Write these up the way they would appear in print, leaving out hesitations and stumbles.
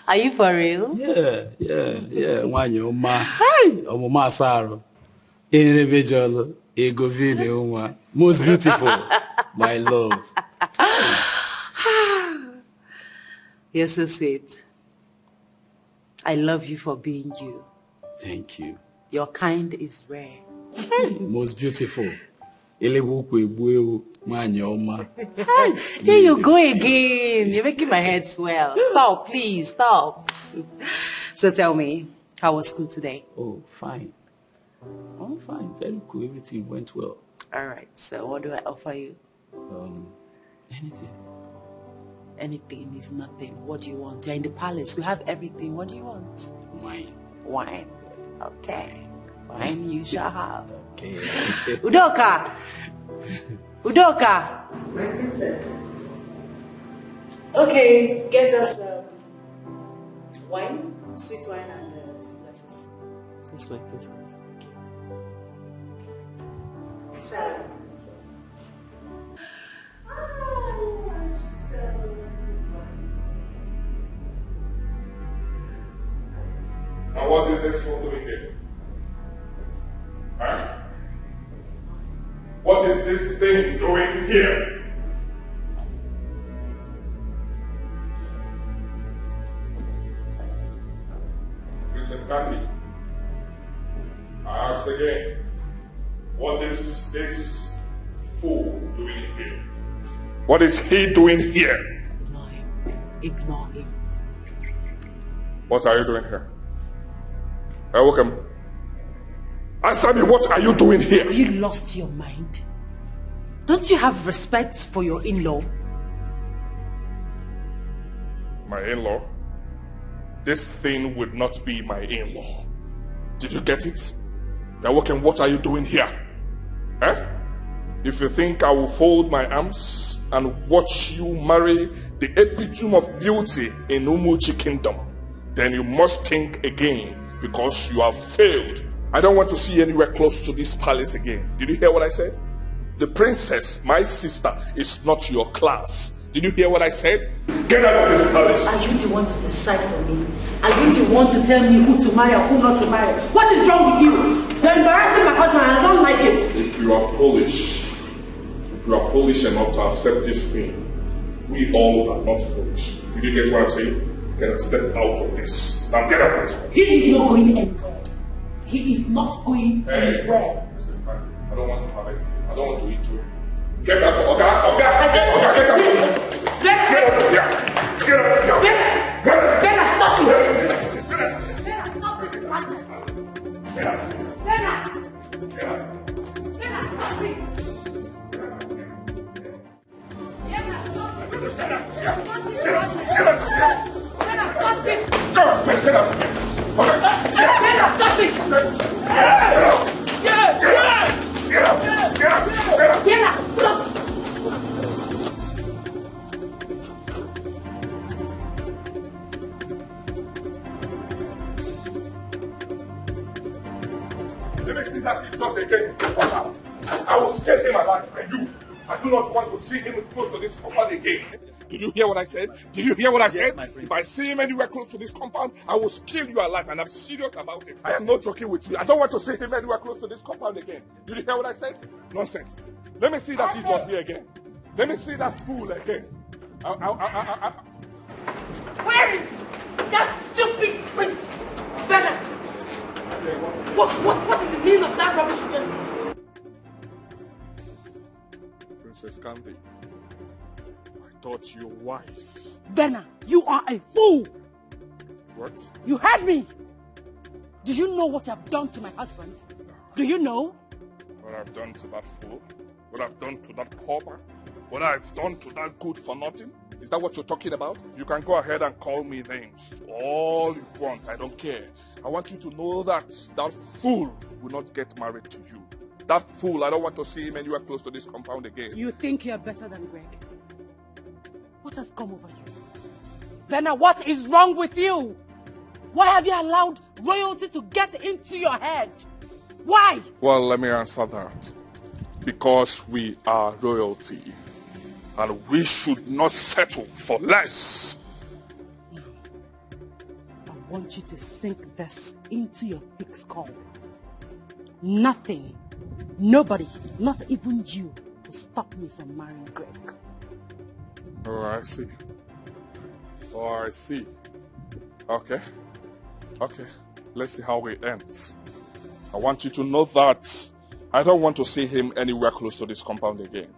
Are you for real? Yeah. One your ma. Hi. Oh, ma Saro. Individual. Ego video. Most beautiful. My love. You're so sweet. I love you for being you. Thank you. Your kind is rare. Most beautiful. Here you go again. You're making my head swell. Stop, please, stop. So tell me, how was school today? Oh, fine. Oh, fine. Very cool. Everything went well. All right. So what do I offer you? Anything. Anything is nothing. What do you want? You're in the palace. We have everything. What do you want? Wine. Wine. Okay. Wine you shall have. Okay. Udoka! Udoka! My princess. Okay, get us wine, sweet wine, and 2 glasses. This way, please. Salad. Now what is this for doing here? Huh? What is this thing doing here? Princess Candy, I ask again, what is this fool doing here? What is he doing here? Ignore him. Ignore him. What are you doing here? Welcome. Answer me, what are you doing here? You lost your mind. Don't you have respect for your in-law? My in-law? This thing would not be my in-law. Did you get it? Welcome, what are you doing here? Eh? If you think I will fold my arms and watch you marry the epitome of beauty in Umuchi Kingdom, then you must think again, because you have failed. I don't want to see you anywhere close to this palace again. Did you hear what I said? The princess, my sister, is not your class. Did you hear what I said? Get out of this palace. Are you the one to decide for me? Are you the one to tell me who to marry or who not to marry? What is wrong with you? You're embarrassing my husband and I don't like it. If you are foolish enough to accept this thing, we all are not foolish. Did you get what I'm saying? Get a step out of this. Now get out of this. He is not going anywhere. He is not going anywhere. I don't want to have it. I don't want to eat you. Get out of here. Get out of here. Get out of here. Bella, stop it. Get stop it. Get out. Bella, stop it. Let me see that he talks again. I will scare him alive, and you. I do not want to see him close to this compound again. Did you hear what I said? Did you hear what I said? If I see him anywhere close to this compound, I will kill you alive, and I'm serious about it. I am not joking with you. I don't want to see him anywhere close to this compound again. Did you hear what I said? Nonsense. Let me see that idiot here again. Let me see that fool again. Where is that stupid prince? Bella! What is the meaning of that rubbish again? Princess Candy, I thought you were wise. Venna, you are a fool! What? You heard me! Do you know what I've done to my husband? Do you know? What I've done to that fool? What I've done to that pauper? What I've done to that good for nothing? Is that what you're talking about? You can go ahead and call me names. All you want, I don't care. I want you to know that that fool will not get married to you. That fool, I don't want to see him anywhere close to this compound again. You think you're better than Greg? What has come over you? Venna, what is wrong with you? Why have you allowed royalty to get into your head? Why? Well, let me answer that. Because we are royalty. And we should not settle for less. want you to sink this into your thick skull. Nothing, nobody, not even you, will stop me from marrying Greg. Oh, I see. Oh, I see. Okay. Okay. Let's see how it ends. I want you to know that I don't want to see him anywhere close to this compound again.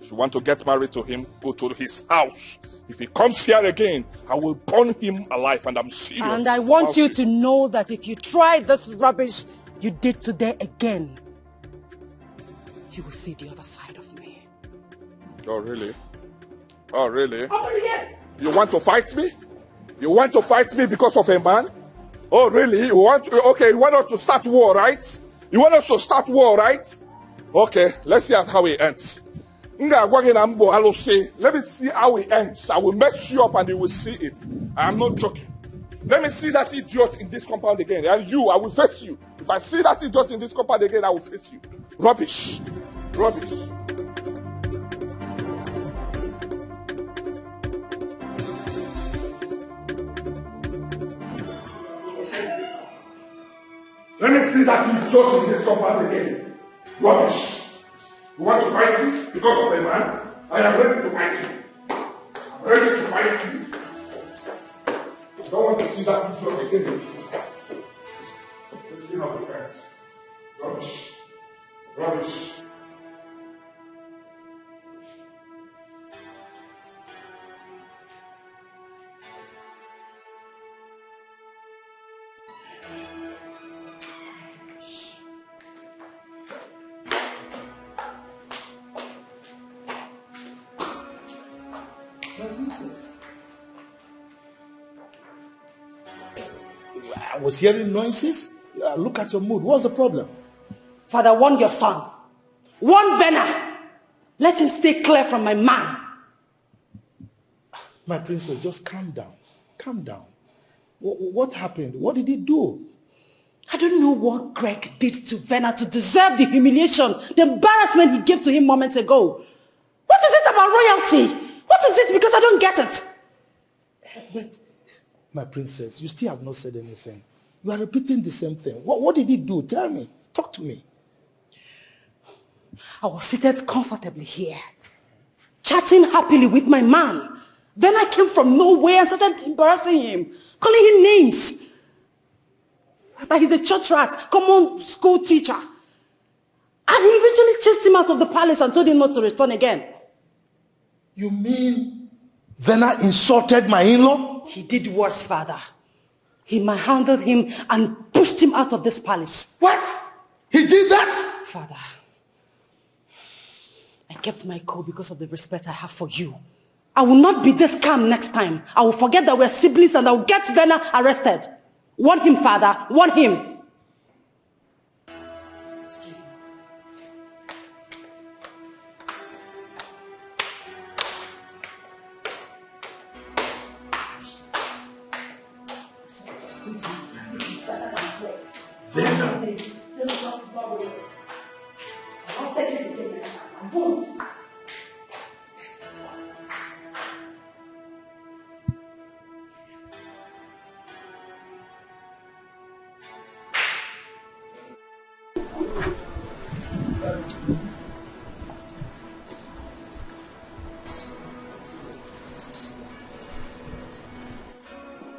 If you want to get married to him, go to his house. If he comes here again, I will burn him alive, and I'm serious. And I want you to know that if you try this rubbish you did today again, you will see the other side of me. Oh, really? Oh, really? Open again! You want to fight me? You want to fight me because of a man? Oh, really? You want us to start war, right? You want us to start war, right? Okay, let's see how it ends. Let me see how it ends. I will mess you up and you will see it. I am not joking. Let me see that idiot in this compound again. And you, I will face you. If I see that idiot in this compound again, I will face you. Rubbish. Rubbish. Let me see that idiot in this compound again. Rubbish. You want to fight me because of a man? I am ready to fight you. I'm ready to fight you. I don't want to see that idiot again. Let's see how it ends. Rubbish. Rubbish. I was hearing noises. Look at your mood. What's the problem? Father, warn your son. Warn Venna. Let him stay clear from my man. My princess, just calm down. Calm down. What happened? What did he do? I don't know what Greg did to Venna to deserve the humiliation, the embarrassment he gave to him moments ago. What is it about royalty? What is it? Because I don't get it. But, my princess, you still have not said anything. You are repeating the same thing. What did he do? Tell me. Talk to me. I was seated comfortably here, chatting happily with my man. Then I came from nowhere and started embarrassing him, calling him names. That he's a church rat, common school teacher. And he eventually chased him out of the palace and told him not to return again. You mean Venna insulted my in-law? He did worse, Father. He manhandled him and pushed him out of this palace. What? He did that? Father, I kept my cool because of the respect I have for you. I will not be this calm next time. I will forget that we're siblings and I will get Venna arrested. Warn him, Father. Warn him. Venna.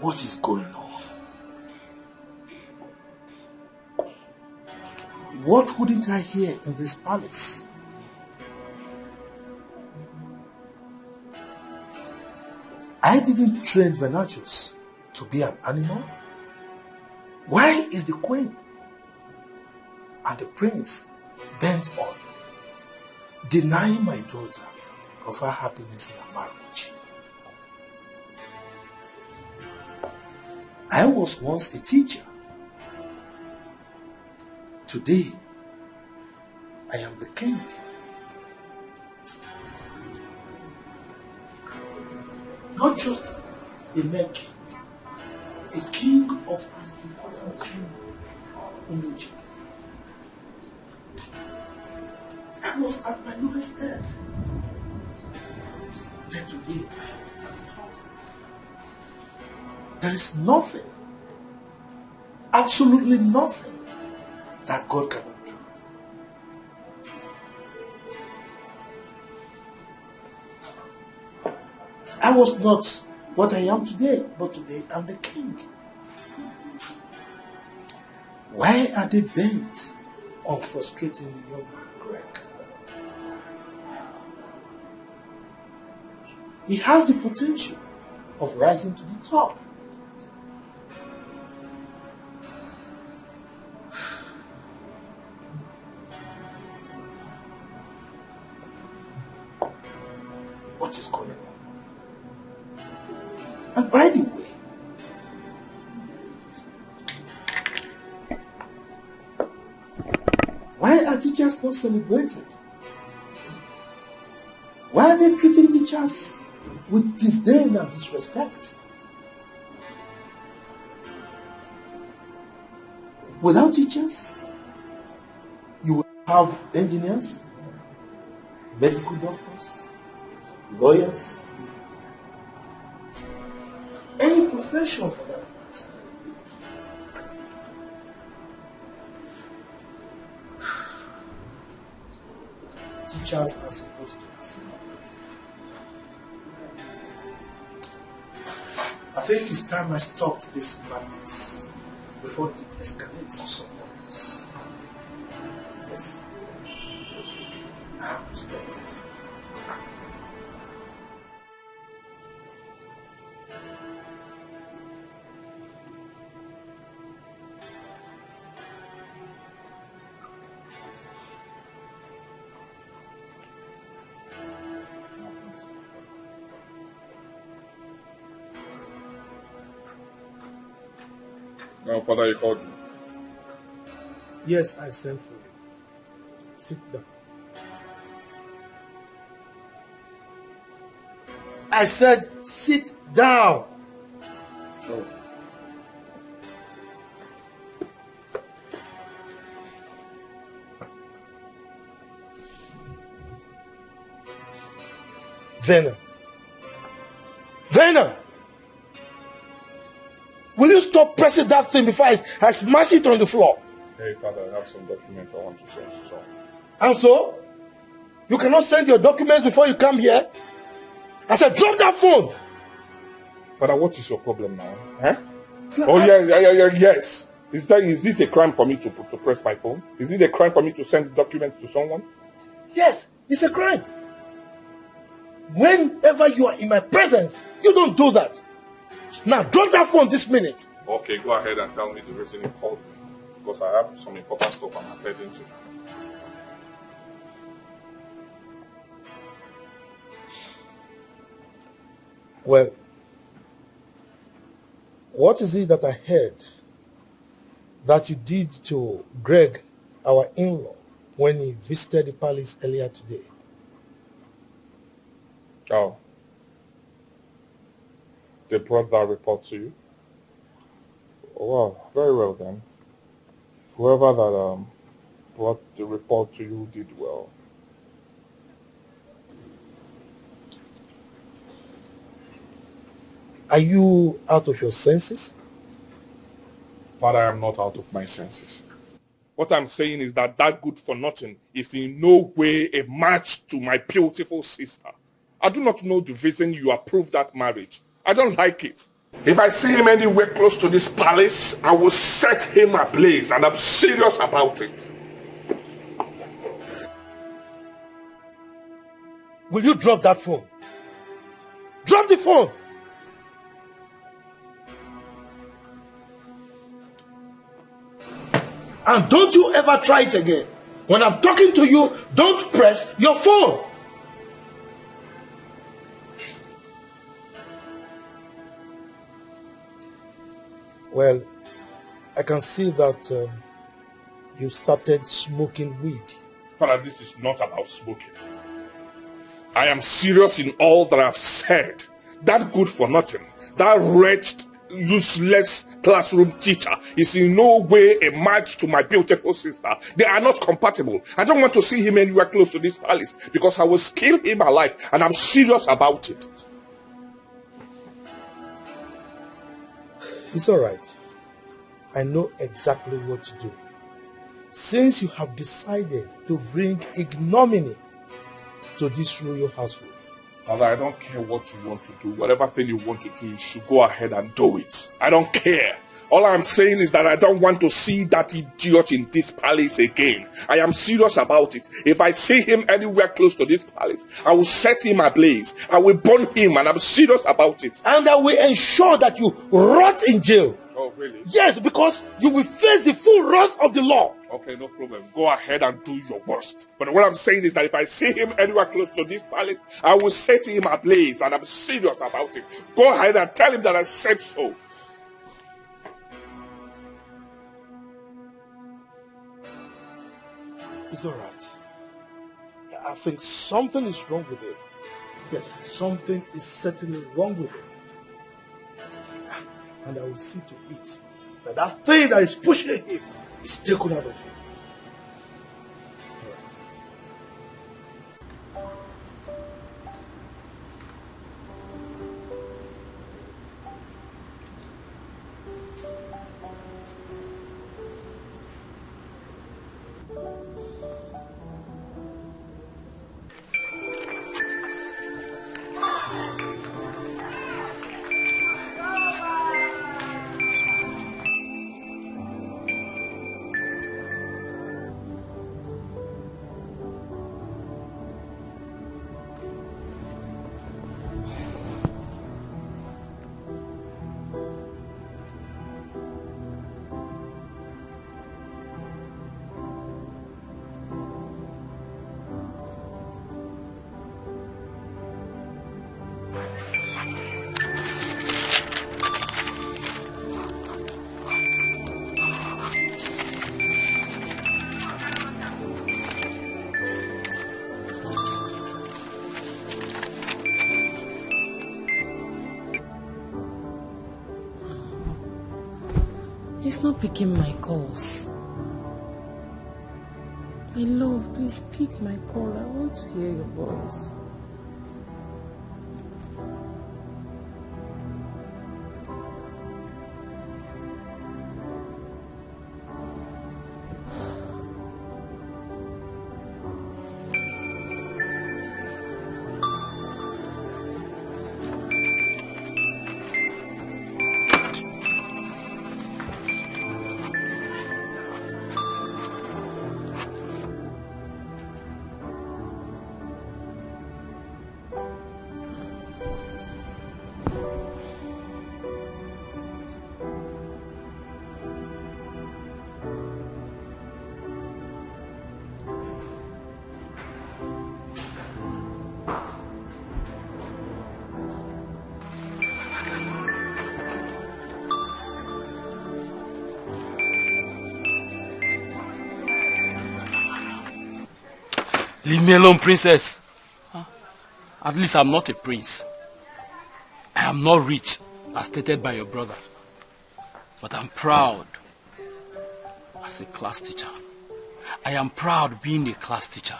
What is going on? What wouldn't I hear in this palace? I didn't train Venatius to be an animal. Why is the queen and the prince bent on denying my daughter of her happiness in her marriage? I was once a teacher. Today, I am the king. Not just a mere king, a king of an important kingdom in Egypt. I was at my lowest ebb. But today, I am at the top. There is nothing absolutely nothing that God cannot do. I was not what I am today, but today I'm the king. Why are they bent on frustrating the young man, Greg? He has the potential of rising to the top. What is going on? And by the way, why are teachers not celebrated? Why are they treating teachers with disdain and disrespect? Without teachers, you will have engineers, medical doctors, lawyers, any profession for that matter. Teachers are supposed to be celebrated. I think it's time I stopped this madness before it escalates to something else. Yes, I have to stop it. No, Father, you called me. Yes, I sent for you. Sit down. I said, sit down. Sure. Werner! Will you stop pressing that thing before I smash it on the floor? Hey, Father, I have some documents I want to send to someone. And so? You cannot send your documents before you come here? I said, drop that phone! Father, what is your problem now? Huh? Yes. Is it a crime for me to press my phone? Is it a crime for me to send documents to someone? Yes, it's a crime. Whenever you are in my presence, you don't do that. Now, drop that phone this minute. Okay, go ahead and tell me the reason you called me. Because I have some important stuff I'm attending to. Well, what is it that I heard that you did to Greg, our in-law, when he visited the palace earlier today? Oh. They brought that report to you? Oh, wow, very well then. Whoever that brought the report to you did well. Are you out of your senses? Father, I am not out of my senses. What I'm saying is that good for nothing is in no way a match to my beautiful sister. I do not know the reason you approved that marriage. I don't like it. If I see him anywhere close to this palace, I will set him ablaze, and I'm serious about it. Will you drop that phone? Drop the phone! And don't you ever try it again. When I'm talking to you, don't press your phone. Well, I can see that you started smoking weed. Father, this is not about smoking. I am serious in all that I've said. That good for nothing, that wretched, useless classroom teacher is in no way a match to my beautiful sister. They are not compatible. I don't want to see him anywhere close to this palace because I will kill him alive, and I'm serious about it. It's all right. I know exactly what to do. Since you have decided to bring ignominy to this royal household. Father, I don't care what you want to do. Whatever thing you want to do, you should go ahead and do it. I don't care. All I'm saying is that I don't want to see that idiot in this palace again. I am serious about it. If I see him anywhere close to this palace, I will set him ablaze. I will burn him, and I'm serious about it. And I will ensure that you rot in jail. Oh, really? Yes, because you will face the full wrath of the law. Okay, no problem. Go ahead and do your worst. But what I'm saying is that if I see him anywhere close to this palace, I will set him ablaze, and I'm serious about it. Go ahead and tell him that I said so. It's all right. I think something is wrong with him. Yes, something is certainly wrong with him. And I will see to it that that thing that is pushing him is taken out of him. He's not picking my calls. My love, please pick my call. I want to hear your voice. Leave me alone, princess. At least I'm not a prince. I am not rich, as stated by your brother. But I'm proud as a class teacher. I am proud being a class teacher.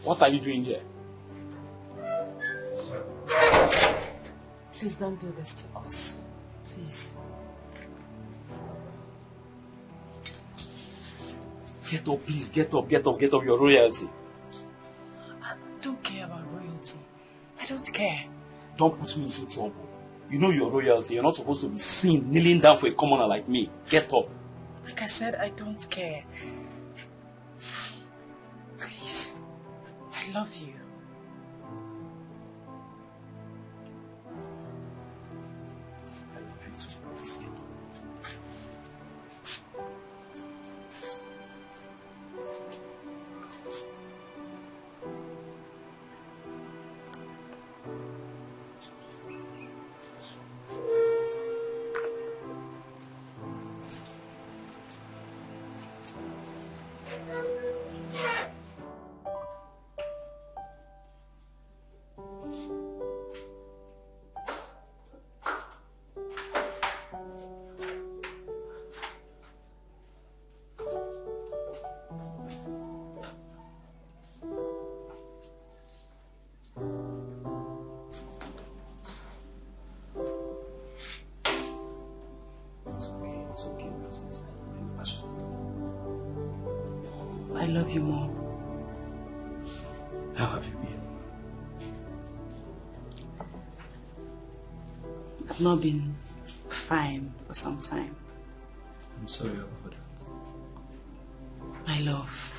What are you doing here? Please don't do this to us. Please. Get up, please. Get up, get up, get up. Your royalty. I don't care about royalty. I don't care. Don't put me into trouble. You know your royalty. You're not supposed to be seen kneeling down for a commoner like me. Get up. Like I said, I don't care. Please. I love you. I love you too. Please get up. I love you more. How have you been? I've not been fine for some time. I'm sorry about that. My love,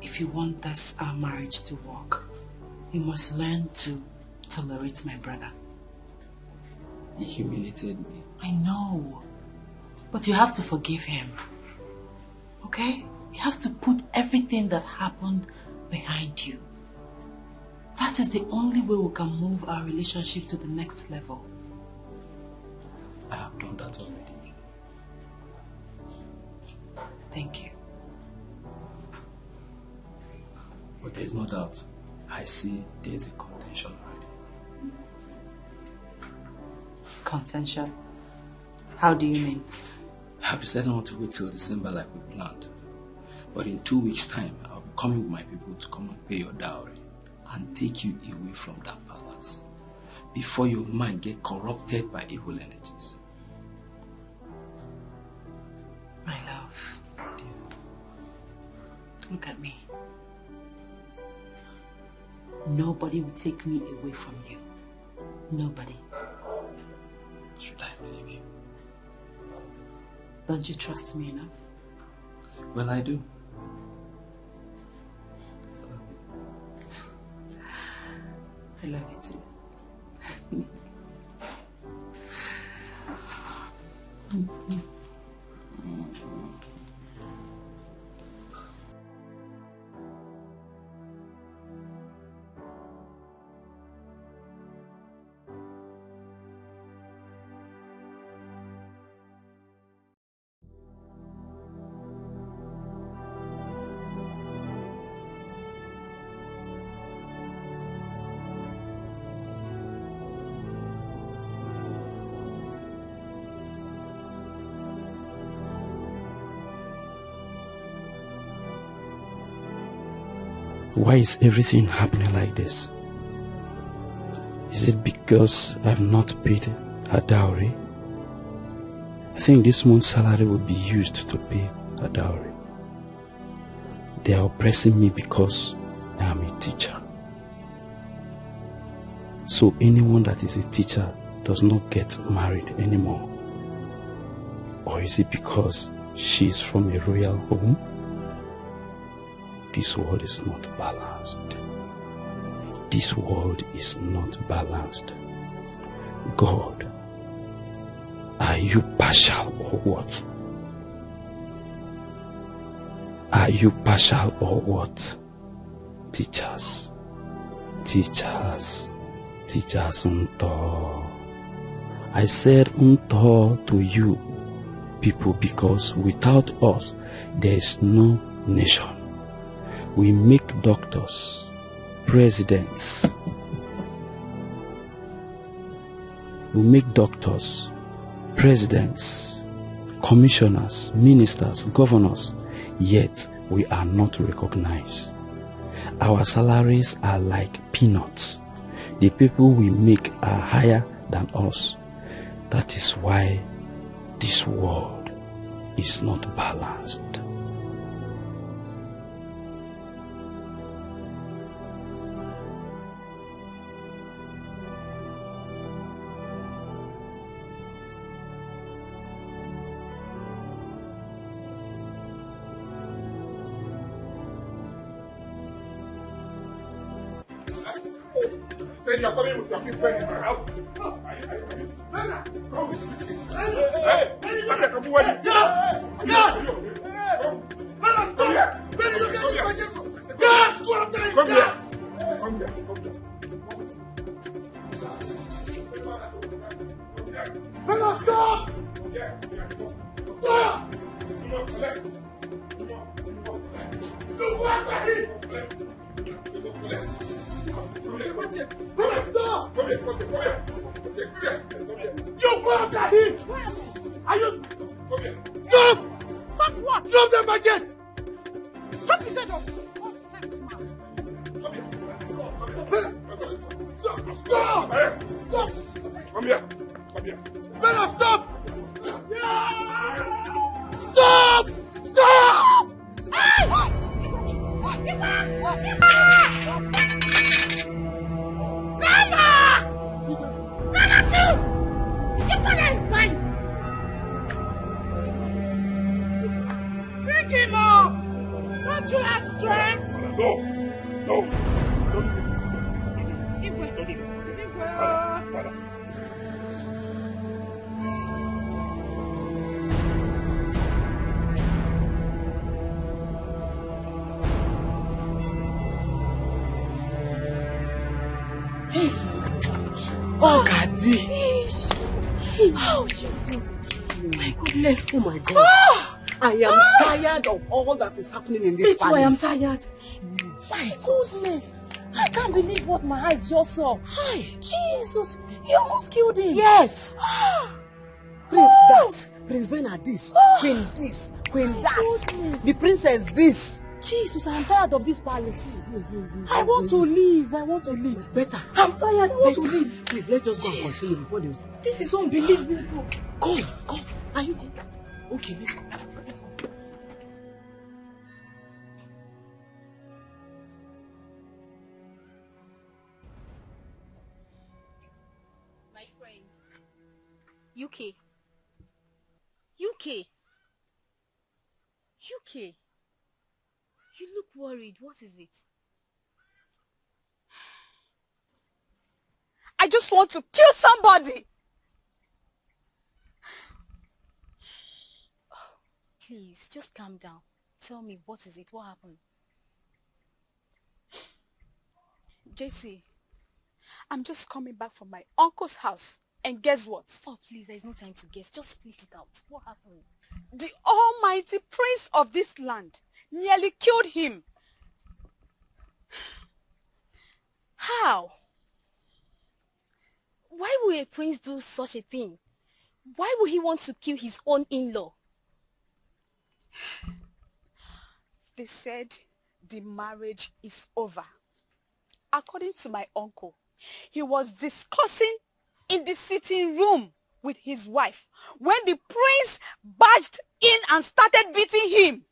if you want our marriage to work, you must learn to tolerate my brother. He humiliated me. I know, but you have to forgive him. Okay? You have to put everything that happened behind you. That is the only way we can move our relationship to the next level. I have done that already. Thank you. But there's no doubt. I see there's a contention already. Contention? How do you mean? I've decided not to wait till December like we planned. But in 2 weeks' time, I'll be coming with my people to come and pay your dowry and take you away from that palace before your mind get corrupted by evil energies. My love, look at me. Nobody will take me away from you. Nobody. Should I believe you? Don't you trust me enough? Well, I do. I love you too. Why is everything happening like this? Is it because I've not paid her dowry? I think this month's salary will be used to pay her dowry. They are oppressing me because I am a teacher. So anyone that is a teacher does not get married anymore. Or is it because she is from a royal home? This world is not balanced. This world is not balanced. God, are you partial or what? Are you partial or what? Teachers, teachers, teachers unto. I said unto to you people because without us there is no nation. We make doctors, presidents. We make doctors, presidents, commissioners, ministers, governors, yet we are not recognized. Our salaries are like peanuts. The people we make are higher than us. That is why this world is not balanced. Say you're coming with your big friend in my house. Are you Bella! Come with me. Hey! Come away! Yes! Bella, stop! Bella, you get this budget! Yes! Go after him! Come here! Come here! Bella, stop! Stop! Go after him! You go after him! Are you? Stop! Stop what? Drop the budget! Drop his head off! Stop! Stop! Stop! Come here! Bella, stop! Stop! Stop! Pick him up! Don't you have strength? No! Don't Oh, Gadi. Oh, Jesus. My goodness. Oh, my God. I am tired of all that is happening in this palace. I am tired. My goodness. I can't believe what my eyes just saw. Hi. Jesus. You almost killed him. Yes. Prince that. Prince Vena this. Queen this. Queen that. Goodness. The princess this. Jesus, I am tired of this palace. I want to leave. Better. I'm tired. I want to leave. Please, let's just go and continue before they... This is unbelievable. Go. Are you there? Okay, let's go. My friend. UK. You look worried. What is it? I just want to kill somebody. Please, just calm down. Tell me, what is it? What happened? JC, I'm just coming back from my uncle's house. And guess what? Oh, please, there's no time to guess. Just split it out. What happened? The almighty prince of this land nearly killed him. How? Why would a prince do such a thing? Why would he want to kill his own in-law? They said the marriage is over. According to my uncle, he was discussing in the sitting room with his wife when the prince barged in and started beating him.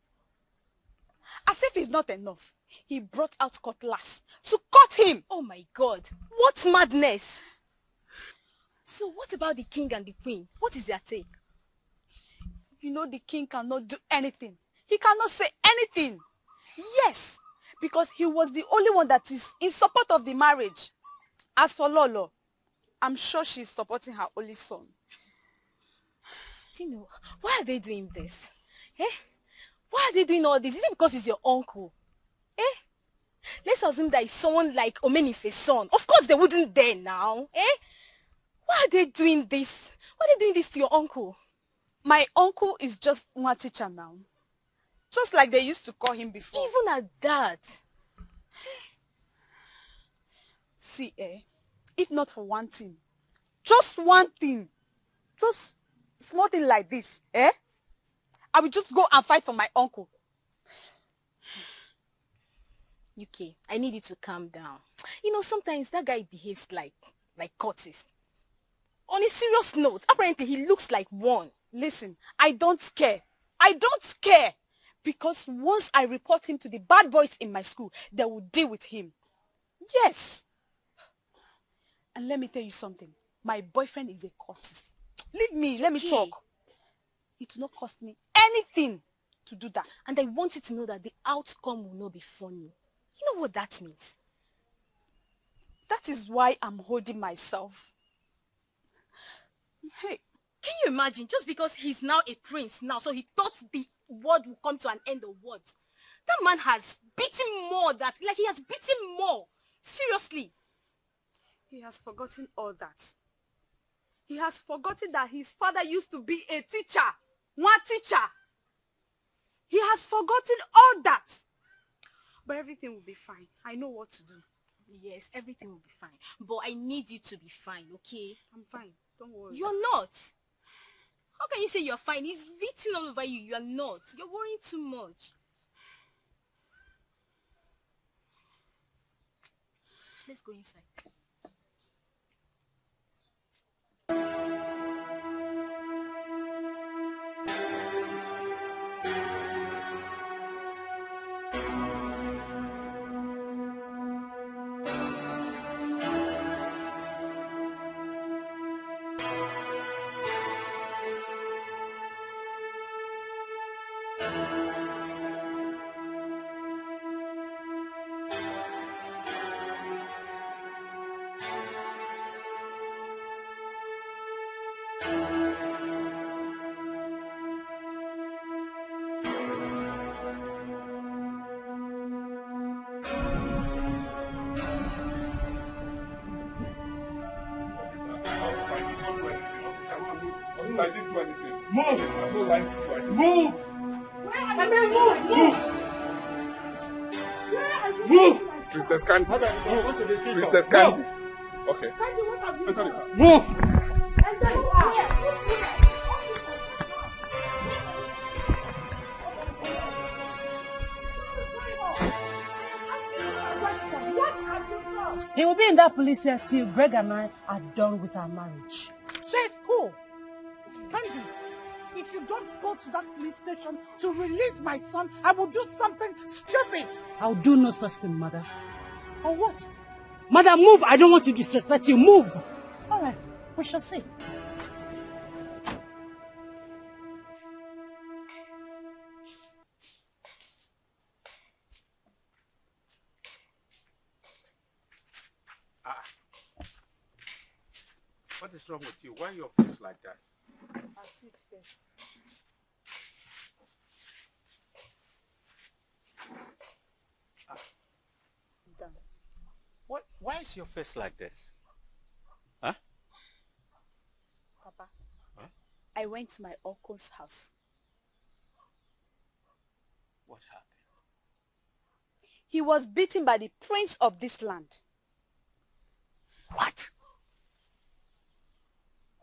As if it's not enough, he brought out cutlass to cut him. Oh my God, what madness! So what about the king and the queen? What is their take? You know the king cannot do anything. He cannot say anything. Yes, because he was the only one that is in support of the marriage. As for Lolo, I'm sure she's supporting her only son. Tino, why are they doing this? Why are they doing all this? Is it because it's your uncle? Let's assume that it's someone like Omenife's son. Of course they wouldn't dare now. Why are they doing this? Why are they doing this to your uncle? My uncle is just one teacher now. Just like they used to call him before. Even at that. See, if not for one thing, just one thing, just small thing like this, I will just go and fight for my uncle. UK, I need you to calm down. You know, sometimes that guy behaves like Curtis. On a serious note, apparently he looks like one. Listen, I don't care. I don't care. Because once I report him to the bad boys in my school, they will deal with him. Yes. And let me tell you something. My boyfriend is a Curtis. Leave me, let me talk. It will not cost me anything to do that. And I want you to know that the outcome will not be funny. You know what that means? That is why I'm holding myself. Hey, can you imagine? Just because he's now a prince now, so he thought the world will come to an end of words. That man has beaten more that, like he has beaten more. Seriously. He has forgotten all that. He has forgotten that his father used to be a teacher. One teacher. He has forgotten all that. But everything will be fine. I know what to do. Yes, everything will be fine. But I need you to be fine, okay? I'm fine. Don't worry. You're not. How can you say you're fine? He's written all over you. You're not. You're worrying too much. Let's go inside. I didn't do anything. Move! I'm not lying to you. I didn't. Move! Where are you? Move! Where are you? Move! Princess Candy. Princess Candy. Okay. Candy, what have you done? Move! And then what have you done? He will be in that police cell till Greg and I are done with our marriage. Say school. Candy, if you don't go to that police station to release my son, I will do something stupid. I'll do no such thing, mother. Or what? Mother, move. I don't want to disrespect you. Move. All right, we shall see. What is wrong with you? Why your face like that? I'll sit first. Done. What? Why is your face like this? Huh? Papa, huh? I went to my uncle's house. What happened? He was beaten by the prince of this land. What?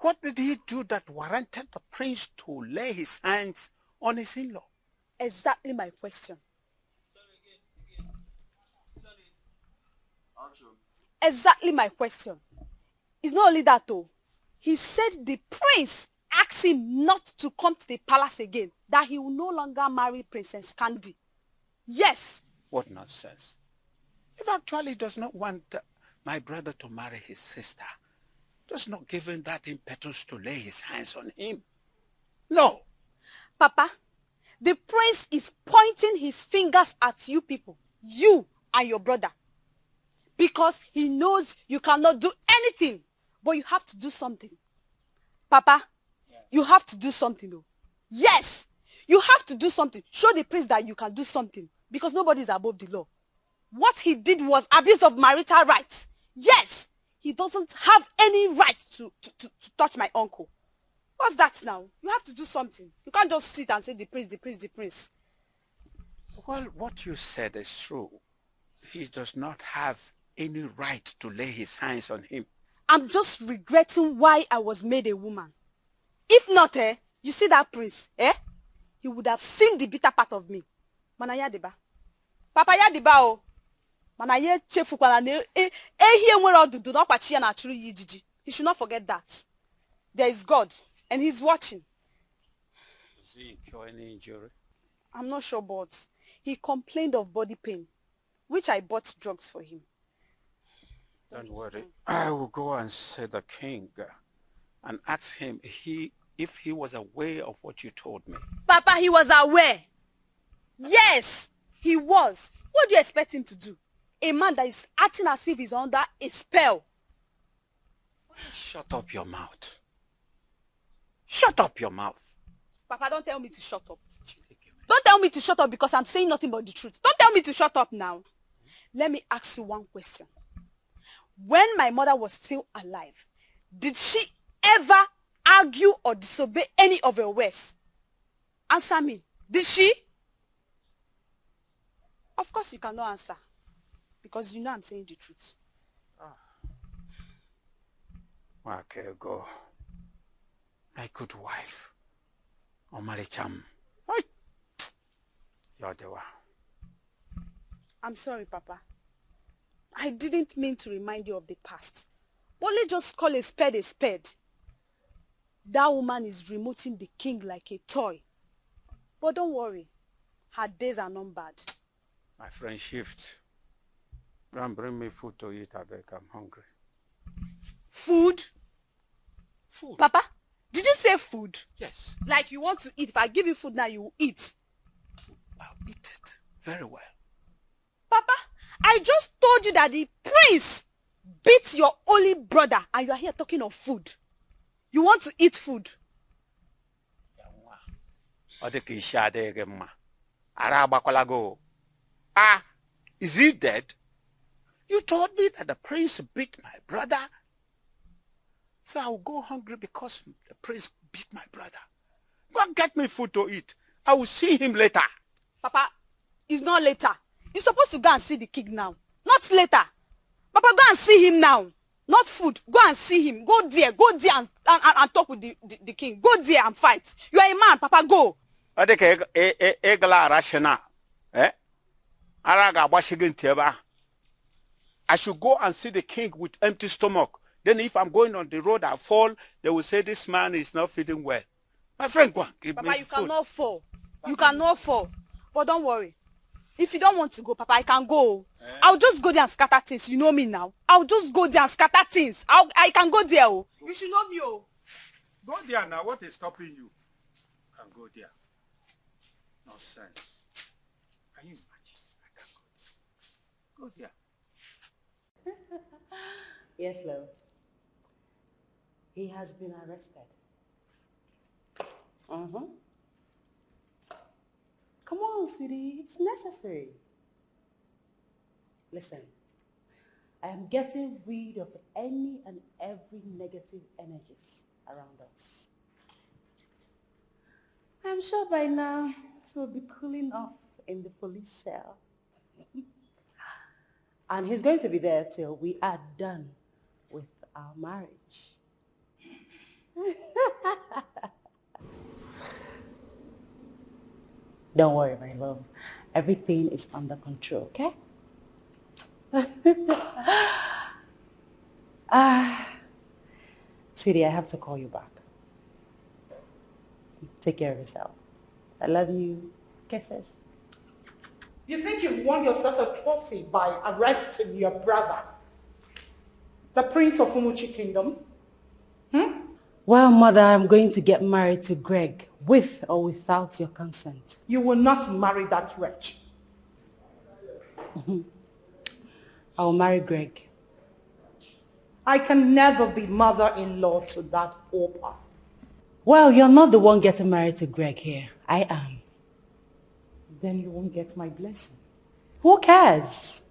What did he do that warranted the prince to lay his hands on his in-law? Exactly my question. Exactly my question. It's not only that though. He said the prince asked him not to come to the palace again, that he will no longer marry Princess Candy. Yes. What nonsense. If actually does not want my brother to marry his sister, does not give him that impetus to lay his hands on him. No. Papa, the prince is pointing his fingers at you people, you and your brother, because he knows you cannot do anything, but you have to do something. Papa, you have to do something though. Yes, you have to do something. Show the prince that you can do something, because nobody is above the law. What he did was abuse of marital rights. Yes. He doesn't have any right to touch my uncle. What's that now? You have to do something. You can't just sit and say the prince, the prince, the prince. Well, what you said is true. He does not have any right to lay his hands on him. I'm just regretting why I was made a woman. If not, you see that prince, he would have seen the bitter part of me. Manaya deba. Papa ya deba o. He should not forget that. There is God, and he's watching. Does he incur any injury? I'm not sure, but he complained of body pain, which I bought drugs for him. Don't worry. I will go and see the king and ask him if he was aware of what you told me. Papa, he was aware. Yes, he was. What do you expect him to do? a man that is acting as if he's under a spell. Shut up your mouth. Shut up your mouth. Papa, don't tell me to shut up. Don't tell me to shut up because I'm saying nothing but the truth. Don't tell me to shut up now. Let me ask you one question. When my mother was still alive, did she ever argue or disobey any of her words? Answer me. Did she? Of course you cannot answer. Because you know I'm saying the truth. Okay, go. My good wife. Omaricham. You're the one. I'm sorry, Papa. I didn't mean to remind you of the past. But let's just call a spade a spade. That woman is remoting the king like a toy. But don't worry. Her days are numbered. My friend, shift. Go and bring me food to eat, I beg. I'm hungry. Food? Food. Papa, did you say food? Yes. Like you want to eat. If I give you food now, you will eat. I'll eat it very well. Papa, I just told you that the prince beat your only brother and you are here talking of food. You want to eat food? Ah, is he dead? You told me that the prince beat my brother. So I will go hungry because the prince beat my brother. Go and get me food to eat. I will see him later. Papa, it's not later. You're supposed to go and see the king now. Not later. Papa, go and see him now. Not food. Go and see him. Go there and talk with the king. Go there and fight. You are a man, Papa, go. I should go and see the king with empty stomach. Then if I'm going on the road, I fall, they will say this man is not feeling well. My friend, go on, give me Papa, you food. cannot fall. You cannot fall. But don't worry. If you don't want to go, Papa, I can go. I'll just go there and scatter things. You know me now. I'll just go there and scatter things. I can go there. Oh. You should know me. Oh. Go there now. What is stopping you? You can go there. Nonsense. Can you imagine? I can go there. Go there. Yes, love. He has been arrested. Come on, sweetie. It's necessary. Listen, I am getting rid of any and every negative energies around us. I'm sure by now he'll be cooling off in the police cell. And he's going to be there till we are done with our marriage. Don't worry, my love. Everything is under control, okay? Sweetie, I have to call you back. Take care of yourself. I love you. Kisses. You think you've won yourself a trophy by arresting your brother, the Prince of Umuchi Kingdom? Well, Mother, I'm going to get married to Greg, with or without your consent. You will not marry that wretch. I will marry Greg. I can never be mother-in-law to that pauper. Well, you're not the one getting married to Greg here. I am. Then you won't get my blessing. Who cares?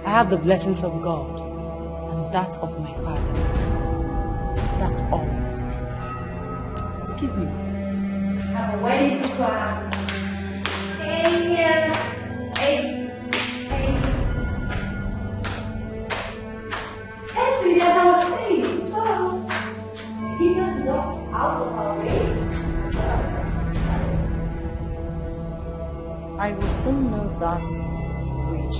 I have the blessings of God and that of my father. That's all. Excuse me. Have a wedding to plan. As I was saying, so he doesn't know out of our way. I will soon know that which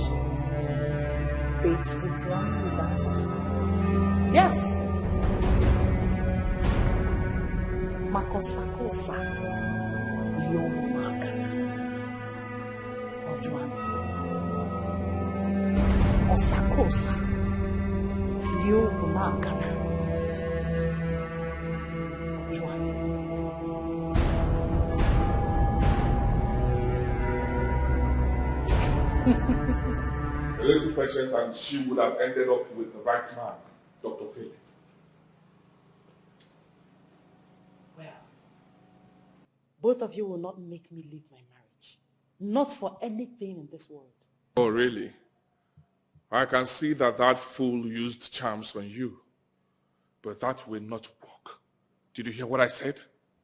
beats the drum with us too. Yes. Makosa Yomaka Ojuan Osakosa Yomaka Ojuan. A little patience and she would have ended up with the right man, Dr. Philip. Well, both of you will not make me leave my marriage. Not for anything in this world. Oh, really? I can see that fool used charms on you. But that will not work. Did you hear what I said?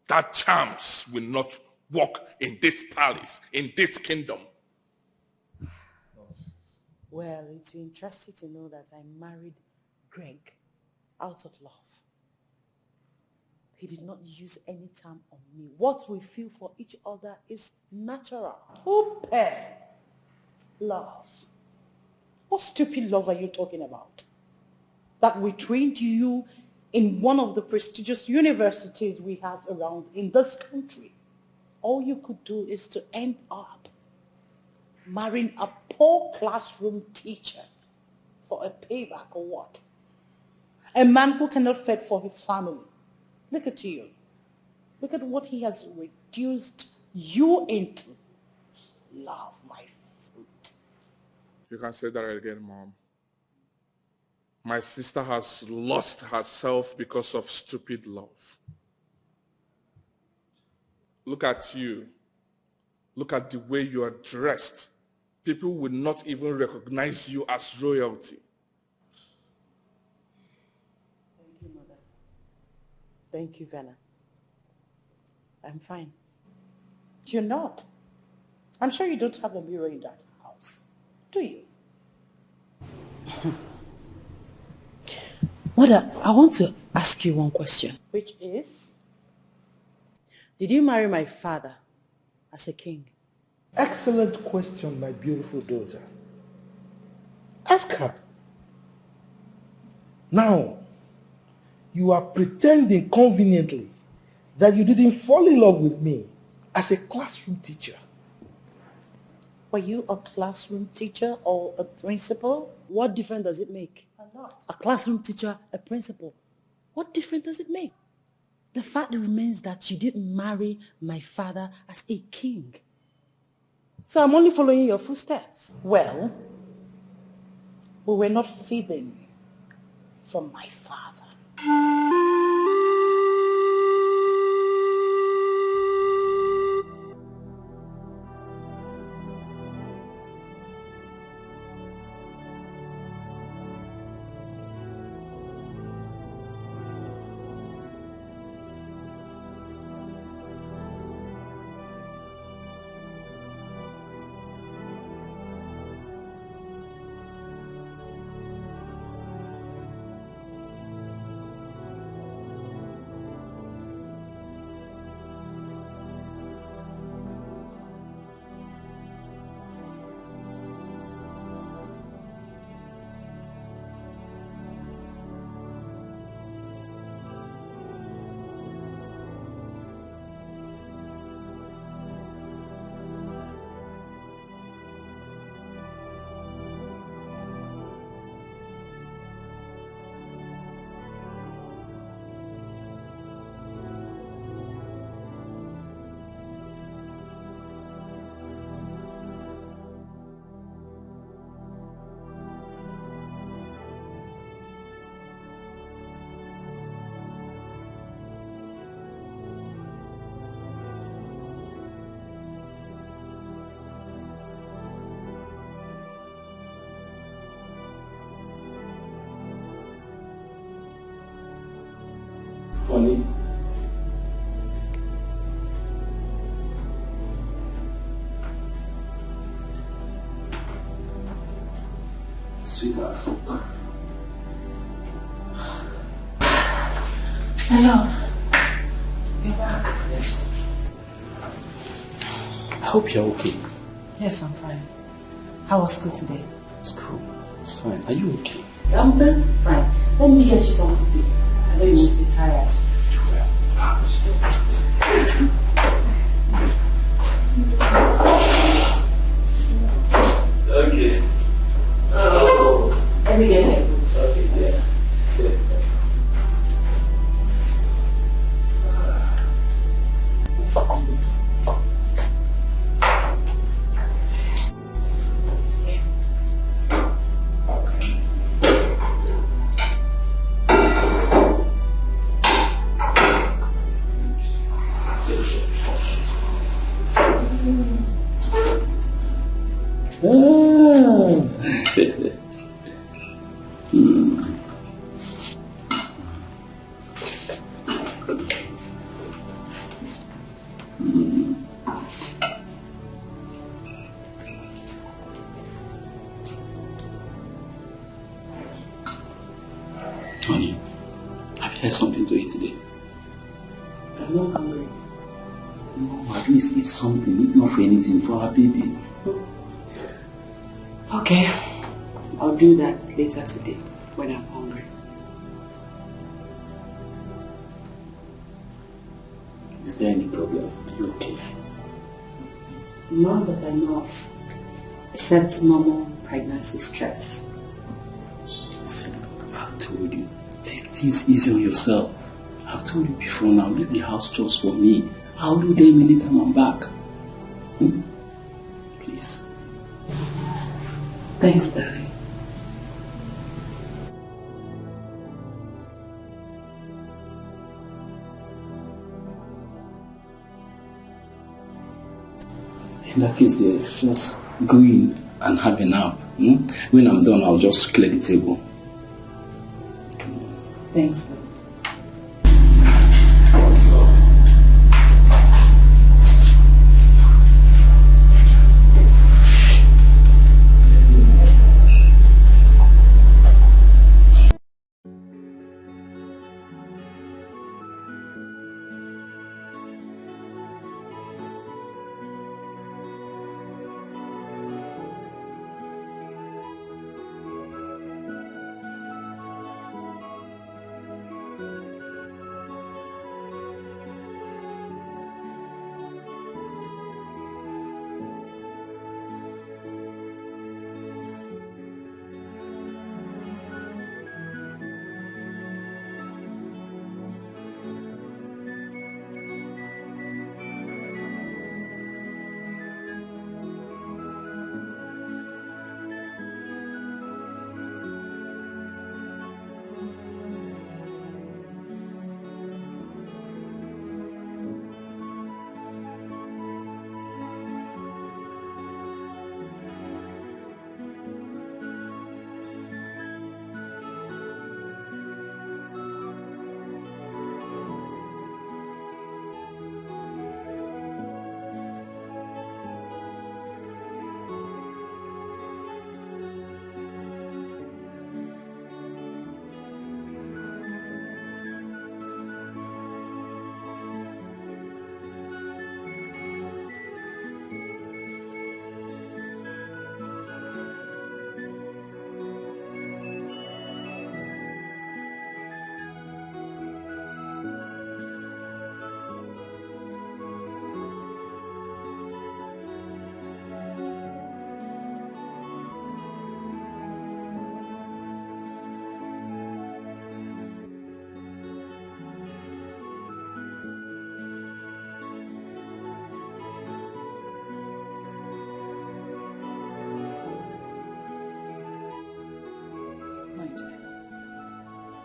That charms will not work in this palace, in this kingdom. Well, it's interesting to know that I married Greg out of love. He did not use any charm on me. What we feel for each other is natural. Open love. What stupid love are you talking about? That we trained you in one of the prestigious universities we have around in this country. All you could do is to end up marrying a poor classroom teacher for a payback or what? A man who cannot fend for his family. Look at you. Look at what he has reduced you into. Love, my fruit. You can say that again, Mom. My sister has lost herself because of stupid love. Look at you. Look at the way you are dressed. People will not even recognize you as royalty. Thank you, Mother. Thank you, Vanna. I'm fine. You're not. I'm sure you don't have a mirror in that house, do you? Mother, I want to ask you one question. Which is, did you marry my father as a king? Excellent question, my beautiful daughter. Ask her. Now, you are pretending conveniently that you didn't fall in love with me as a classroom teacher. Were you a classroom teacher or a principal? What difference does it make? A classroom teacher, a principal. What difference does it make? The fact remains that you didn't marry my father as a king. So I'm only following your footsteps. Well, we were not feeding from my father. Honey. Sweetheart. Hello. You're back. Yes. I hope you're okay. Yes, I'm fine. How was school today? School? It's fine. Are you okay? I'm very fine. Let me get you something to eat. I know you must be tired. Okay. Let me get you. Okay, yeah. Honey, have you had something to eat today? I'm not hungry. No, at least eat something, if not for anything, for our baby. Okay, I'll do that later today when I'm hungry. Is there any problem? Are you okay? None that I know of, except normal pregnancy stress. See, I told you, take things easy on yourself. I've told you before now, leave the house chores for me. I'll do them anytime I'm back. Please. Thanks, darling. In that case, there, just go in and have a nap. When I'm done, I'll just clear the table. Thanks, darling.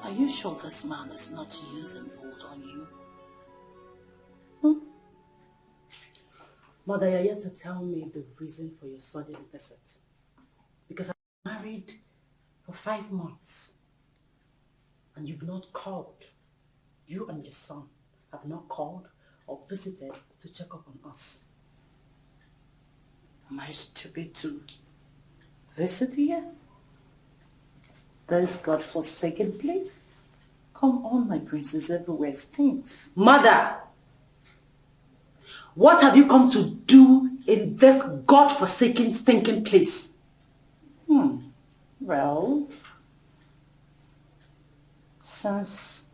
Are you sure this man is not using hold on you? Mother, you're yet to tell me the reason for your sudden visit. Because I'm married for 5 months and you've not called. You and your son have not called or visited to check up on us. Am I stupid to visit here? This God-forsaken place? Come on, my princess, everywhere stinks. Mother! What have you come to do in this God-forsaken, stinking place? Well, since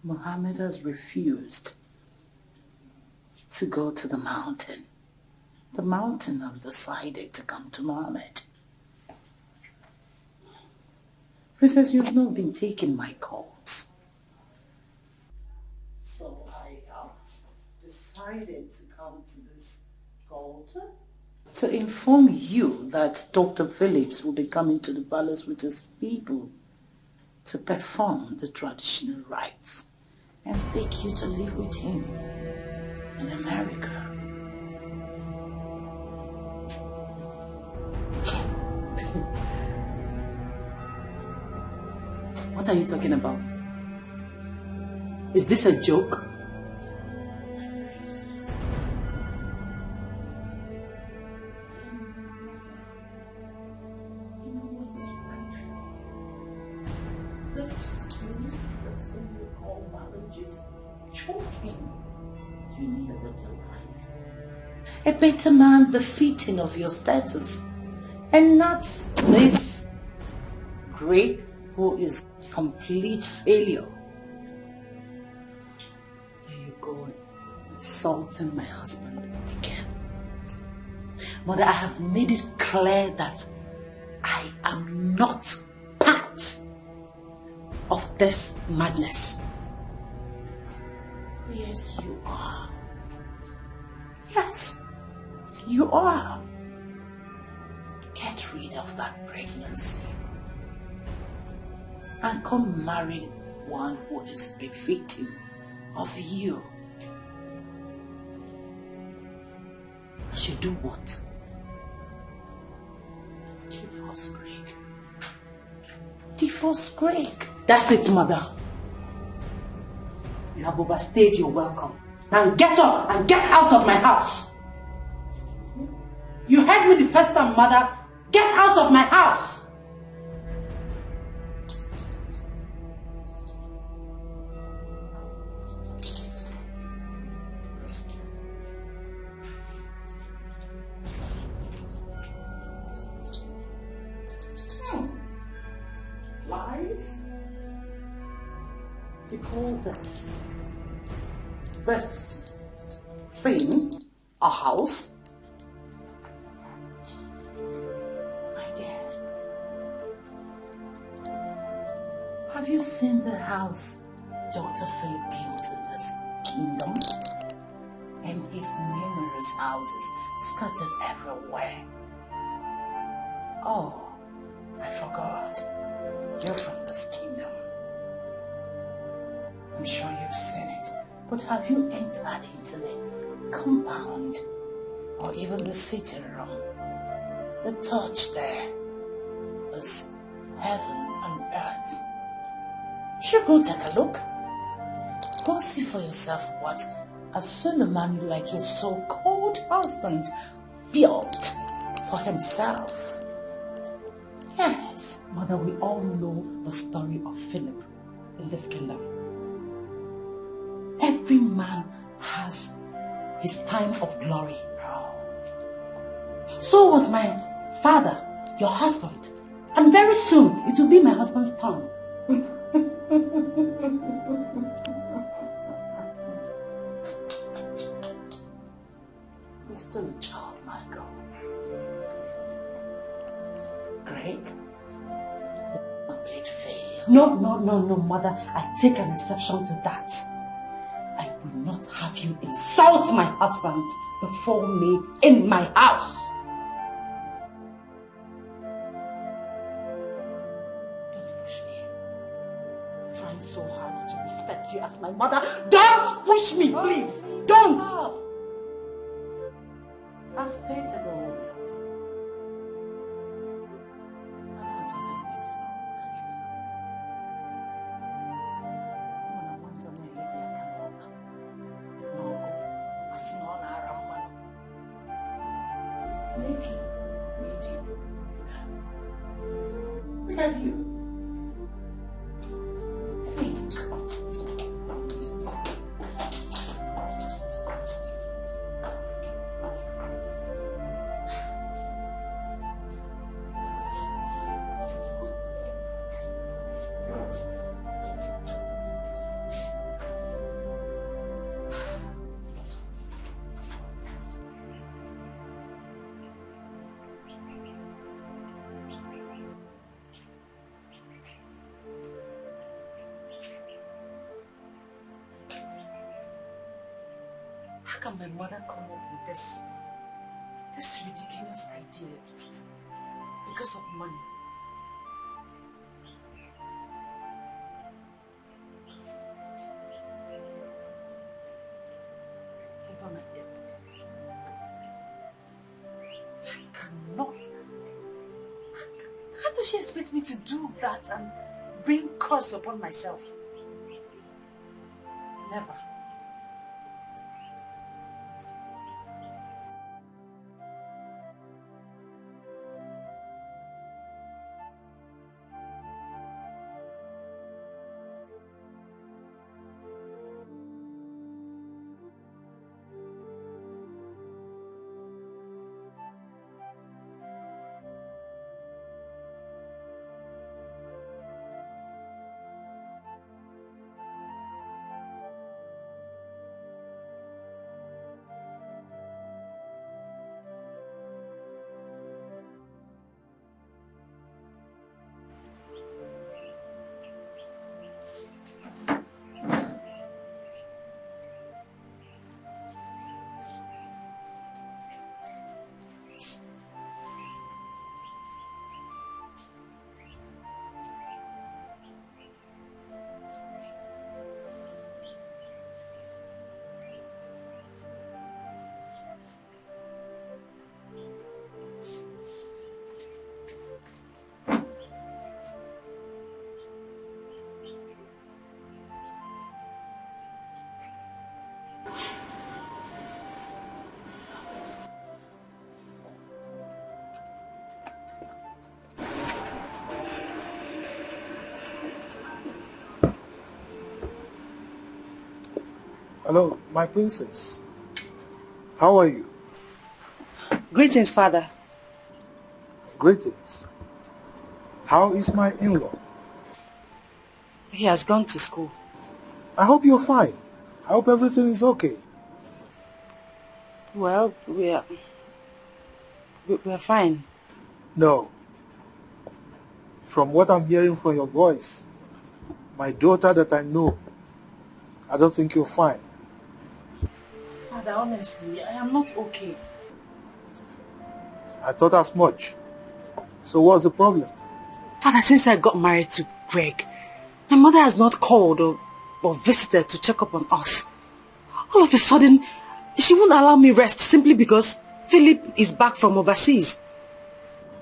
Muhammad has refused to go to the mountain have decided to come to Muhammad. Princess, you've not been taking my calls. So I have decided to come to this altar to inform you that Dr. Phillips will be coming to the palace with his people to perform the traditional rites and take you to live with him in America. What are you talking about? Is this a joke? A better man befitting of your status, and not this Greg who is complete failure. There you go, insulting my husband again. Mother, I have made it clear that I am not part of this madness. Yes, you are. Yes, you are. Get rid of that pregnancy and come marry one who is befitting of you. I should do what? Divorce Greg. Divorce Greg. That's it, Mother. You have overstayed your welcome. Now get up and get out of my house. Excuse me? You heard me the first time, Mother. Get out of my house. Lies? You call this thing a house? My dear, have you seen the house Dr. Philip built in this kingdom? And his numerous houses scattered everywhere. Oh, I forgot. You're from this kingdom. I'm sure you've seen it. But have you entered into the compound or even the sitting room? The touch there is heaven and earth. You should go take a look. Go see for yourself what a fellow man like your so-called husband built for himself. Yes, Mother, we all know the story of Philip in this kingdom. Every man has his time of glory. So was my father, your husband. And very soon, it will be my husband's turn. You're still a child, my girl. Greg, complete failure. No, Mother. I take an exception to that. I will not have you insult my husband before me in my house. Don't push me. I'm trying so hard to respect you as my mother. Don't push me, please. Don't. I'll stay to the old house. I have something to say. Look at you. Think. How can my mother come up with this ridiculous idea because of money? Over my debt. I cannot. How does she expect me to do that and bring curse upon myself. Never. Hello, my princess. How are you? Greetings, Father. Greetings. How is my in-law? He has gone to school. I hope you're fine. I hope everything is okay. Well, we're fine. No. From what I'm hearing from your voice, my daughter that I know, I don't think you're fine. Father, honestly, I am not okay. I thought as much. So what's the problem? Father, since I got married to Greg, my mother has not called or visited to check up on us. All of a sudden, she won't allow me rest simply because Philip is back from overseas.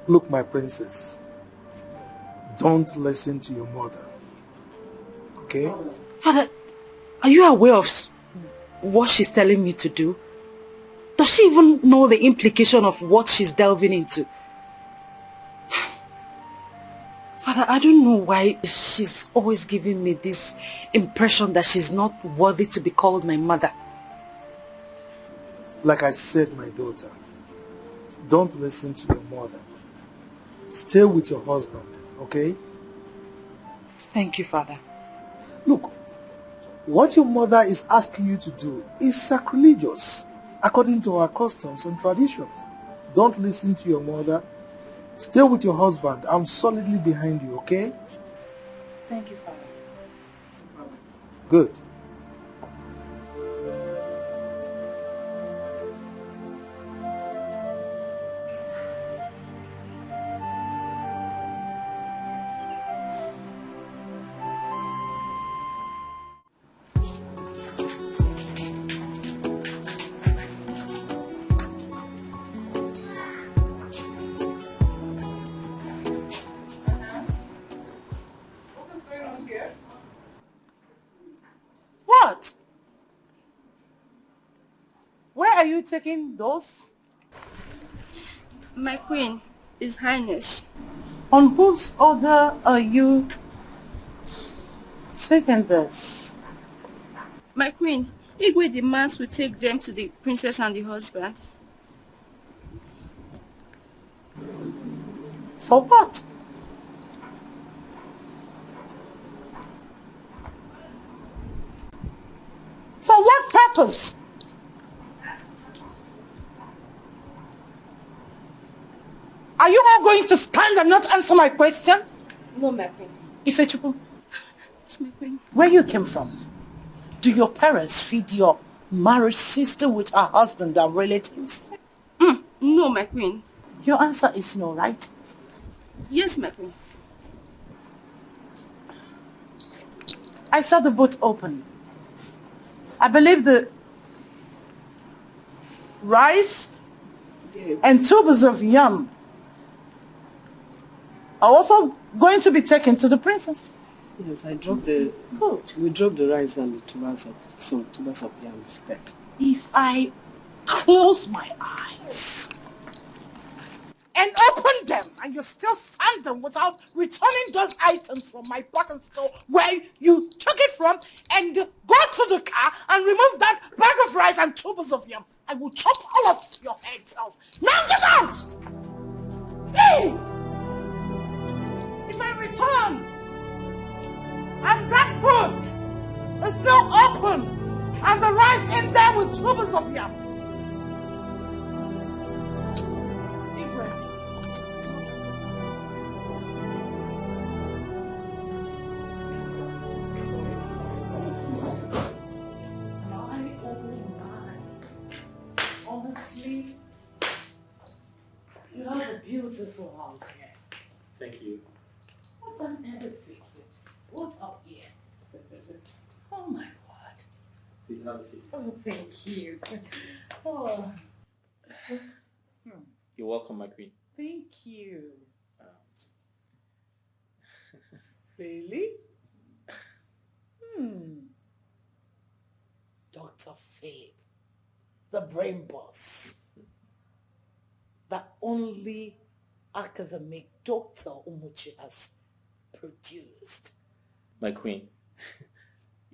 Look, my princess, don't listen to your mother. Okay? Father, are you aware of what she's telling me to do? Does she even know the implication of what she's delving into? Father, I don't know why she's always giving me this impression that she's not worthy to be called my mother. Like I said, my daughter, don't listen to your mother. Stay with your husband, okay? Thank you, Father. Look, what your mother is asking you to do is sacrilegious, according to our customs and traditions. Don't listen to your mother. Stay with your husband. I'm solidly behind you, okay? Thank you, Father. Good. What? Where are you taking those? My queen, His Highness. On whose order are you taking this? My queen, Igwe demands we take them to the princess and the husband. For what? For what purpose? Are you all going to stand and not answer my question? No, my queen. Ifechuku, It's my queen. where you came from? Do your parents feed your married sister with her husband and relatives? No, my queen. Your answer is no, right? Yes, my queen. I saw the boat open. I believe the rice and tubers of yam are also going to be taken to the princess. Yes, I dropped the... Good. We dropped the rice and the tubers of yams there. If I close my eyes and open them and you still stand them without returning those items from my pocket store where you took it from and go to the car and remove that bag of rice and tubers of yam, I will chop all of your heads off. Now get out! Please! If I return and that boot is still open and the rice in there with tubers of yam, honestly, you have a beautiful house here. Thank you. What on earth is what's up here? Oh my God. Please have a seat. Oh, thank you. Oh. You're welcome, my queen. Thank you. Really? Dr. Philip, the brain boss, the only academic Dr. Umuchi has produced. My queen,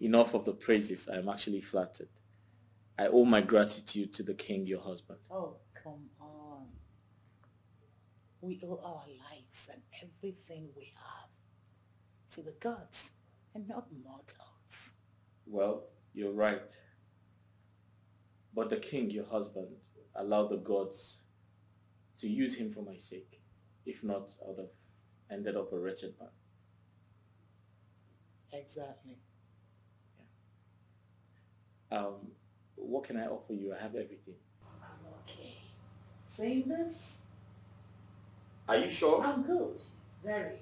enough of the praises. I am actually flattered. I owe my gratitude to the king, your husband. Oh, come on. We owe our lives and everything we have to the gods and not mortals. Well, you're right. But the king, your husband, allowed the gods to use him for my sake. If not, I would have ended up a wretched man. Exactly. Yeah. What can I offer you? I have everything. Okay. Saying this? Are you sure? I'm good. Very.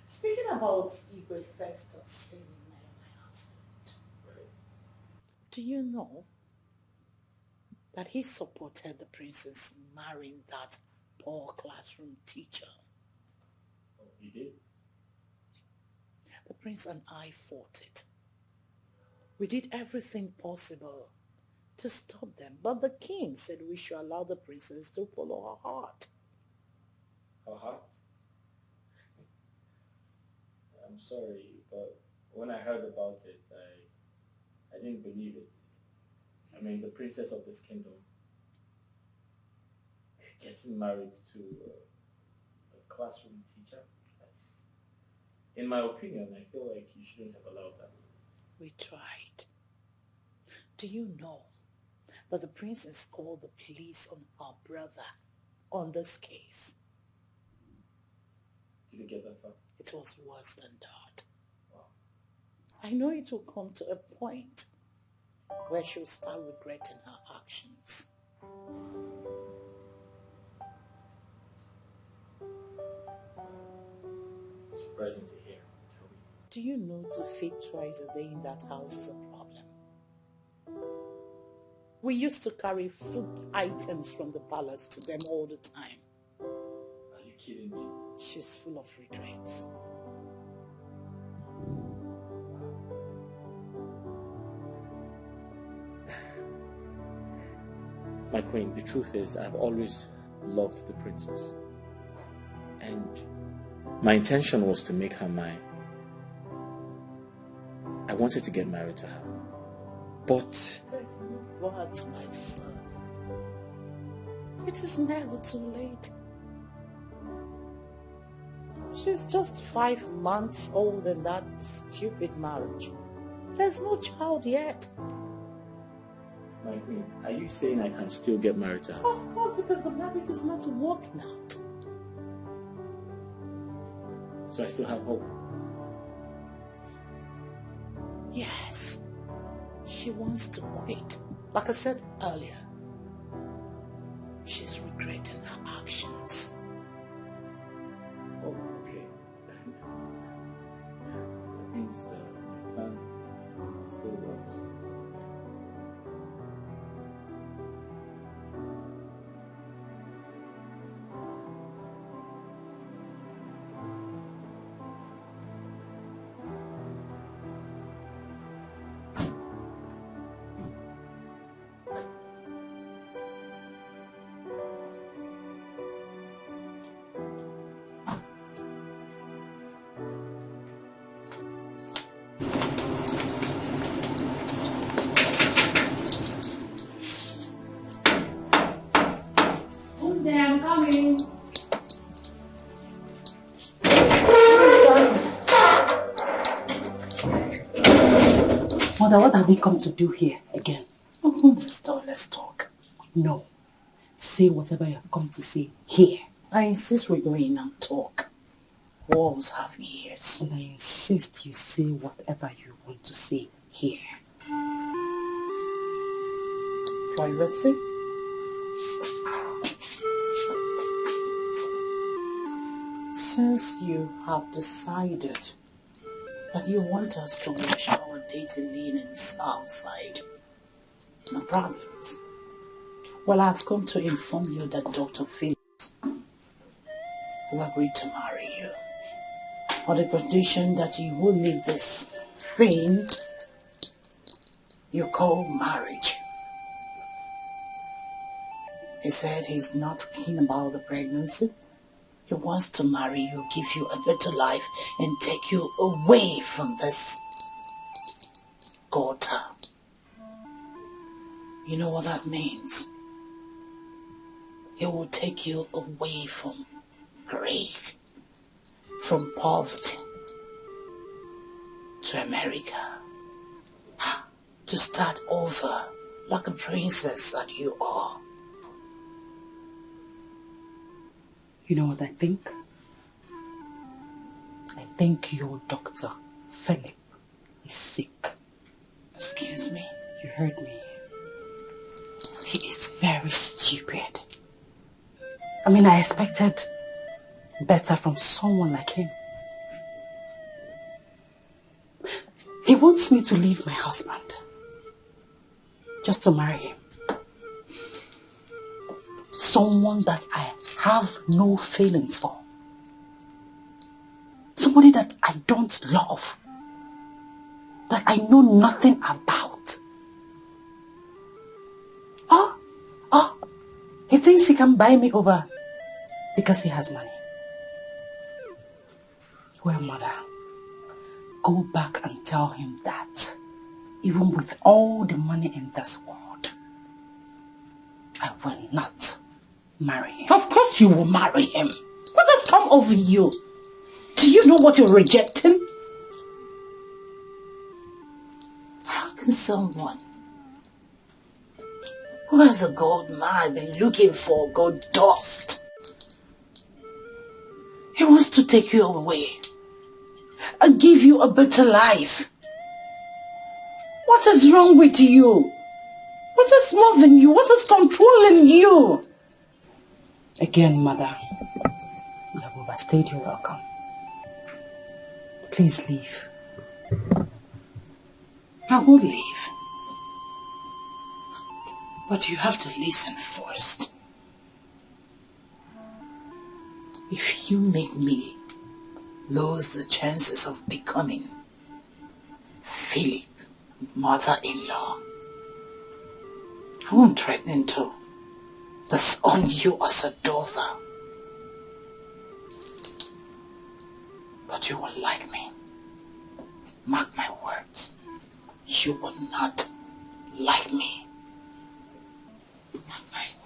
Speaking about Igwe Festus saying my husband, do you know that he supported the princess marrying that poor classroom teacher? Oh, you did? The prince and I fought it. We did everything possible to stop them, but the king said we should allow the princess to follow her heart. Her heart? I'm sorry, but when I heard about it, I didn't believe it. I mean, the princess of this kingdom getting married to a classroom teacher. In my opinion, I feel like you shouldn't have allowed that. We tried. Do you know that the princess called the police on her brother on this case? Did you get that far? It was worse than that. Wow. I know it will come to a point where she'll start regretting her actions. Surprising to hear. Tell me. Do you know to feed twice a day in that house is a problem? We used to carry food items from the palace to them all the time. Are you kidding me? She's full of regrets. My queen, the truth is I've always loved the princess. And my intention was to make her mine. I wanted to get married to her. But... There's no but, my son. It is never too late. She's just 5 months old in that stupid marriage. There's no child yet. My queen, are you saying I can still get married to her? Of course, because the marriage is not working out. So I still have hope. Yes. She wants to quit. Like I said earlier, she's regretting her actions. Oh, okay. That means my plan still works. Mother, what have we come to do here again? Let's talk. No. Say whatever you have come to say here. I insist we go in and talk. Walls have ears. And I insist you say whatever you want to say here. Privacy? Since you have decided that you want us to wash our dirty linens outside, no problems. Well, I've come to inform you that Dr. Phillips has agreed to marry you on the condition that you will leave this thing you call marriage. He said he's not keen about the pregnancy. He wants to marry you, give you a better life, and take you away from this gutter. You know what that means? He will take you away from greed, from poverty, to America, to start over like a princess that you are. You know what I think? I think your Dr. Philip is sick. Excuse me? You heard me. He is very stupid. I mean, I expected better from someone like him. He wants me to leave my husband just to marry him. Someone that I have no feelings for. Somebody that I don't love. That I know nothing about. He thinks he can buy me over because he has money. Well, Mother, go back and tell him that even with all the money in this world, I will not marry him. Of course you will marry him. What has come over you? Do you know what you're rejecting? How can someone who has a gold mine be looking for gold dust? He wants to take you away and give you a better life. What is wrong with you? What is moving you? What is controlling you? Again, Mother, you have overstayed your welcome. Please leave. I will leave. But you have to listen first. If you make me lose the chances of becoming Philip, mother-in-law, I won't threaten to disown you as a daughter. But you will like me. Mark my words. You will not like me. Mark my words.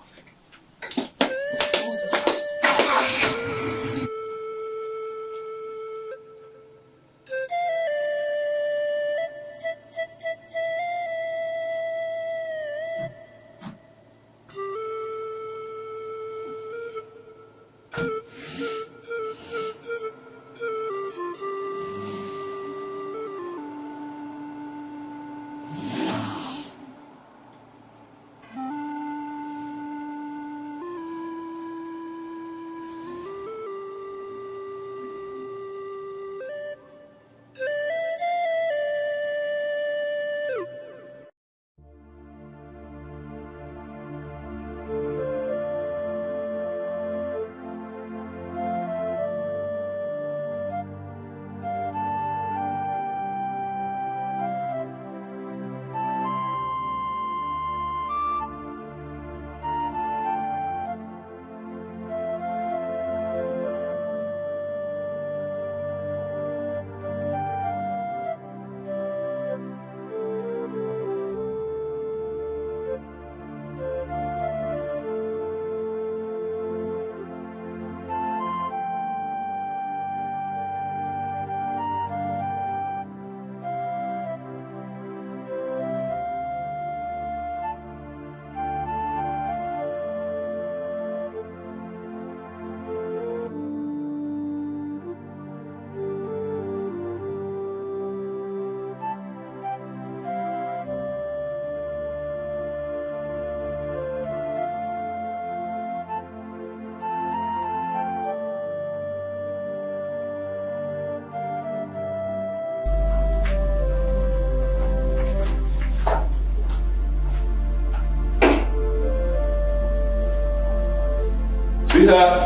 Sweetheart.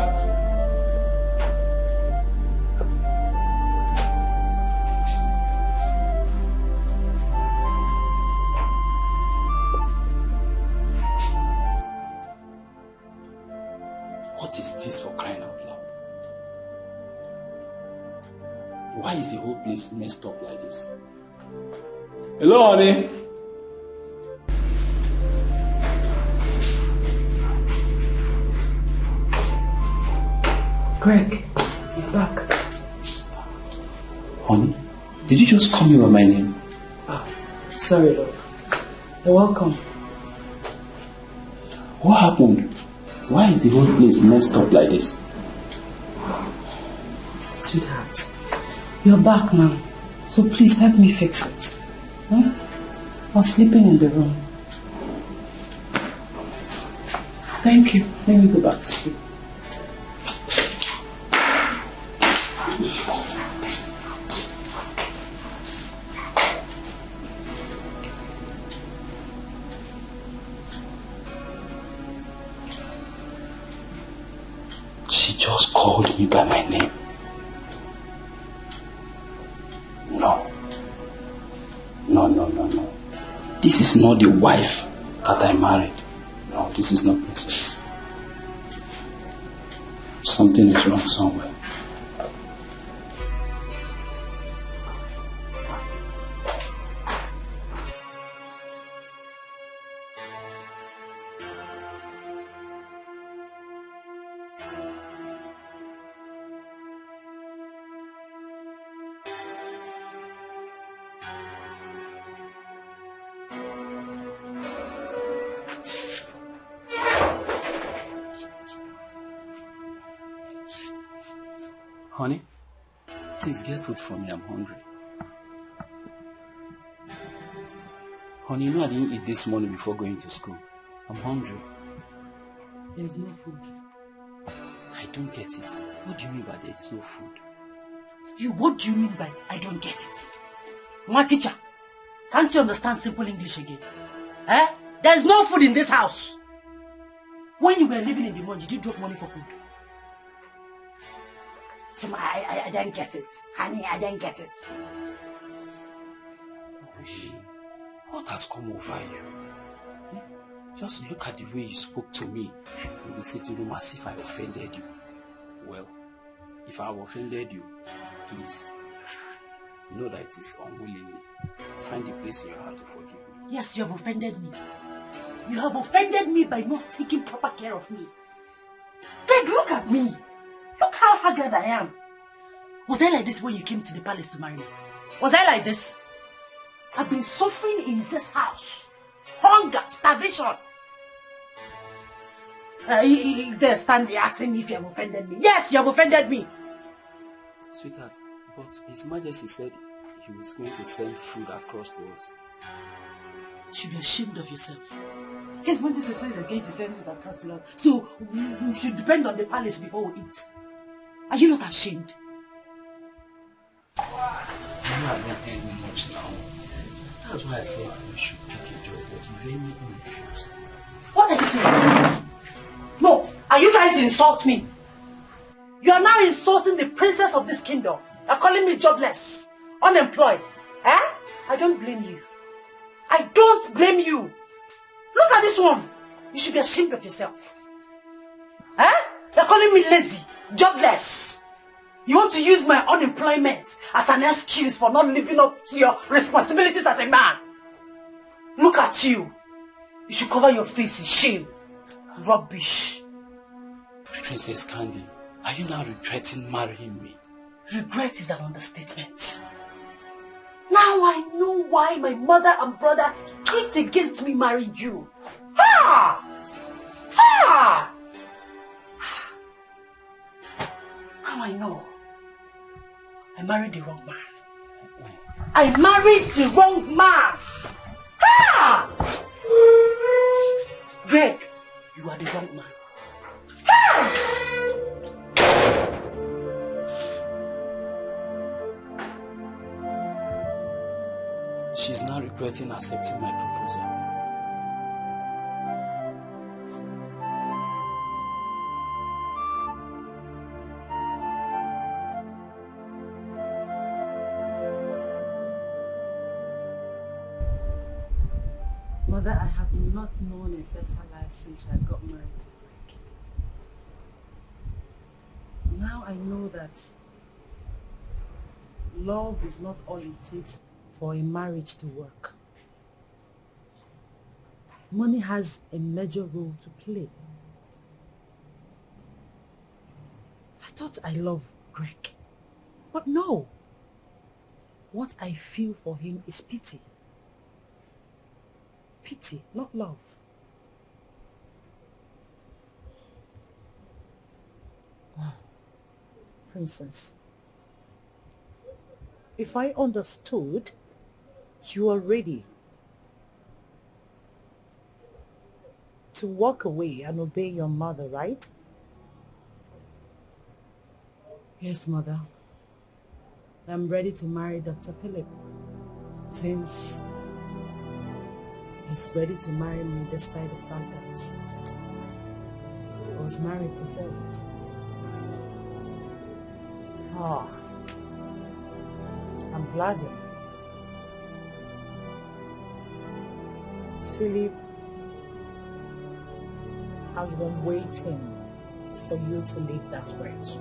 What is this for crying out loud? Why is the whole place messed up like this? Hello, honey. Greg, you're back. Honey, did you just call me by my name? Sorry, love. You're welcome. What happened? Why is the whole place messed up like this? Sweetheart, you're back now. So please help me fix it. I was sleeping in the room. Thank you. Let me go back to sleep. She just called me by my name. No. This is not the wife that I married. No, this is not Princess. Something is wrong somewhere. Honey, please get food for me. I'm hungry. Honey, you know I didn't eat this morning before going to school. I'm hungry. There's no food. I don't get it. What do you mean by there's no food? What do you mean by I don't get it? My teacher, can't you understand simple English again? There's no food in this house. When you were living in the money, did you drop money for food? So I didn't get it. Honey, I didn't get it. What has come over you? Just look at the way you spoke to me in the sitting room as if I offended you. Well, if I have offended you, please know that it is unwillingly. Find the place in your heart to forgive me. Yes, you have offended me. You have offended me by not taking proper care of me. Greg, look at me. Look how haggard I am. Was I like this when you came to the palace to marry me? Was I like this? I've been suffering in this house. Hunger, starvation. They stand there asking me if you have offended me. Yes, you have offended me. Sweetheart, but His Majesty said he was going to send food across to us. You should be ashamed of yourself. His Majesty said he's going to send food across to us. So we should depend on the palace before we eat. Are you not ashamed? You know I don't pay you much now. That's why I said you should pick a job, but you really refused. What are you saying? No, are you trying to insult me? You are now insulting the princess of this kingdom. You are calling me jobless, unemployed. I don't blame you. I don't blame you. Look at this one. You should be ashamed of yourself. You are calling me lazy, jobless. You want to use my unemployment as an excuse for not living up to your responsibilities as a man. Look at you. You should cover your face in shame. Rubbish. Princess Candy, are you now regretting marrying me? Regret is an understatement. Now I know why my mother and brother kicked against me marrying you. Ha! Ha! Now I know. I married the wrong man. I married the wrong man. Ha! Greg, you are the wrong man. Ha! She's now regretting accepting my proposal. Mother, I have not known a better life since I got married to Greg. Now I know that love is not all it takes for a marriage to work. Money has a major role to play. I thought I loved Greg, but no. What I feel for him is pity. Pity, not love. Oh, Princess, if I understood, you are ready to walk away and obey your mother, right? Yes, Mother. I'm ready to marry Dr. Philip, since he's ready to marry me despite the fact that I was married before. Ah, I'm glad. Philip has been waiting for you to lead that bridge.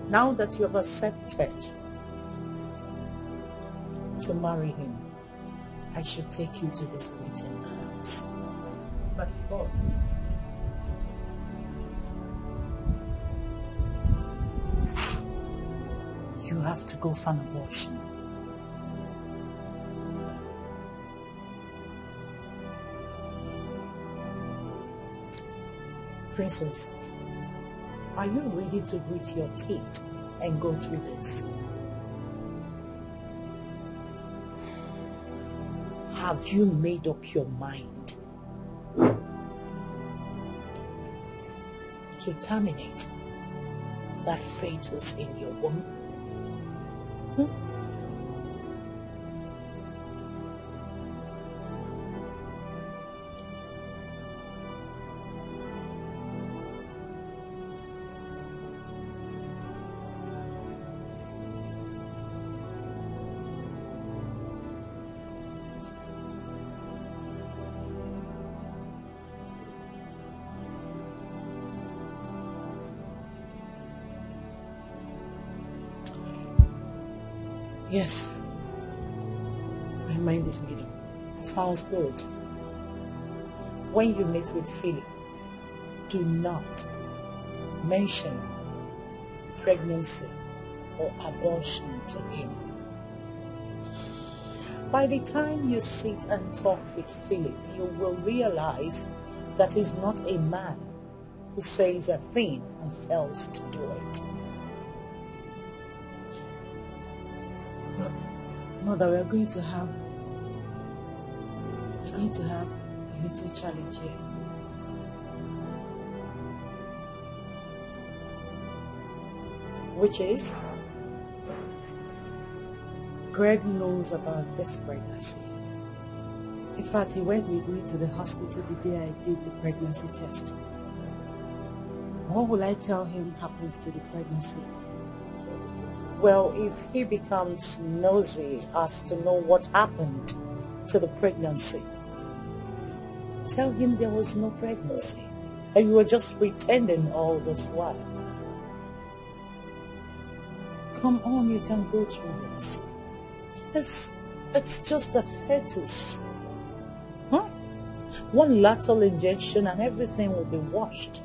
Now that you have accepted to marry him, I should take you to his waiting arms. But first, you have to go for an abortion. Princess, are you ready to grit your teeth and go through this? Have you made up your mind to terminate that fetus in your womb? Yes, my mind is made up. Sounds good. When you meet with Philip, do not mention pregnancy or abortion to him. By the time you sit and talk with Philip, you will realize that he's not a man who says a thing and fails to do it. Mother, we're going to have a little challenge here. Which is, Greg knows about this pregnancy. In fact, he went with me to the hospital the day I did the pregnancy test. What will I tell him happens to the pregnancy? Well, if he becomes nosy as to know what happened to the pregnancy, tell him there was no pregnancy and you were just pretending all this while. Come on, you can go through this. It's just a fetus. Huh? One lateral injection and everything will be washed.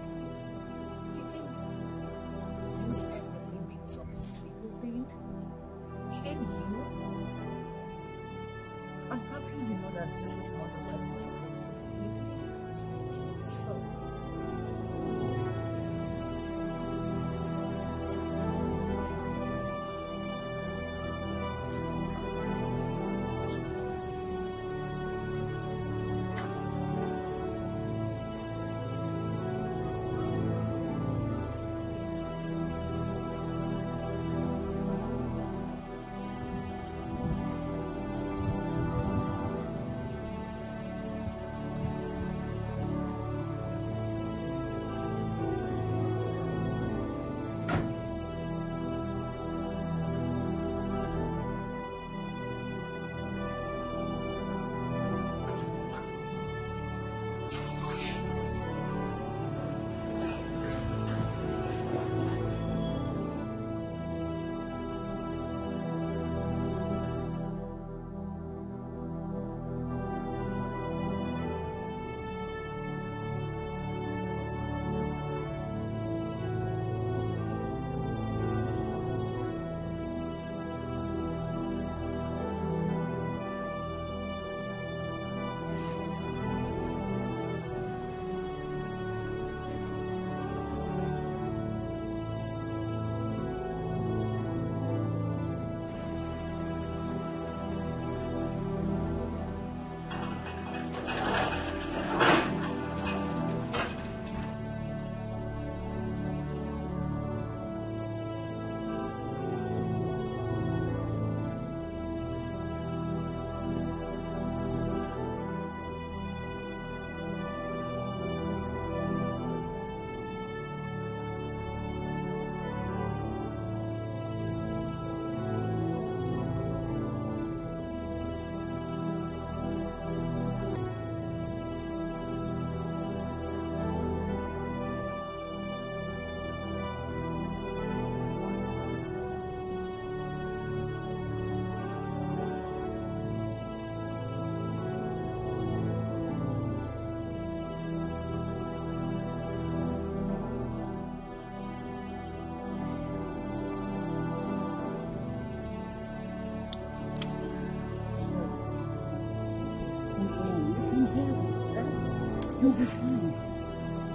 You'll be fine.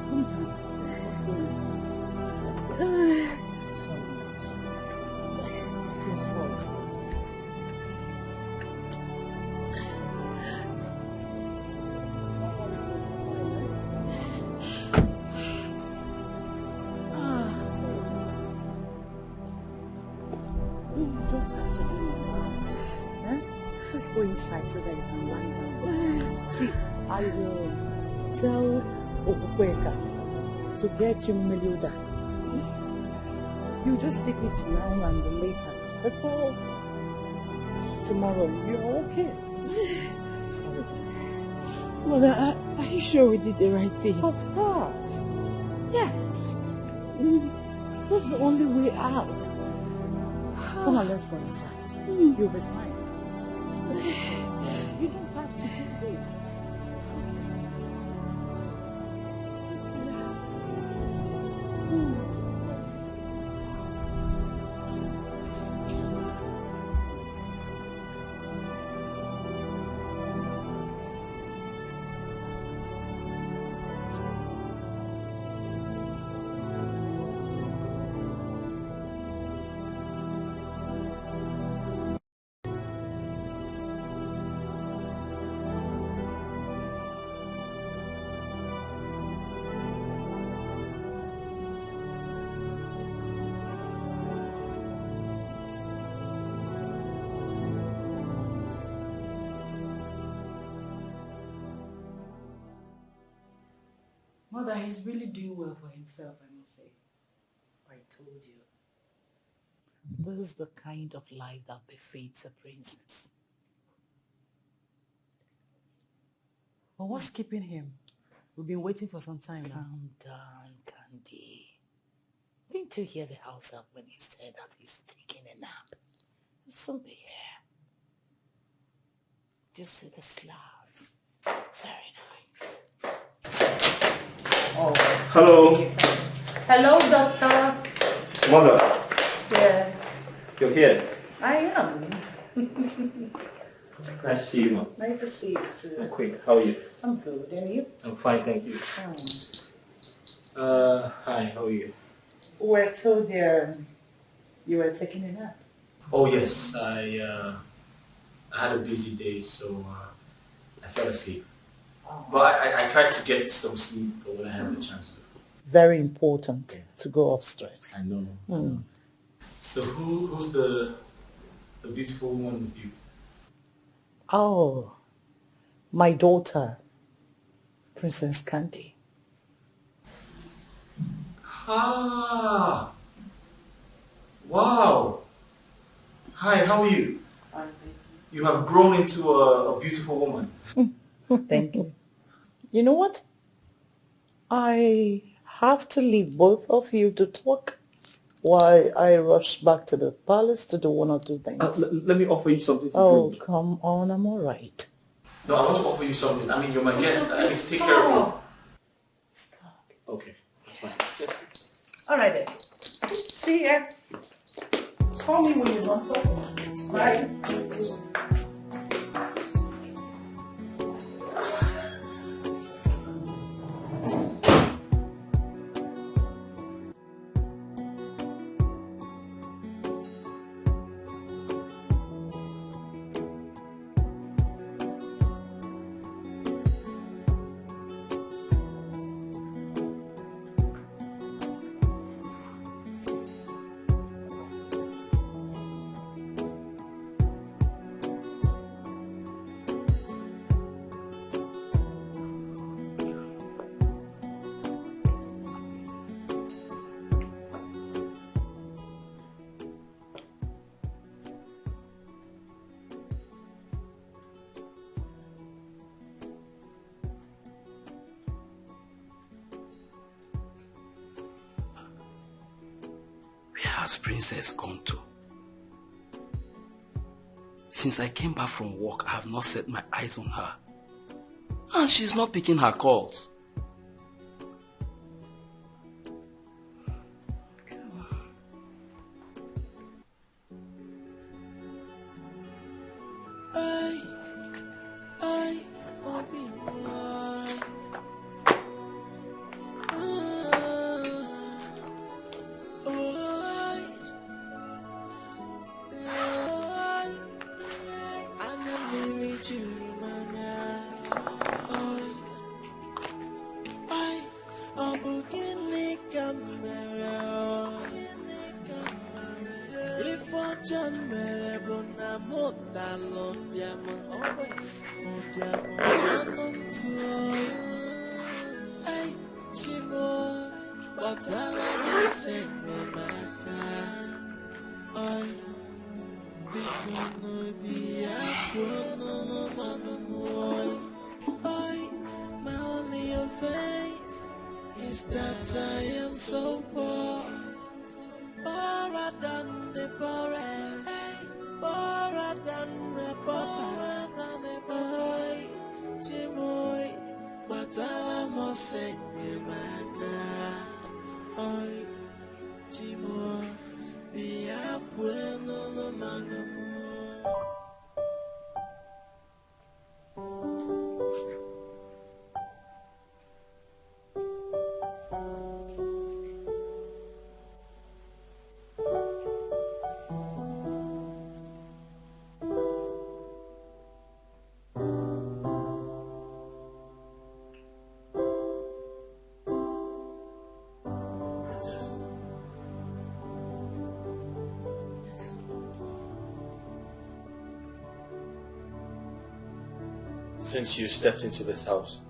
Come here. Sorry. So sorry. You don't have to be like that. Eh? Just go inside so that you can lie down. See, I will tell Okukweka to get you Meluda. You just take it now and later. Before tomorrow, you're okay. Sorry. Mother, are you sure we did the right thing? Of course. Yes. That's the only way out. Come on, let's go inside. You'll be fine. You don't have to do it. Mother, he's really doing well for himself, I must say. I told you. This is the kind of life that befits a princess. But what's keeping him? We've been waiting for some time now. Calm down, Candy. Didn't you hear the house help when he said that he's taking a nap? He'll soon be here. Just see the slabs. Very nice. Oh. Hello. Hello, Doctor. Mother. Yeah. You're here. I am. Nice to see you, Mom. Nice to see you too. Queen, how are you? I'm good, and you? I'm fine, thank you. Hi, how are you? We're told you were taking a nap. Oh yes, I had a busy day, so I fell asleep. Oh. But I tried to get some sleep when I had the chance to. Very important to go off stress. I know. So who's the beautiful woman with you? Oh, my daughter, Princess Candy. Ah! Wow! Hi, how are you? Fine. You have grown into a beautiful woman. Thank you. You know what? I have to leave both of you to talk while I rush back to the palace to do one or two things. Let me offer you something to drink. Oh, come on, I'm all right. No, I want to offer you something. I mean, you're my guest. I need to take care of you. Stop. Okay, that's fine. Yes. All right then. See ya. Call me when you're not talking. Bye. Has Princess gone to? Since I came back from work, I have not set my eyes on her. And she's not picking her calls. My only offense is that I am so poor, poorer than the poorest, poorer than the boy, Chimoy, but I must send you my oi, Chimoy, be up when no man. Since you stepped into this house,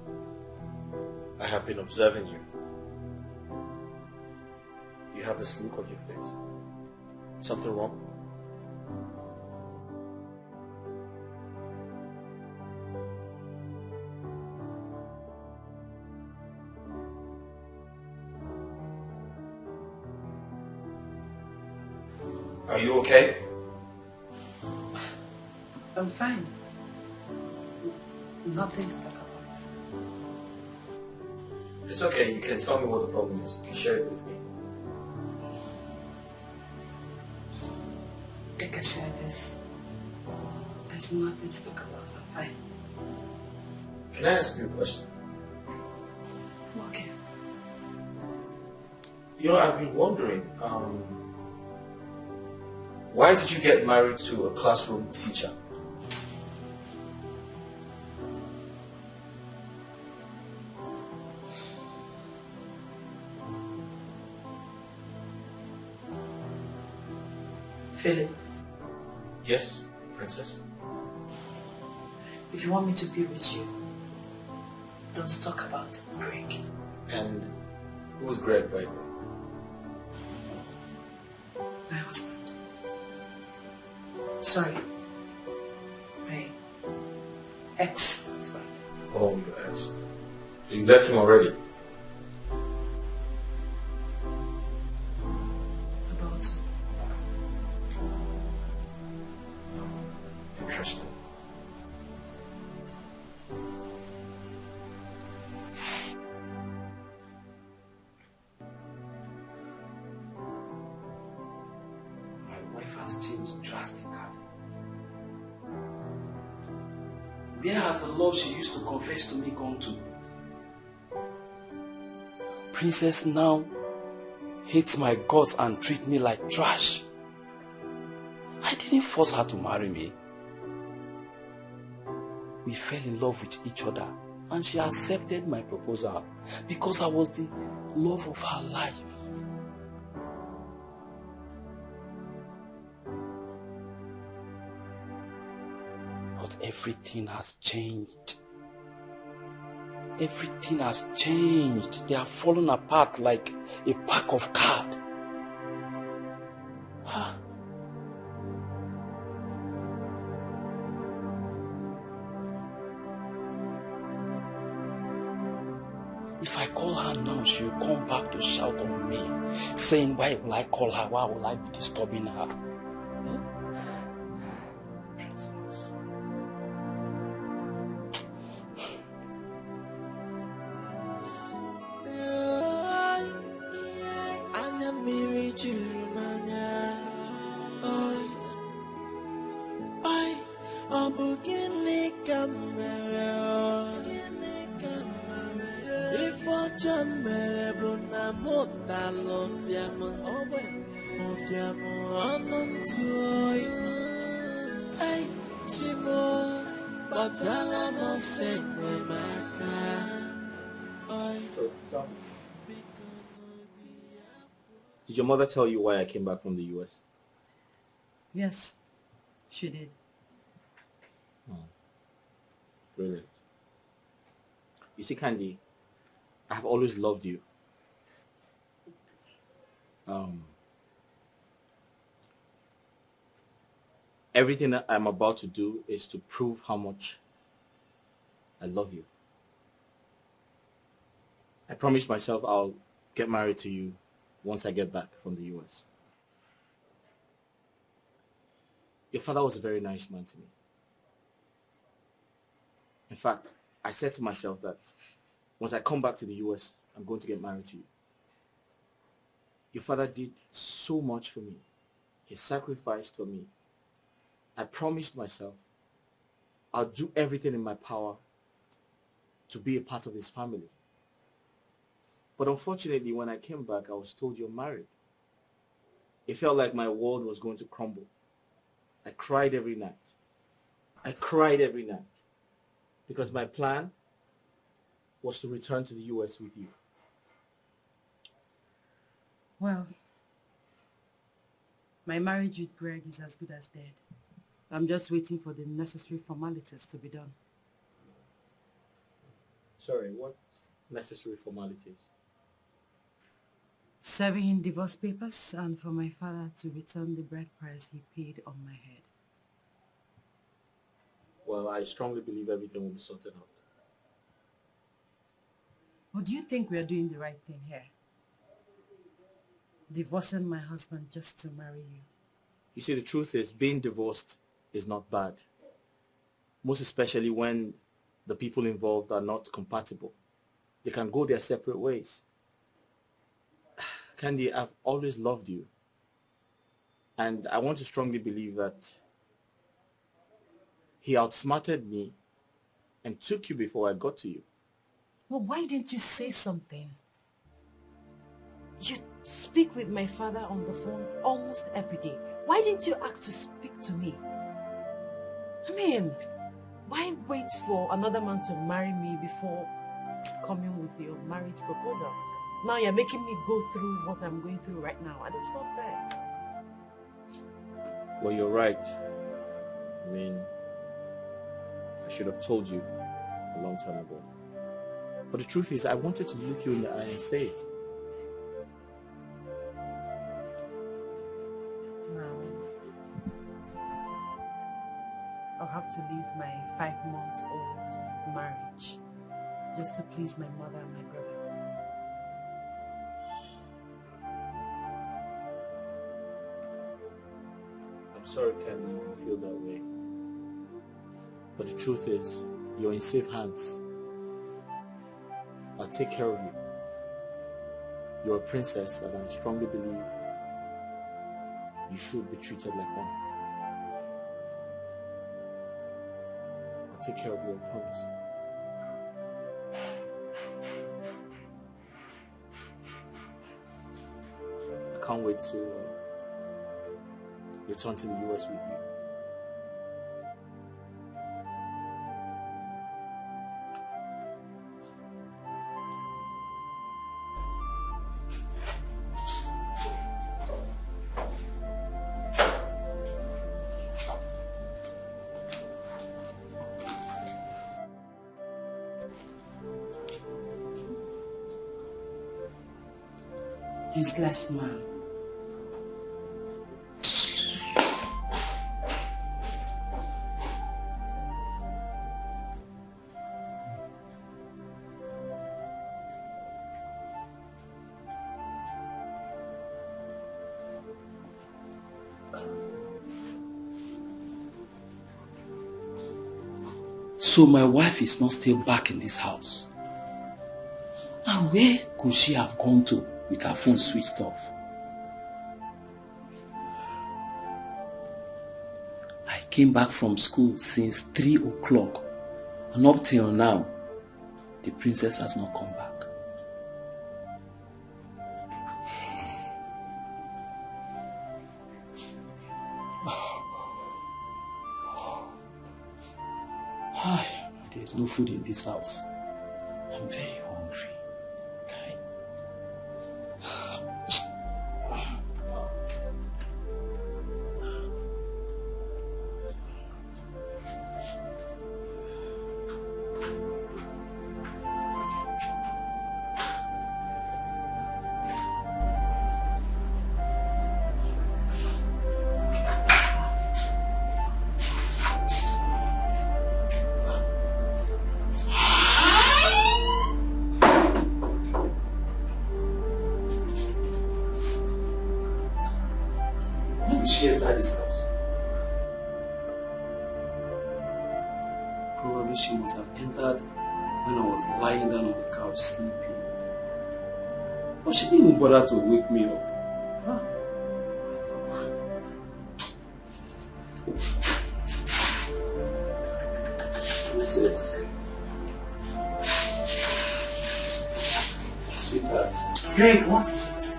I have been observing you. You have this look on your face. Something wrong? Are you okay? I'm fine. Nothing to talk about. It's okay, you can tell me what the problem is. You can share it with me. Like I said, there's nothing to talk about. I'm fine. Can I ask you a question? Okay. You know, I've been wondering, why did you get married to a classroom teacher? Philip. Yes, princess? If you want me to be with you, don't talk about Greg. And who's Greg, by the way? My husband. Sorry. My ex-husband. Oh, your ex. You left him already? About. Interesting. My wife has changed drastically. Where has the love she used to confess to me gone to? Princess now hates my guts and treats me like trash. I didn't force her to marry me. We fell in love with each other and she accepted my proposal because I was the love of her life. But everything has changed. Everything has changed. They have fallen apart like a pack of cards. If I call her now, she will come back to shout on me, saying, why will I call her? Why will I be disturbing her? Princess. Did your mother tell you why I came back from the US? Yes, she did. Oh, brilliant. You see, Candy, I've always loved you. Everything that I'm about to do is to prove how much I love you. I promised myself I'll get married to you once I get back from the US. Your father was a very nice man to me. In fact, I said to myself that once I come back to the US, I'm going to get married to you. Your father did so much for me. He sacrificed for me. I promised myself I'll do everything in my power to be a part of his family. But unfortunately, when I came back, I was told you're married. It felt like my world was going to crumble. I cried every night. I cried every night because my plan was to return to the US with you. Well, my marriage with Greg is as good as dead. I'm just waiting for the necessary formalities to be done. Sorry, what necessary formalities? Serving in divorce papers and for my father to return the bride price he paid on my head. Well, I strongly believe everything will be sorted out. But do you think we are doing the right thing here? Divorcing my husband just to marry you. You see, the truth is, being divorced is not bad. Most especially when the people involved are not compatible. They can go their separate ways. Candy, I've always loved you. And I want to strongly believe that he outsmarted me and took you before I got to you. Well, why didn't you say something? You speak with my father on the phone almost every day. Why didn't you ask to speak to me? I mean, why wait for another man to marry me before coming with your marriage proposal? Now you're making me go through what I'm going through right now, and it's not fair. Well, you're right. I mean, I should have told you a long time ago. But the truth is, I wanted to look you in the eye and say it. Now, I'll have to leave my 5-month-old marriage just to please my mother and my brother. I'm sorry, Candy, you feel that way. But the truth is, you're in safe hands. I'll take care of you. You're a princess, and I strongly believe you should be treated like one. I'll take care of you, I promise. I can't wait to return to the US with you. Useless man. So my wife is not still back in this house. And where could she have gone to with her phone switched off? I came back from school since 3 o'clock, and up till now, the princess has not come back. There's no food in this house. I'm very hungry. enter this house? Probably she must have entered when I was lying down on the couch sleeping. But she didn't even bother to wake me up. Huh? Princess. Sweetheart. Greg, what is it?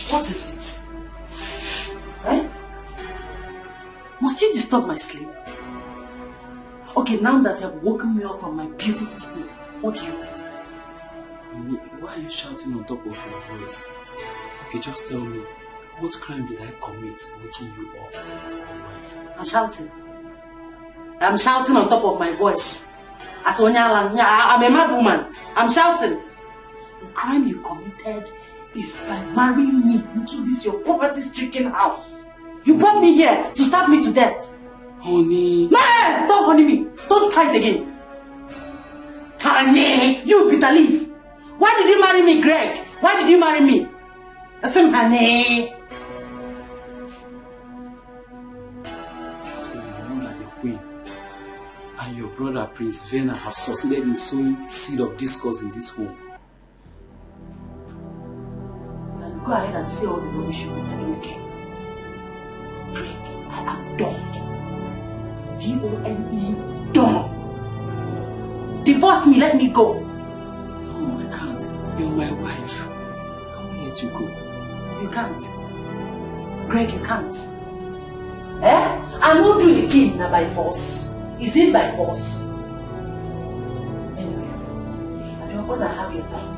What is it? Eh? Must you disturb my sleep? Okay, now that you have woken me up from my beautiful sleep, what do you want? Why are you shouting on top of your voice? Okay, just tell me, what crime did I commit waking you up as my wife? I'm shouting. I'm shouting on top of my voice. As I'm a mad woman. I'm shouting. The crime you committed is by marrying me into this your poverty-stricken house. You brought me here to stab me to death. Honey. Man, don't honey me. Don't try it again. Honey, you bitter leaf. Why did you marry me, Greg? Why did you marry me? Listen, honey. So you know that the queen and your brother Prince Vena have succeeded in sowing seed of discourse in this home. Then go ahead and say all the rubbish you want. I don't care. Greg, I am done. D-O-N-E, done. Divorce me, let me go. No, I can't. You're my wife. I won't let you go. You can't. Greg, you can't. Eh? I won't do it again by force. Is it by force? Anyway, I don't want to have your time.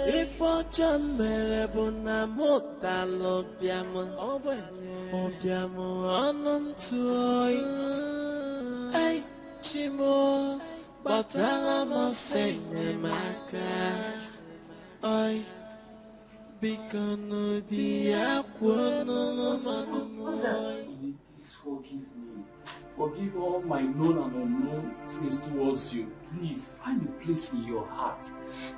If I mere bụ na mụtala ọbịamụ ọnụ ntụ oyi ei chimo gbatara m ọsọ enyemaka oyi biko n'obi ya kwuo n'ụlọmanụ m oyi. Please forgive me. Forgive all my known and unknown sins towards you. Please find a place in your heart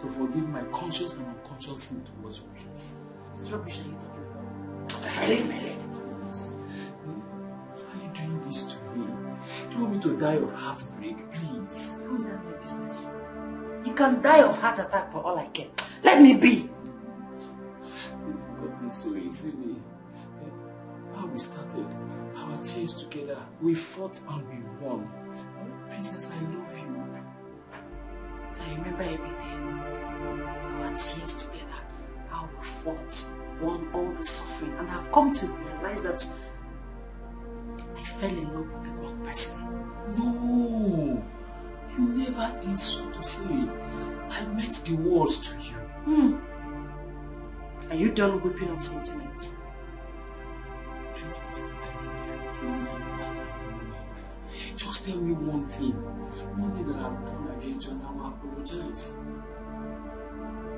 to forgive my conscious and unconscious sin towards you, please. What rubbish are you talking about? If I leave my leg. Why are you doing this to me? Do you want me to die of heartbreak, please? How is that my business? You can die of heart attack for all I care. Let me be. You've forgotten so easily. How we started our tears together. We fought and we won. Princess, I love you. I remember everything. Our tears together. How we fought, won all the suffering. And I've come to realize that I fell in love with the wrong person. No, you never did so to say. I meant the words to you. Are you done whipping up sentiment? Princess, I love you. You're my wife. Just tell me one thing that I've done against you and I will apologize.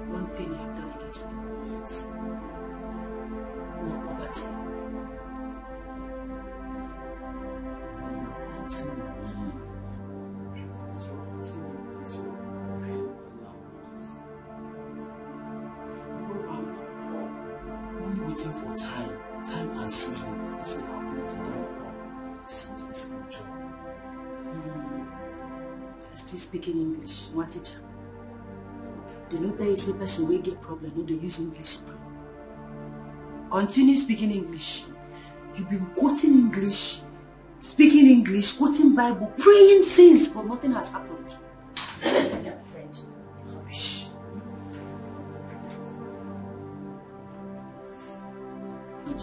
One thing you have done against me? Yes. More poverty. You're hurting me. Princess, you're hurting me because you're very languages. I'm not poor. I'm only waiting for time and season. I said I'm going to do poor. This is the scripture. Still speaking English, what teacher? The note is a person will get problem, no, they use English. Continue speaking English. You've been quoting English, speaking English, quoting Bible, praying since, but nothing has happened. Yeah, my friend. Rubbish.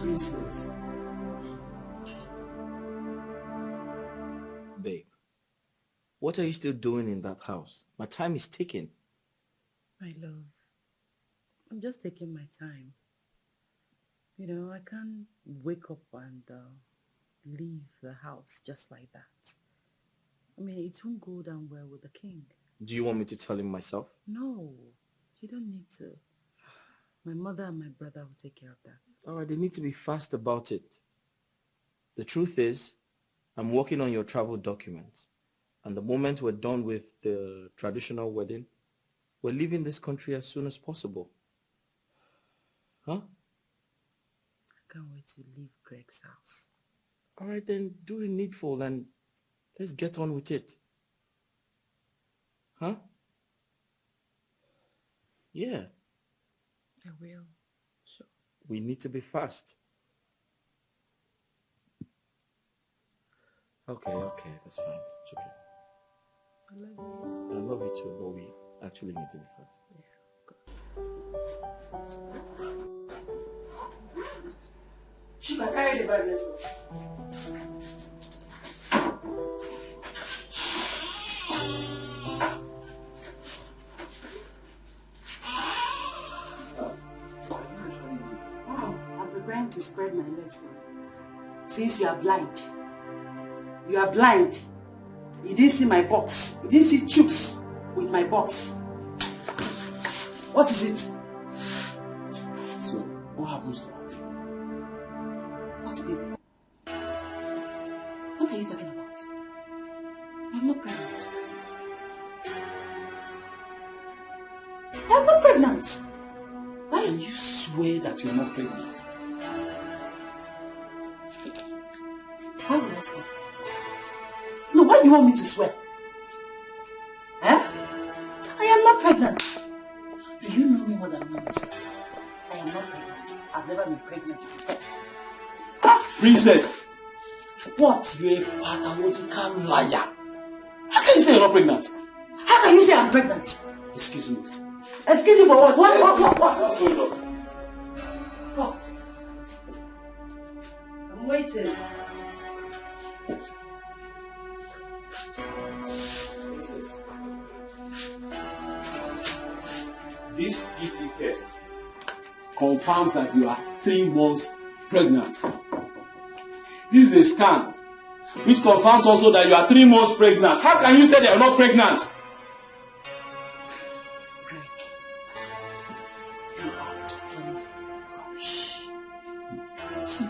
Princess. Babe, what are you still doing in that house? My time is ticking. My love, I'm just taking my time. You know, I can't wake up and leave the house just like that. I mean, it won't go down well with the king. Do you want me to tell him myself? No, you don't need to. My mother and my brother will take care of that. Alright, they need to be fast about it. The truth is, I'm working on your travel documents. And the moment we're done with the traditional wedding, we're leaving this country as soon as possible. Huh? I can't wait to leave Greg's house. All right, then do the needful and let's get on with it. Huh? Yeah. I will. Sure. We need to be fast. Okay, that's fine. It's okay. I love you. I love you too, but we actually need to be fast. Sugar, carry the bag, let's go. I'm preparing to spread my legs now. Since you are blind. You are blind. You didn't see my box. You didn't see chooks with my box. What is it? So, what happens to her? What baby? What are you talking about? I'm not pregnant. I'm not pregnant. Why? Can you swear that you're not pregnant? Why would I swear? No, why do you want me to swear? Eh? I am not pregnant. Do you know me more than me myself? I am not pregnant. I've never been pregnant before. Princess! What? You're a pathological liar. How can you say you're not pregnant? How can you say I'm pregnant? Excuse me. Excuse me for what? What? What's going on? What? I'm waiting. Princess. This PT test confirms that you are 3 months pregnant. This is a scan which confirms also that you are 3 months pregnant. How can you say that you are not pregnant? Greg, you are talking rubbish. See,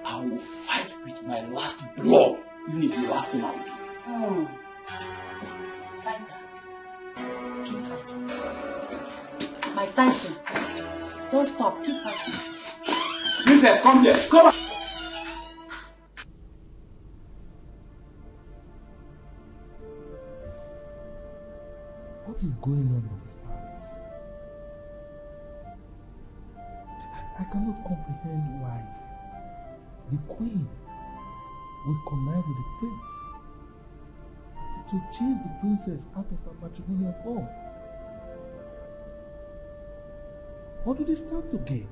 I will fight with my last blood, even if it's the last thing I will do. Fight that. Keep fighting. Mike Tyson, don't stop. Keep fighting. Princess, come there. Come on. What is going on in this palace? I cannot comprehend why the queen will connive with the prince to chase the princess out of her matrimonial home. What do they stand to gain?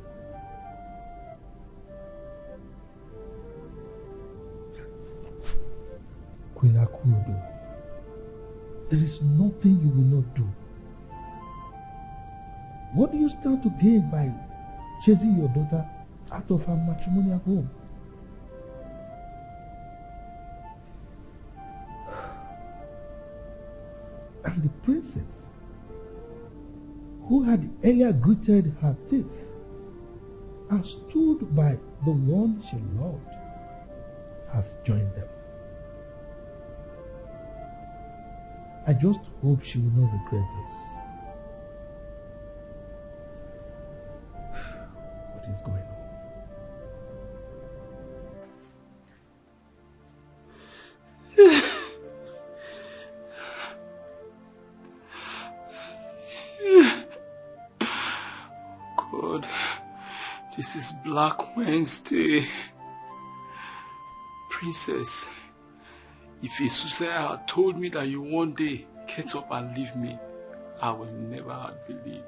Queen Akudo, there is nothing you will not do. What do you stand to gain by chasing your daughter out of her matrimonial home? And the princess, who had earlier greeted her thief and stood by the one she loved, has joined them. I just hope she will not regret this. What is going on? God, this is Black Wednesday. Princess, if Isusaya had told me that you one day get up and leave me, I would never have believed.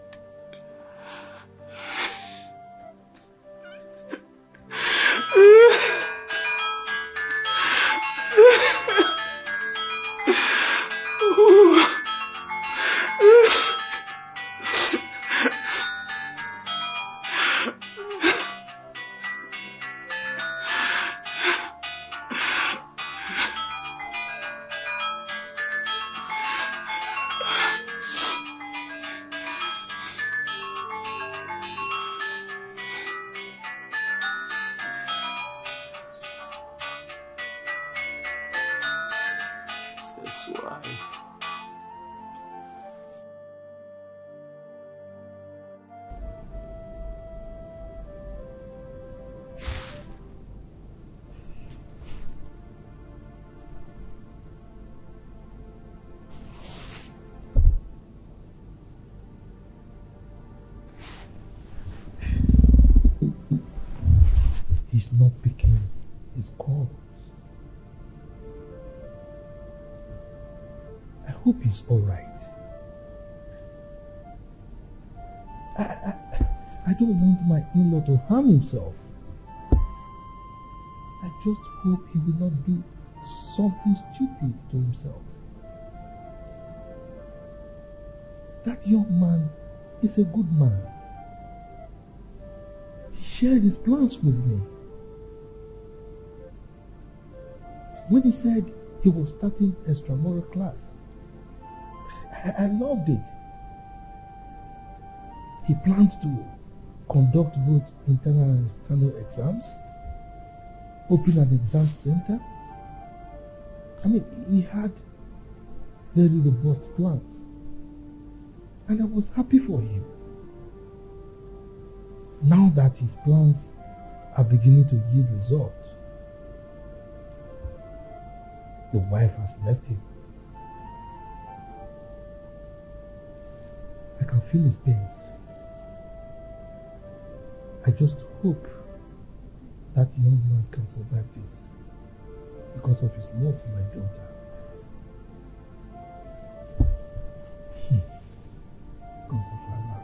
he's not picking his calls. I hope he's alright. I don't want my in-law to harm himself. I just hope he will not do something stupid to himself. That young man is a good man. He shared his plans with me. When he said he was starting extramural class, I loved it. He planned to conduct both internal and external exams, open an exam center. I mean, he had very robust plans. And I was happy for him. Now that his plans are beginning to yield results, the wife has left him. I can feel his pains. I just hope that young man can survive this because of his love for my daughter. Because of her love.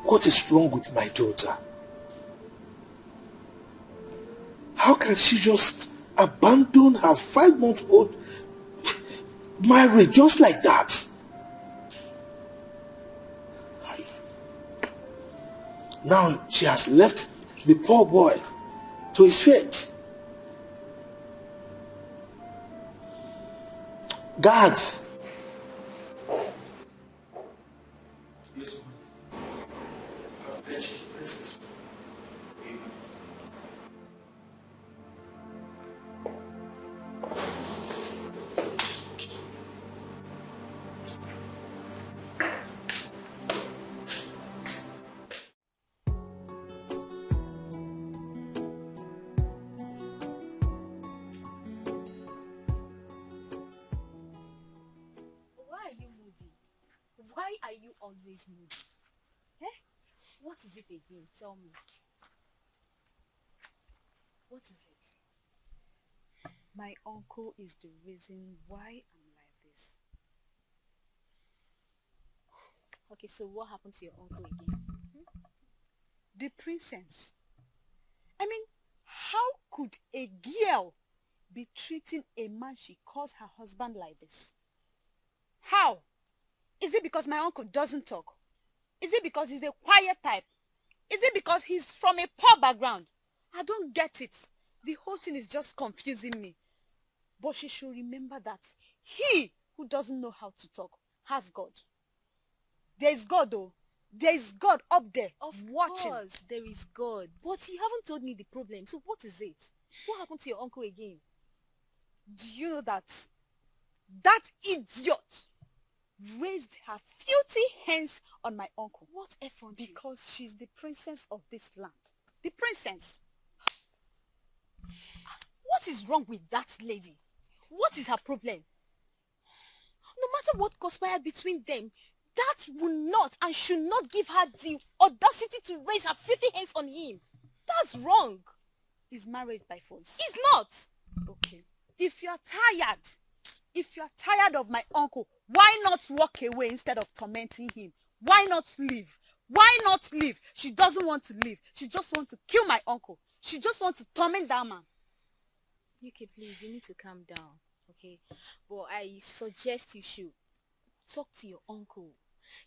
What is wrong with my daughter? How can she just abandon her 5-month-old marriage just like that? Now she has left the poor boy to his fate. God. Why are you always moody? Eh? What is it again? Tell me. What is it? My uncle is the reason why I'm like this. Okay, so what happened to your uncle again? The princess. I mean, how could a girl be treating a man she calls her husband like this? How? Is it because my uncle doesn't talk? Is it because he's a quiet type? Is it because he's from a poor background? I don't get it. The whole thing is just confusing me. But she should remember that he who doesn't know how to talk has God. There is God though. There is God up there watching. Of course, there is God. But you haven't told me the problem. So what is it? What happened to your uncle again? Do you know that idiot raised her filthy hands on my uncle? What effrontery? Because she's the princess of this land. The princess. What is wrong with that lady? What is her problem? No matter what conspired between them, that will not and should not give her the audacity to raise her filthy hands on him. That's wrong. He's married by force. He's not. Okay. If you're tired of my uncle, why not walk away instead of tormenting him? Why not leave? Why not leave? She doesn't want to leave. She just wants to kill my uncle. She just wants to torment that man. UK, please, you need to calm down, okay? But I suggest you should talk to your uncle.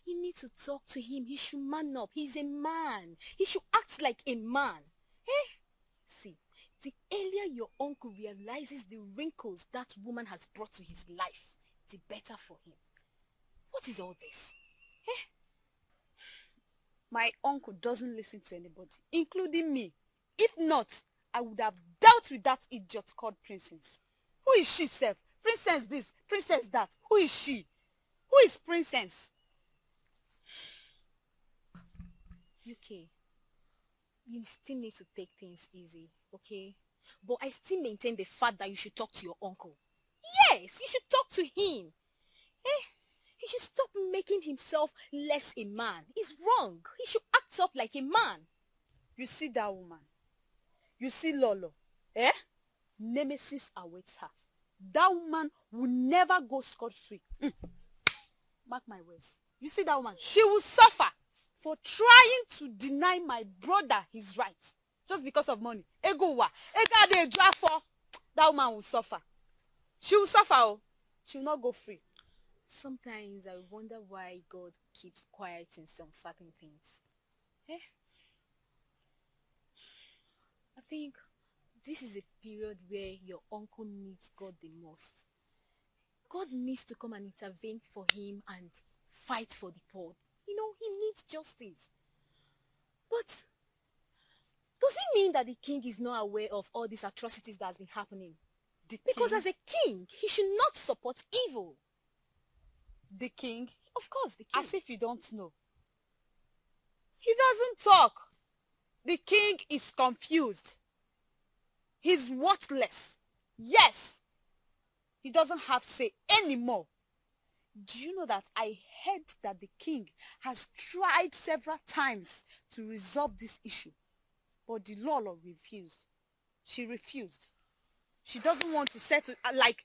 You need to talk to him. He should man up. He's a man. He should act like a man. Eh? See, the earlier your uncle realizes the wrinkles that woman has brought to his life, the better for him. What is all this? Eh? My uncle doesn't listen to anybody, including me. If not, I would have dealt with that idiot called Princess. Who is she, self? Princess this, Princess that. Who is she? Who is Princess? UK, you still need to take things easy, okay? But I still maintain the fact that you should talk to your uncle. Yes, you should talk to him. He should stop making himself less a man. He's wrong. He should act up like a man. You see that woman? You see Lolo? Nemesis awaits her. That woman will never go scot-free. Mark my words. You see that woman? She will suffer for trying to deny my brother his rights. Just because of money. Egowa. That woman will suffer. She will suffer. Oh. She will not go free. Sometimes I wonder why God keeps quiet in some certain things. I think this is a period where your uncle needs God the most. God needs to come and intervene for him and fight for the poor. You know, he needs justice. But does it mean that the king is not aware of all these atrocities that has been happening? Because as a king, he should not support evil. The king? Of course, the king. As if you don't know. He doesn't talk. The king is confused. He's worthless. Yes. He doesn't have say anymore. Do you know that I heard that the king has tried several times to resolve this issue? But the Lolo refused. She refused. She doesn't want to settle,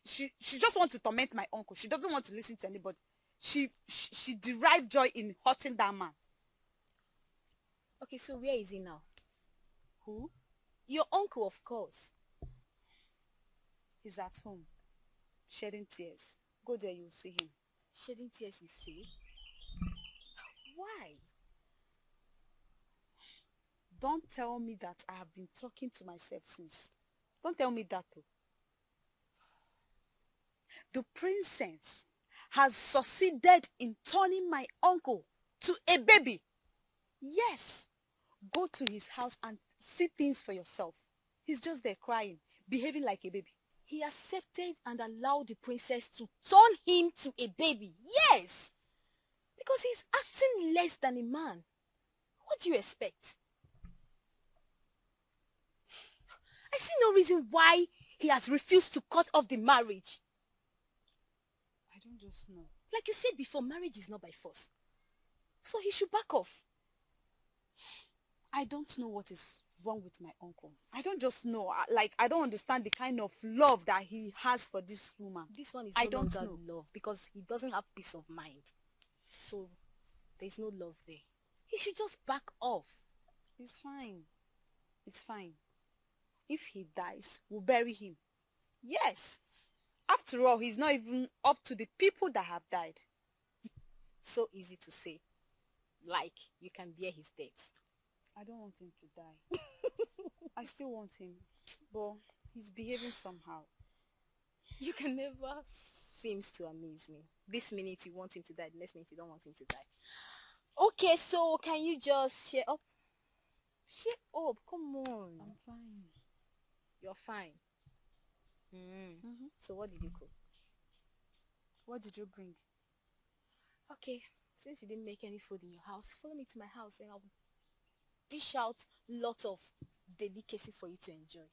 she just wants to torment my uncle. She doesn't want to listen to anybody. She derived joy in hurting that man. Okay, so where is he now? Who? Your uncle, of course. He's at home, shedding tears. Go there, you'll see him. Shedding tears, you see? Why? Don't tell me that I have been talking to myself since. Don't tell me that too. The princess has succeeded in turning my uncle to a baby. Yes. Go to his house and see things for yourself. He's just there crying, behaving like a baby. He accepted and allowed the princess to turn him to a baby. Yes. Because he's acting less than a man. What do you expect? I see no reason why he has refused to cut off the marriage. I don't just know. Like you said before, marriage is not by force. So he should back off. I don't know what is wrong with my uncle. I don't just know. I don't understand the kind of love that he has for this woman. This one is no longer love because he doesn't have peace of mind. So there's no love there. He should just back off. It's fine. It's fine. If he dies, we'll bury him. Yes. After all, he's not even up to the people that have died. So easy to say. Like, you can bear his death. I don't want him to die. I still want him. But he's behaving somehow. You can never seem to amaze me. This minute you want him to die, the next minute you don't want him to die. Okay, so can you just share up? Share up, come on. I'm fine. You're fine. So what did you cook? What did you bring? Okay, since you didn't make any food in your house, follow me to my house and I'll dish out lots of delicacy for you to enjoy.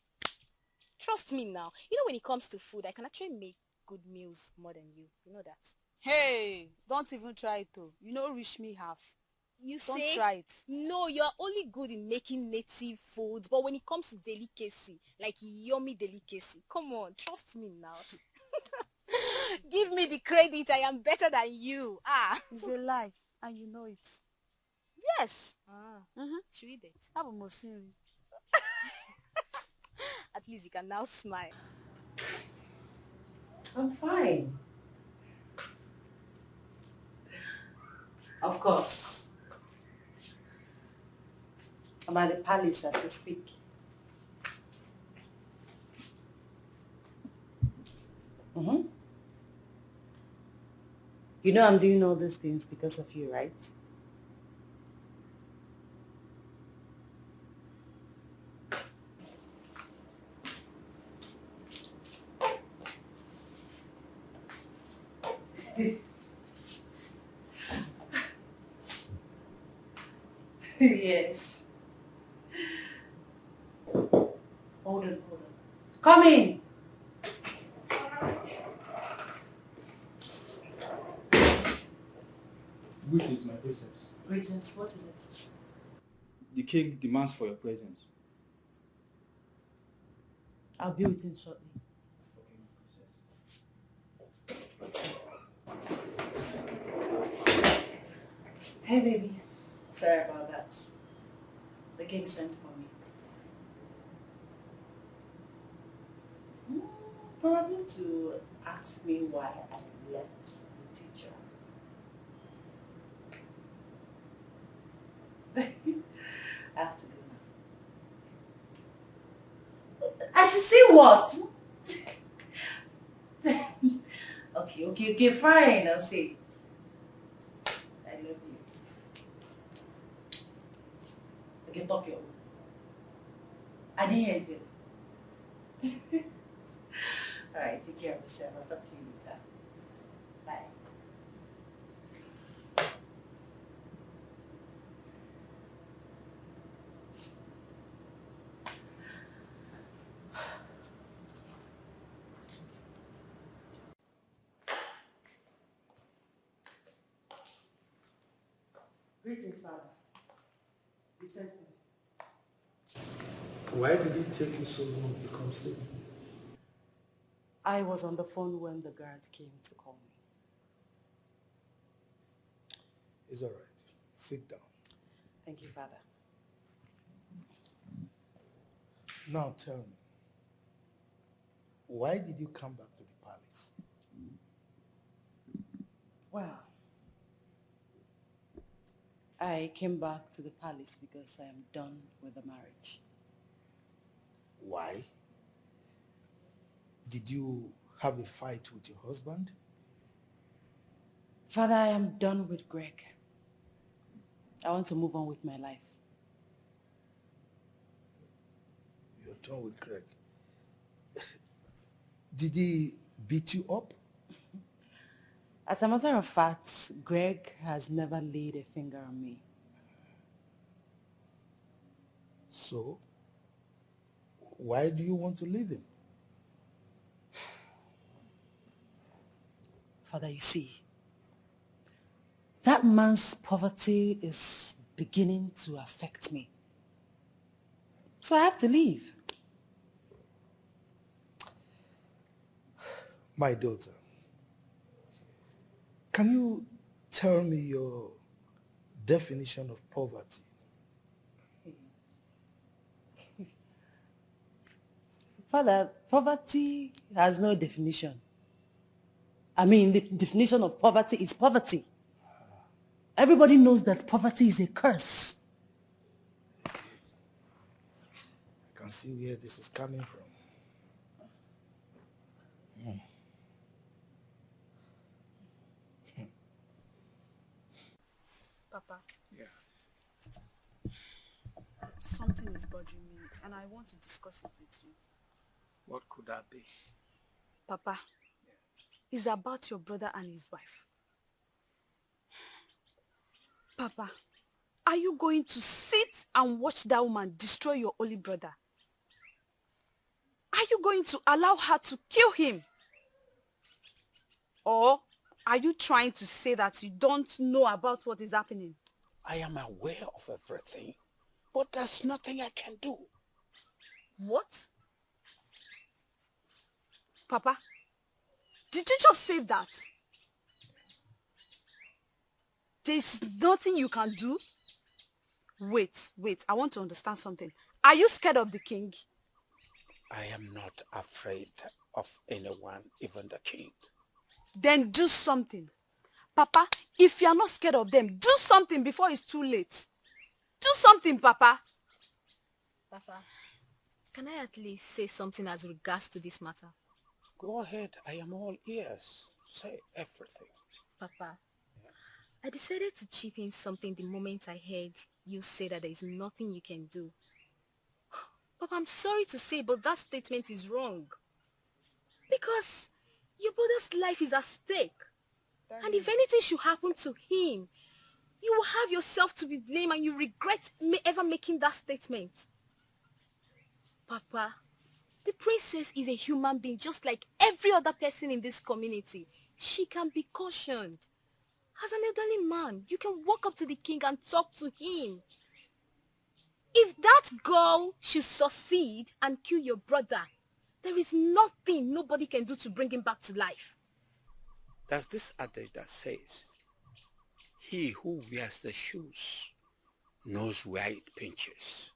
Trust me now. You know when it comes to food, I can actually make good meals more than you. You know that. Hey, don't even try it though. You know reach me half. You don't say? Try it. No, you're only good in making native foods. But when it comes to delicacy, like yummy delicacy, come on, trust me now. Give me the credit. I am better than you. It's a lie. And you know it. Yes. Should we date? At least you can now smile. I'm fine. Of course. I'm at the palace as we speak. You know I'm doing all these things because of you, right? Yes. Hold on. Come in. Greetings, my princess. Greetings, what is it? The king demands for your presence. I'll be with him shortly. Hey, baby. Sorry about that. The king sent for me. Probably to ask me why I left the teacher. I have to go now. I should see what? Okay, fine. I'll say it. I love you. Okay, talk your own. I didn't hear you. Alright, take care of yourself. I'll talk to you later. Bye. Greetings, Father. You sent me. Why did it take you so long to come see me? I was on the phone when the guard came to call me. It's all right. Sit down. Thank you, Father. Now tell me, why did you come back to the palace? Well, I came back to the palace because I am done with the marriage. Why? Did you have a fight with your husband? Father, I am done with Greg. I want to move on with my life. You're done with Greg. Did he beat you up? As a matter of fact, Greg has never laid a finger on me. So, why do you want to leave him? Father, you see, that man's poverty is beginning to affect me. So I have to leave. My daughter, can you tell me your definition of poverty? Father, poverty has no definition. I mean, the definition of poverty is poverty. Everybody knows that poverty is a curse. I can see where this is coming from. Papa. Yeah. Something is bothering me and I want to discuss it with you. What could that be? Papa, it's about your brother and his wife. Papa, are you going to sit and watch that woman destroy your only brother? Are you going to allow her to kill him? Or are you trying to say that you don't know about what is happening? I am aware of everything, but there's nothing I can do. What? Papa, did you just say that? There's nothing you can do? Wait, I want to understand something. Are you scared of the king? I am not afraid of anyone, even the king. Then do something. Papa, if you are not scared of them, do something before it's too late. Do something, Papa. Papa, can I at least say something as regards to this matter? Go ahead, I am all ears. Say everything. Papa, I decided to chip in something the moment I heard you say that there is nothing you can do. Papa, I'm sorry to say, but that statement is wrong. Because your brother's life is at stake. And if anything should happen to him, you will have yourself to be blamed and you regret ever making that statement. Papa, the princess is a human being just like every other person in this community. She can be cautioned. As an elderly man, you can walk up to the king and talk to him. If that girl should succeed and kill your brother, there is nothing nobody can do to bring him back to life. There's this adage that says, he who wears the shoes knows where it pinches.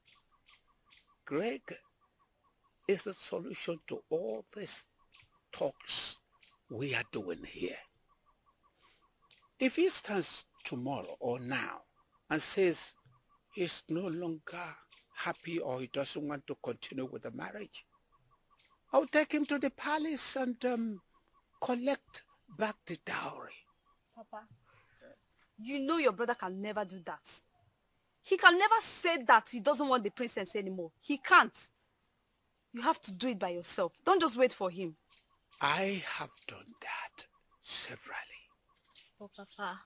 Greg is the solution to all these talks we are doing here. If he stands tomorrow or now and says he's no longer happy or he doesn't want to continue with the marriage, I'll take him to the palace and collect back the dowry. Papa, you know your brother can never do that. He can never say that he doesn't want the princess anymore. He can't. You have to do it by yourself. Don't just wait for him. I have done that severally. Oh, Papa,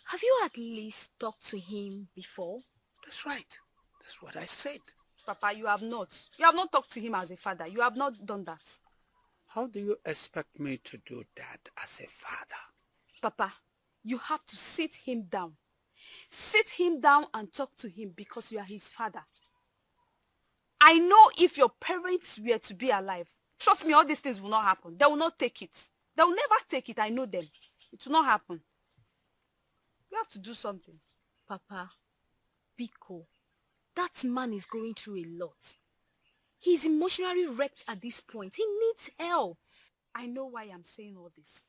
have you at least talked to him before? That's right. That's what I said. Papa, you have not. You have not talked to him as a father. You have not done that. How do you expect me to do that as a father? Papa, you have to sit him down. Sit him down and talk to him because you are his father. I know if your parents were to be alive, trust me, all these things will not happen. They will not take it. They will never take it. I know them. It will not happen. You have to do something. Papa, Biko, that man is going through a lot. He's emotionally wrecked at this point. He needs help. I know why I'm saying all this.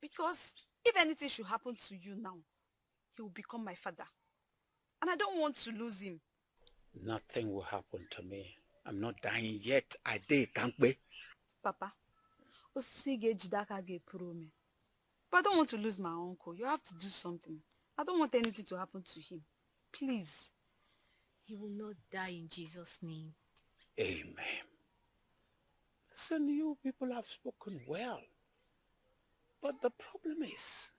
Because if anything should happen to you now, he will become my father. And I don't want to lose him. Nothing will happen to me. I'm not dying yet. I did, can't we? Papa, but I don't want to lose my uncle. You have to do something. I don't want anything to happen to him. Please. He will not die in Jesus' name. Amen. Listen, you people have spoken well. But the problem is,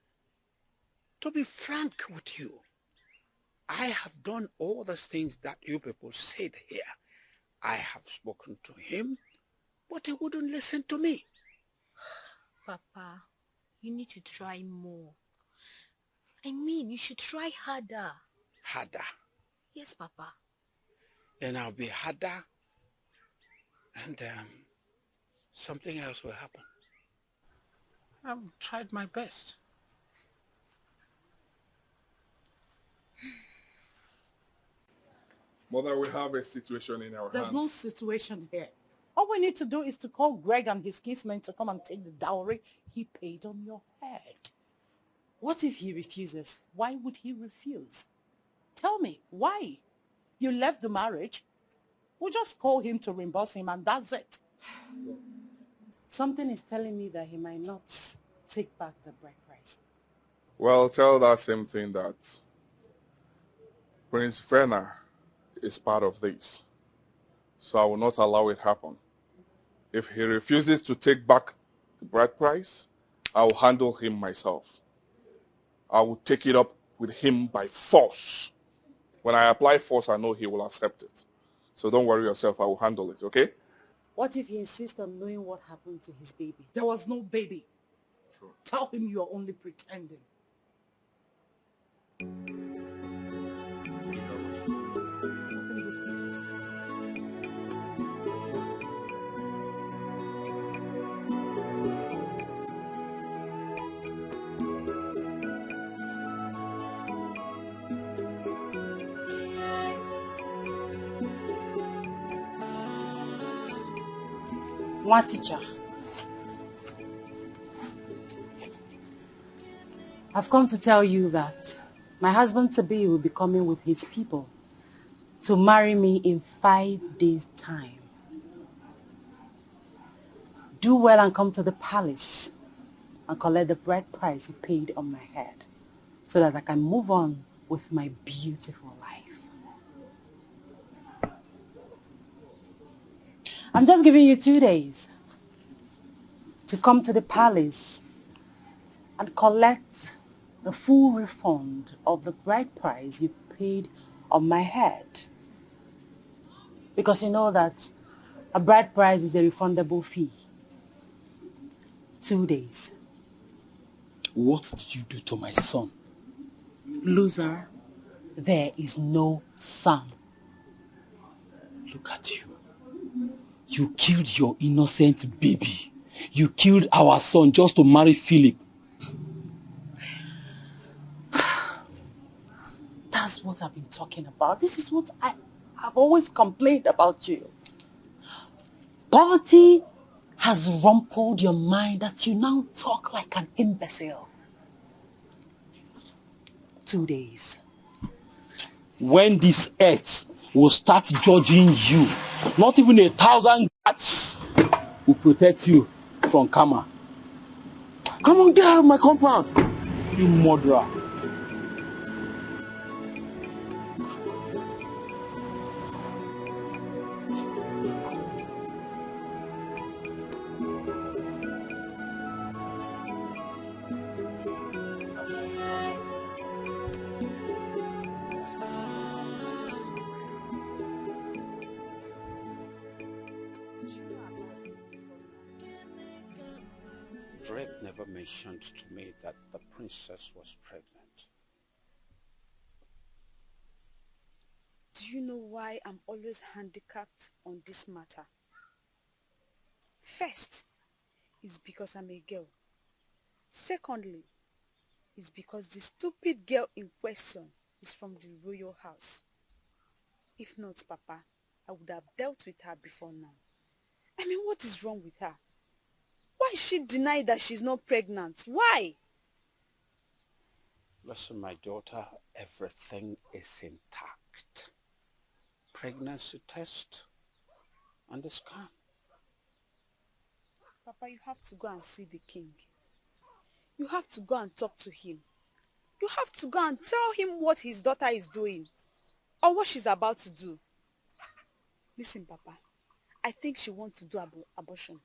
to be frank with you, I have done all the things that you people said here. I have spoken to him, but he wouldn't listen to me. Papa, you need to try more. I mean, you should try harder. Harder? Yes, Papa. Then I'll be harder, and something else will happen. I've tried my best. Mother, we have a situation in our There's hands. no situation here. All we need to do is to call Greg and his kinsmen to come and take the dowry he paid on your head. What if he refuses? Why would he refuse? Tell me, why? You left the marriage. We'll just call him to reimburse him and that's it. Something is telling me that he might not take back the bride price. Well, tell that same thing that Prince Verna is part of this. So I will not allow it happen. If he refuses to take back the bride price, I will handle him myself. I will take it up with him by force. When I apply force, I know he will accept it. So don't worry yourself, I will handle it, okay? What if he insists on knowing what happened to his baby? There was no baby. Sure. Tell him you are only pretending. One teacher. I've come to tell you that my husband-to-be will be coming with his people to marry me in 5 days' time. Do well and come to the palace and collect the bride price you paid on my head so that I can move on with my beautiful life. I'm just giving you 2 days to come to the palace and collect the full refund of the bride price you paid on my head. Because you know that a bride price is a refundable fee. 2 days. What did you do to my son? Loser, there is no son. Look at you. You killed your innocent baby. You killed our son just to marry Philip. That's what I've been talking about. This is what I've always complained about you. Poverty has rumpled your mind that you now talk like an imbecile. 2 days. When this earth will start judging you, not even 1,000 guards will protect you from karma. Come on, get out of my compound, you murderer. Greg never mentioned to me that the princess was pregnant. Do you know why I'm always handicapped on this matter? First, is because I'm a girl. Secondly, is because the stupid girl in question is from the royal house. If not, Papa, I would have dealt with her before now. I mean, what is wrong with her? Why is she denied that she's not pregnant? Why? Listen, my daughter, everything is intact. Pregnancy test and the scan. Papa, you have to go and see the king. You have to go and talk to him. You have to go and tell him what his daughter is doing or what she's about to do. Listen, Papa, I think she wants to do abortion.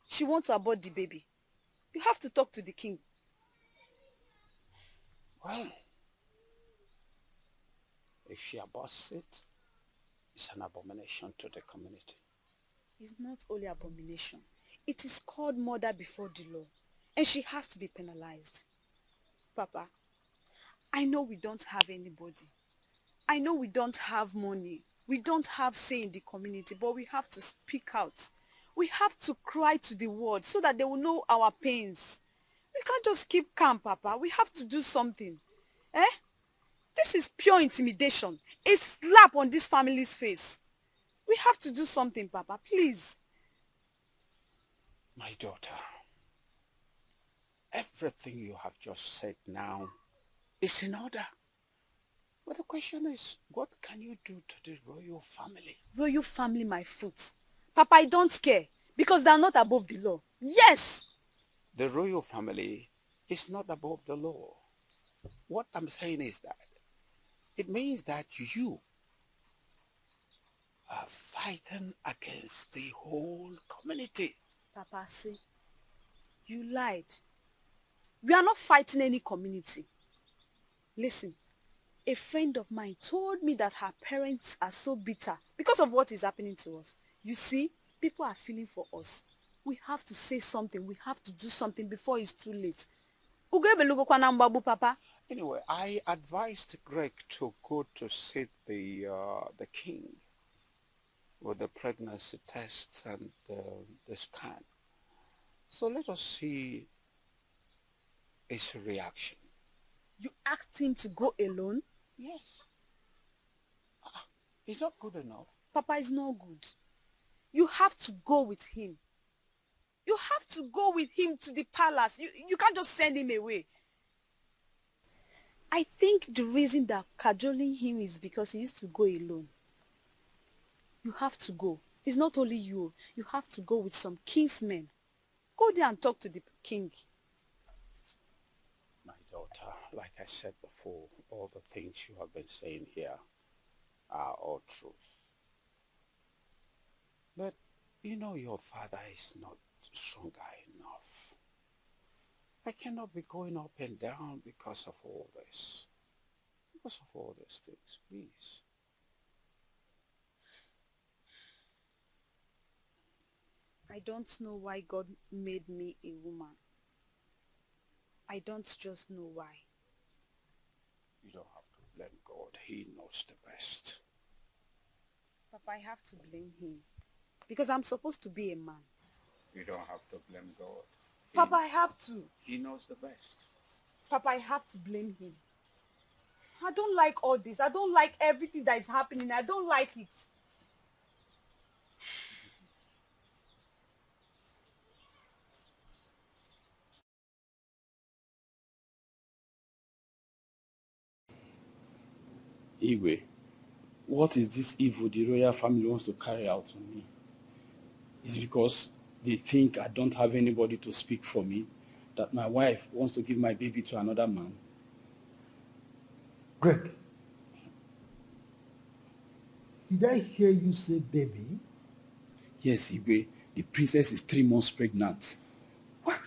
She wants to abort the baby. You have to talk to the king. Well, if she aborts it, it's an abomination to the community. It's not only abomination. It is called murder before the law. And she has to be penalized. Papa, I know we don't have anybody. I know we don't have money. We don't have say in the community, but we have to speak out. We have to cry to the world so that they will know our pains. We can't just keep calm, Papa. We have to do something. Eh? This is pure intimidation. A slap on this family's face. We have to do something, Papa, please. My daughter, everything you have just said now is in order. But the question is, what can you do to the royal family? Royal family, my foot. Papa, I don't care because they are not above the law. Yes! The royal family is not above the law. What I'm saying is that it means that you are fighting against the whole community. Papa, see, you lied. We are not fighting any community. Listen, a friend of mine told me that her parents are so bitter because of what is happening to us. You see, people are feeling for us. We have to say something. We have to do something before it's too late. Papa. Anyway, I advised Greg to go to see the king with the pregnancy tests and the scan. So let us see his reaction. You asked him to go alone? Yes. He's not good enough. Papa is not good. You have to go with him. You have to go with him to the palace. You can't just send him away. I think the reason that cajoling him is because he used to go alone. You have to go. It's not only you. You have to go with some kinsmen. Go there and talk to the king. My daughter, like I said before, all the things you have been saying here are all truth. But you know your father is not stronger enough. I cannot be going up and down because of all this. Because of all these things, please. I don't know why God made me a woman. I don't just know why. You don't have to blame God. He knows the best. Papa, I have to blame him. Because I'm supposed to be a man. You don't have to blame God. Papa, I have to. He knows the best. Papa, I have to blame him. I don't like all this. I don't like everything that is happening. I don't like it. Igwe, what is this evil the royal family wants to carry out on me? It's because they think I don't have anybody to speak for me, that my wife wants to give my baby to another man. Greg, did I hear you say baby? Yes, Igwe, the princess is 3 months pregnant. What?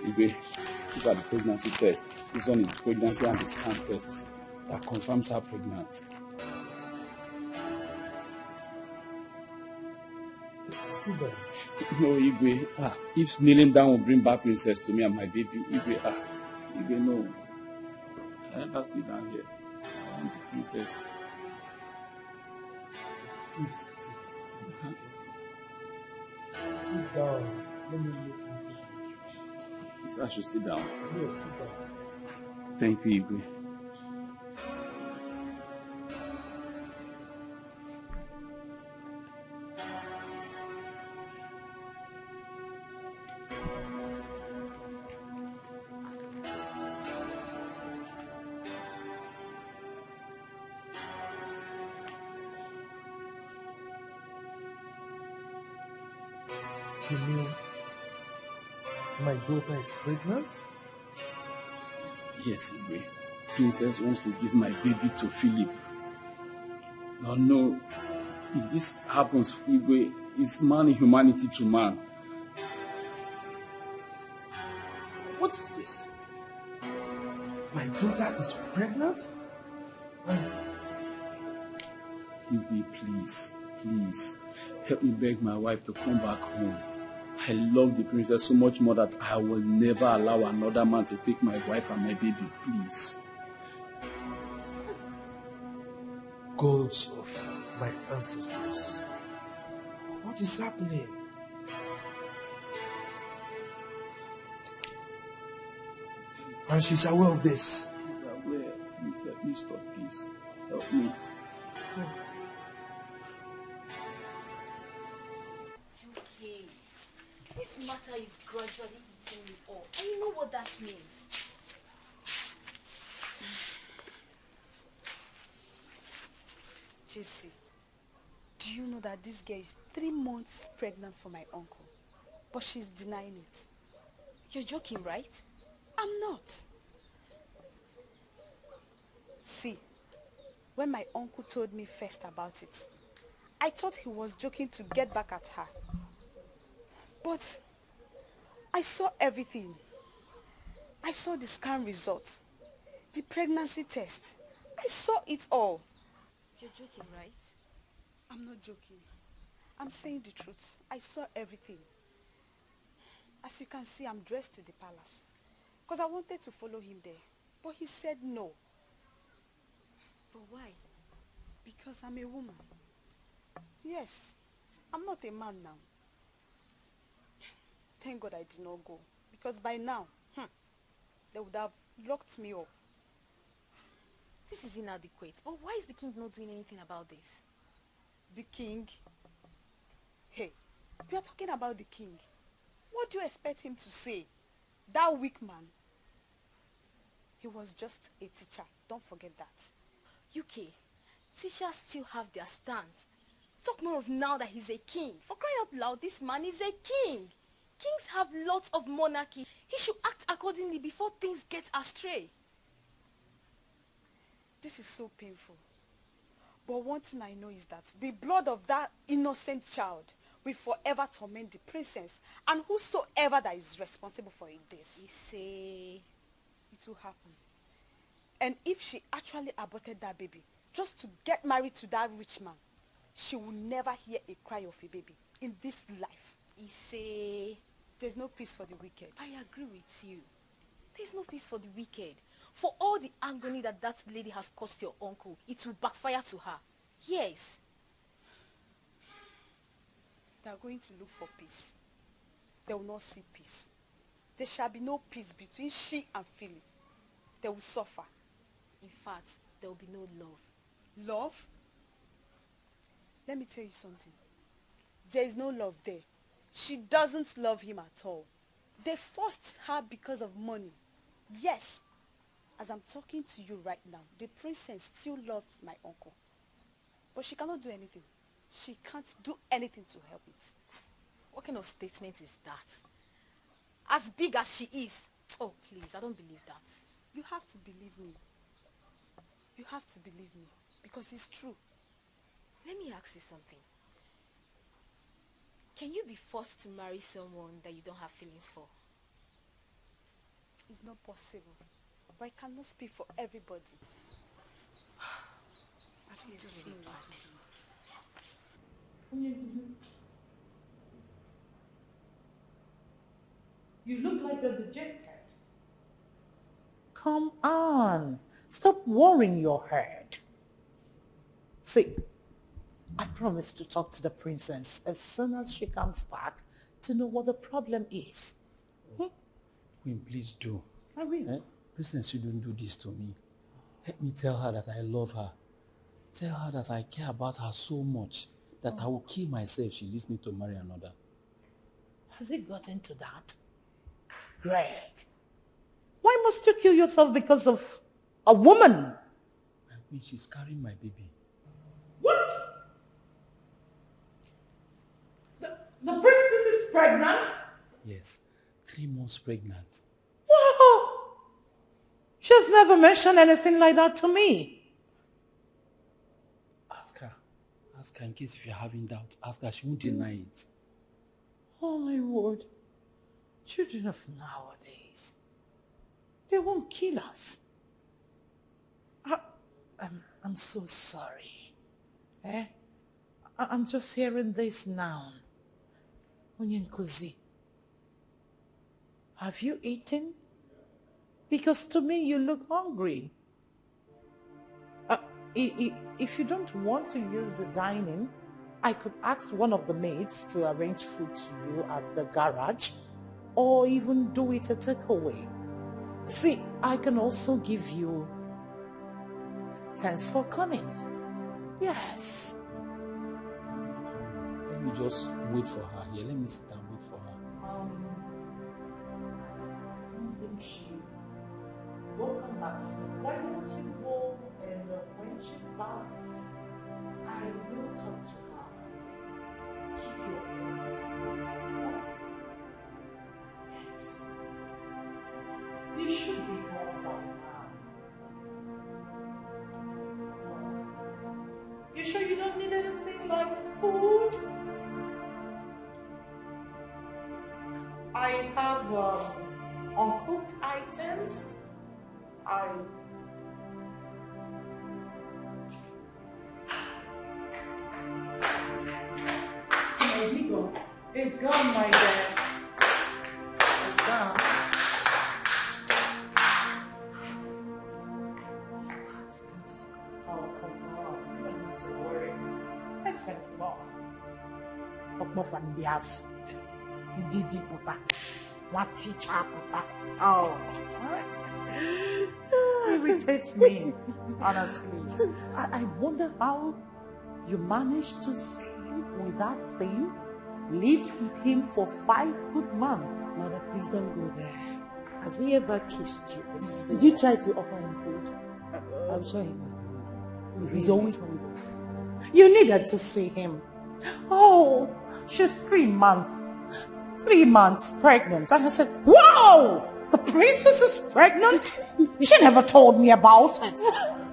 Igwe, look at the pregnancy test. This one is the pregnancy and the scan test that confirms her pregnant. Sit down. No, Igwe, if kneeling down will bring back princess to me and my baby, Igwe, Igwe, no. I never sit down here. I want the princess. Please, sit down. Sit down. Let me look into it. So I should sit down? Yes, sit down. Thank you, Igwe. You mean my daughter is pregnant? Yes, Igwe. Princess wants to give my baby to Philip. No. If this happens, Igwe, it's man in humanity to man. What is this? My daughter is pregnant? Igwe, please. Help me beg my wife to come back home. I love the princess so much more that I will never allow another man to take my wife and my baby, please. Gods of my ancestors, what is happening? And she's aware of this. She's aware. Please help me stop this. Help me. Okay. This matter is gradually eating me up. And you know what that means? JC, do you know that this girl is 3 months pregnant for my uncle? But she's denying it. You're joking, right? I'm not. See, when my uncle told me first about it, I thought he was joking to get back at her. But I saw everything. I saw the scan results, the pregnancy test. I saw it all. You're joking, right? I'm not joking. I'm saying the truth. I saw everything. As you can see, I'm dressed to the palace. Because I wanted to follow him there. But he said no. But why? Because I'm a woman. Yes, I'm not a man now. Thank God I did not go. Because by now, they would have locked me up. This is inadequate. But why is the king not doing anything about this? The king? Hey, we are talking about the king. What do you expect him to say? That weak man. He was just a teacher. Don't forget that. UK, teachers still have their stand. Talk more of now that he's a king. For crying out loud, this man is a king. Kings have lots of monarchy. He should act accordingly before things get astray. This is so painful. But one thing I know is that the blood of that innocent child will forever torment the princess and whosoever that is responsible for this. He say it will happen. And if she actually aborted that baby just to get married to that rich man, she will never hear a cry of a baby in this life. He say there's no peace for the wicked. I agree with you. There's no peace for the wicked. For all the agony that that lady has caused your uncle, it will backfire to her. Yes. They are going to look for peace. They will not see peace. There shall be no peace between she and Philip. They will suffer. In fact, there will be no love. Love? Let me tell you something. There is no love there. She doesn't love him at all. They forced her because of money. Yes. As I'm talking to you right now, the princess still loves my uncle. But she cannot do anything. She can't do anything to help it. What kind of statement is that? As big as she is. Oh, please, I don't believe that. You have to believe me. You have to believe me. Because it's true. Let me ask you something. Can you be forced to marry someone that you don't have feelings for? It's not possible. But I cannot speak for everybody. I think it's really bad. You look like you're dejected. Come on. Stop worrying your head. See, I promise to talk to the princess as soon as she comes back to know what the problem is. Queen, please do. I will. Princess, you don't do this to me. Let me tell her that I love her. Tell her that I care about her so much that I will kill myself if she leaves me to marry another. Has it gotten to that? Greg, why must you kill yourself because of a woman? My queen, she's carrying my baby. What? The princess is pregnant? Yes, 3 months pregnant. Wow! She has never mentioned anything like that to me. Ask her in case if you're having doubt. Ask her, she won't deny it. Oh my word. Children of nowadays, they won't kill us. I'm so sorry. I'm just hearing this now. Onyenkuzi, have you eaten? Because to me you look hungry. If you don't want to use the dining, I could ask one of the maids to arrange food to you at the garage, or even do it a takeaway. See, I can also give you thanks for coming. Yes. Let me just wait for her here. Let me sit and wait for her. I don't think she will come back soon. Why don't you go and when she's back, I will talk to her. Keep you updated. Yes. You should be home by now. You sure you don't need anything like food? I have uncooked items. Wazico, it's gone, my dear. It's gone. Oh, come on. You don't need to worry. I sent him off. From the house. He did papa. What teacher papa? Oh. Irritates me, honestly. I wonder how you managed to sleep with that thing, lived with him for 5 good months. Mother, please don't go there. Has he ever kissed you? Did you try to offer him food? I'm sure he must be hungry. He's always hungry. You needed to see him. Oh, she's 3 months. 3 months pregnant. And I said, whoa! The princess is pregnant? She never told me about it.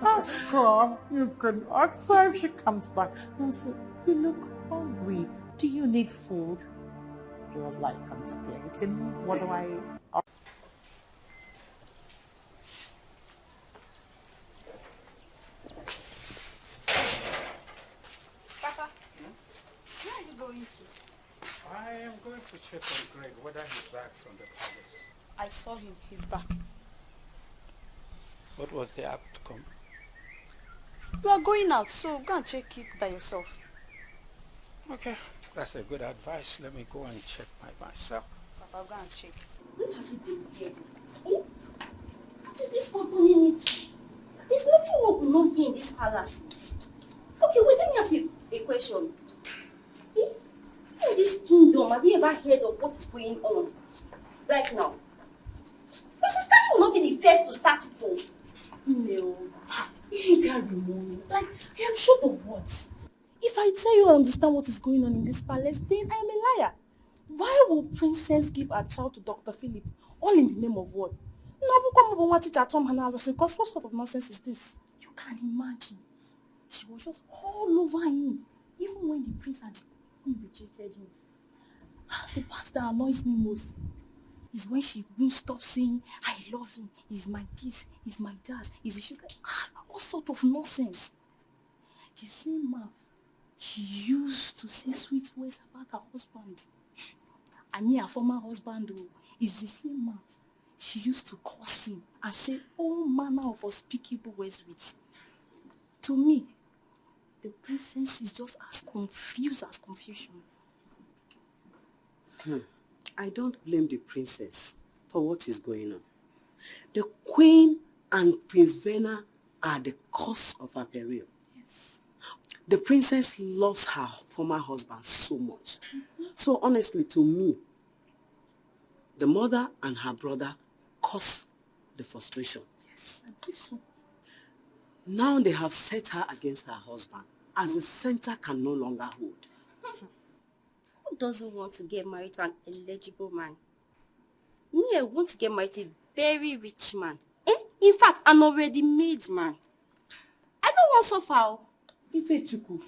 Ask her. You can ask her if she comes back. And say, you look hungry. Do you need food? He was like contemplating, what do I... Papa, where are you going to? I am going to check on Greg whether he's back from the palace. I saw him. He's back. What was the outcome? You are going out, so go and check it by yourself. Okay, that's a good advice. Let me go and check by myself. Papa, go and check. When has it been here? Eh? What is this for turning into? There's nothing we will not hear in this palace. Okay, wait, let me ask you a question. Eh? In this kingdom, have you ever heard of what is going on right now? Mrs. Daddy will not be the first to start it though. No. Illegal money. Like, I am short of words. If I tell you I understand what is going on in this palace, then I am a liar. Why will Princess give her child to Dr. Philip? All in the name of what? Because what sort of nonsense is this? You can imagine. She was just all over him. Even when the prince and the queen rejected him. The part that annoys me most is when she won't stop saying, I love him, he's my this, he's my that, she's like, all sort of nonsense. The same mouth she used to say sweet words about her husband. I mean her former husband is the same mouth she used to curse him and say all manner of unspeakable words with. To me, the princess is just as confused as confusion. I don't blame the princess for what is going on. The queen and Prince Verna are the cause of her peril. Yes. The princess loves her former husband so much. So honestly, to me, the mother and her brother caused the frustration. Yes, I think so. Now they have set her against her husband, as the center can no longer hold. Who doesn't want to get married to an eligible man? Me, I want to get married to a very rich man. In fact, an already made man. I don't want to suffer. Ifechuku,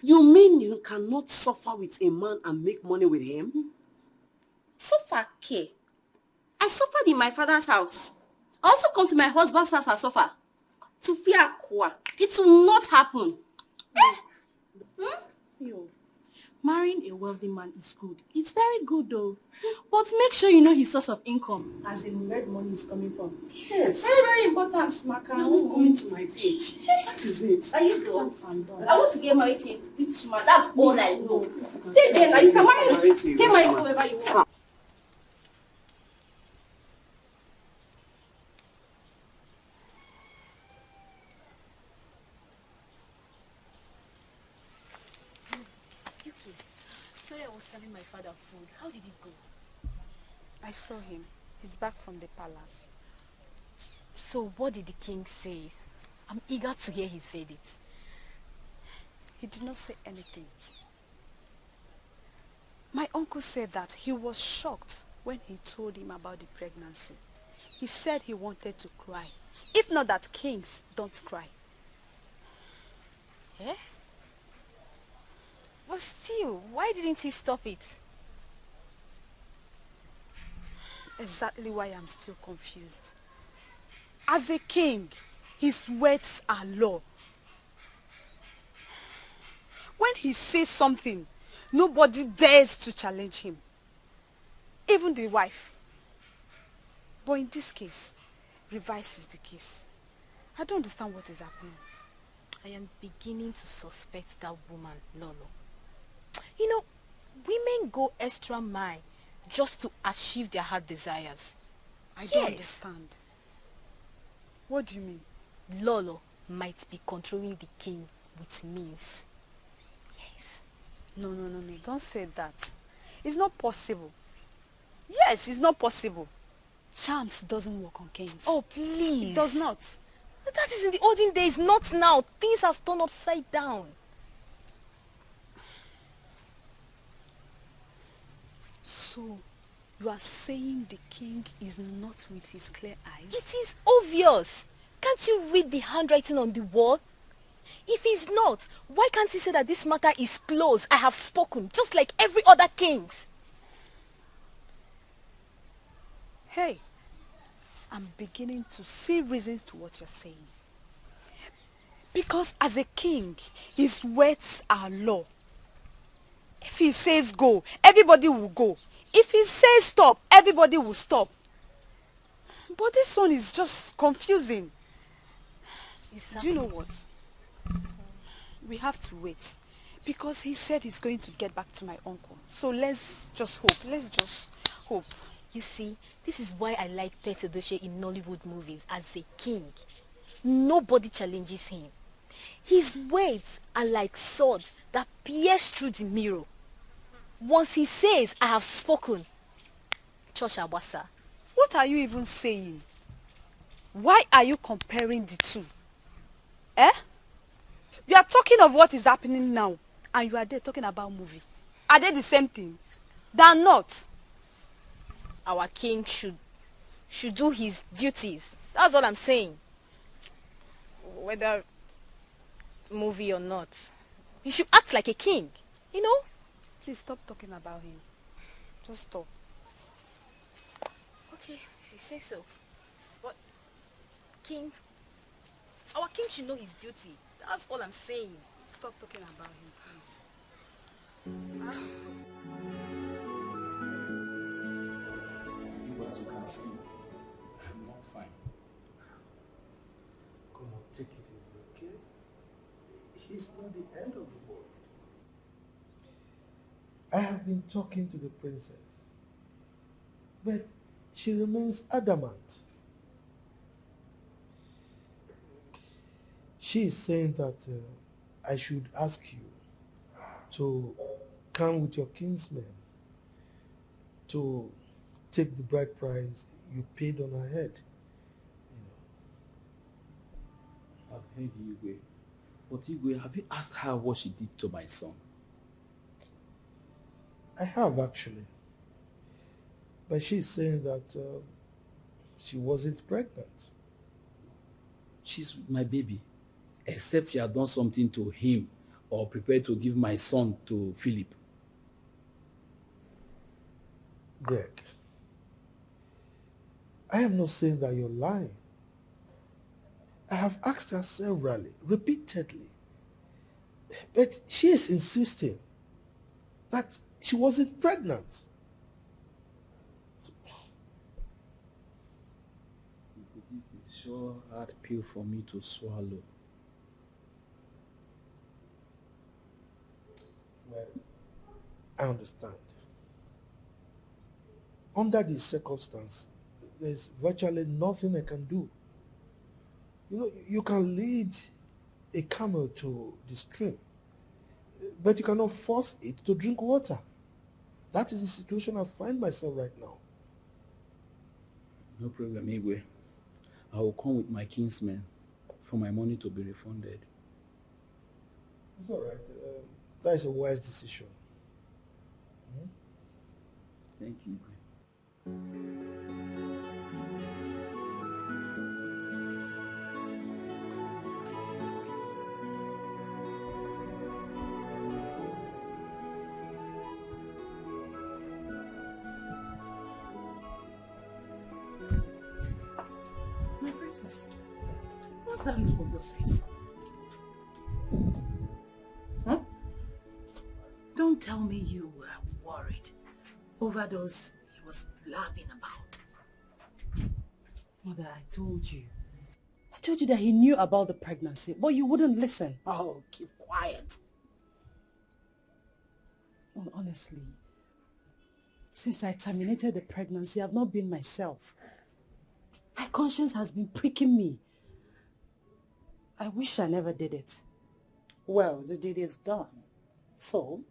you mean you cannot suffer with a man and make money with him? Suffer, K. I suffered in my father's house. I also come to my husband's house and suffer. To fear Kwa. It will not happen. Marrying a wealthy man is good. It's very good though. But make sure you know his source of income. As in where the money is coming from. Yes. Very, very important, Maka. You're not coming to my page. That is it. Are you done? I'm done. I want to get married to a rich man. That's all I know. Stay there now. You can marry me. Get married to whoever you want. Sorry, I was serving my father food. How did it go? I saw him. He's back from the palace. So what did the king say? I'm eager to hear his verdict. He did not say anything. My uncle said that he was shocked when he told him about the pregnancy. He said he wanted to cry. If not that kings don't cry. Eh? But still, why didn't he stop it? Exactly why I'm still confused. As a king, his words are law. When he says something, nobody dares to challenge him. Even the wife. But in this case, reverse is the case. I don't understand what is happening. I am beginning to suspect that woman, Lolo. You know, women go extra mile just to achieve their heart desires. I don't understand. What do you mean? Lolo might be controlling the king with means. Yes. No. Don't say that. It's not possible. Yes, it's not possible. Charms doesn't work on kings. Oh, please. It does not. That is in the olden days, not now. Things have turned upside down. So, you are saying the king is not with his clear eyes? It is obvious. Can't you read the handwriting on the wall? If he's not, why can't he say that this matter is closed? I have spoken, just like every other kings. Hey, I'm beginning to see reasons to what you're saying. Because as a king, his words are law. If he says go, everybody will go. If he says stop, everybody will stop. But this one is just confusing. Do you know what? We have to wait. Because he said he's going to get back to my uncle. So let's just hope. Let's just hope. You see, this is why I like Pete Edochie in Nollywood movies as a king. Nobody challenges him. His words are like swords that pierce through the mirror. Once he says, I have spoken, Church Abasa. What are you even saying? Why are you comparing the two? Eh? We are talking of what is happening now, and you are there talking about movie. Are they the same thing? They are not. Our king should do his duties. That's all I'm saying. Whether movie or not. He should act like a king, you know? Please stop talking about him. Just stop. Okay, if you say so. But king, our king should know his duty. That's all I'm saying. Stop talking about him, please. As you can see, I'm not fine. Come on, take it easy, okay? He's not the end of the world. I have been talking to the princess, but she remains adamant. She is saying that I should ask you to come with your kinsmen to take the bride price you paid on her head. I've heard you, Igwe. But Igwe, have you asked her what she did to my son? I have actually. But she's saying that she wasn't pregnant. She's with my baby. Except she had done something to him or prepared to give my son to Philip. Greg, I am not saying that you're lying. I have asked her severally, repeatedly. But she is insisting that she wasn't pregnant. This is sure hard pill for me to swallow. Well, I understand. Under these circumstances, there's virtually nothing I can do. You know, you can lead a camel to the stream, but you cannot force it to drink water. That is the situation I find myself right now. No problem, Igwe. I will come with my kinsmen for my money to be refunded. It's all right. That is a wise decision. Thank you, Igwe. My princess, what's that look on your face? Huh? Don't tell me you were worried over those he was blabbing about. Mother, I told you. I told you that he knew about the pregnancy, but you wouldn't listen. Oh, keep quiet. Well, honestly, since I terminated the pregnancy, I've not been myself. My conscience has been pricking me. I wish I never did it. Well, the deed is done. So,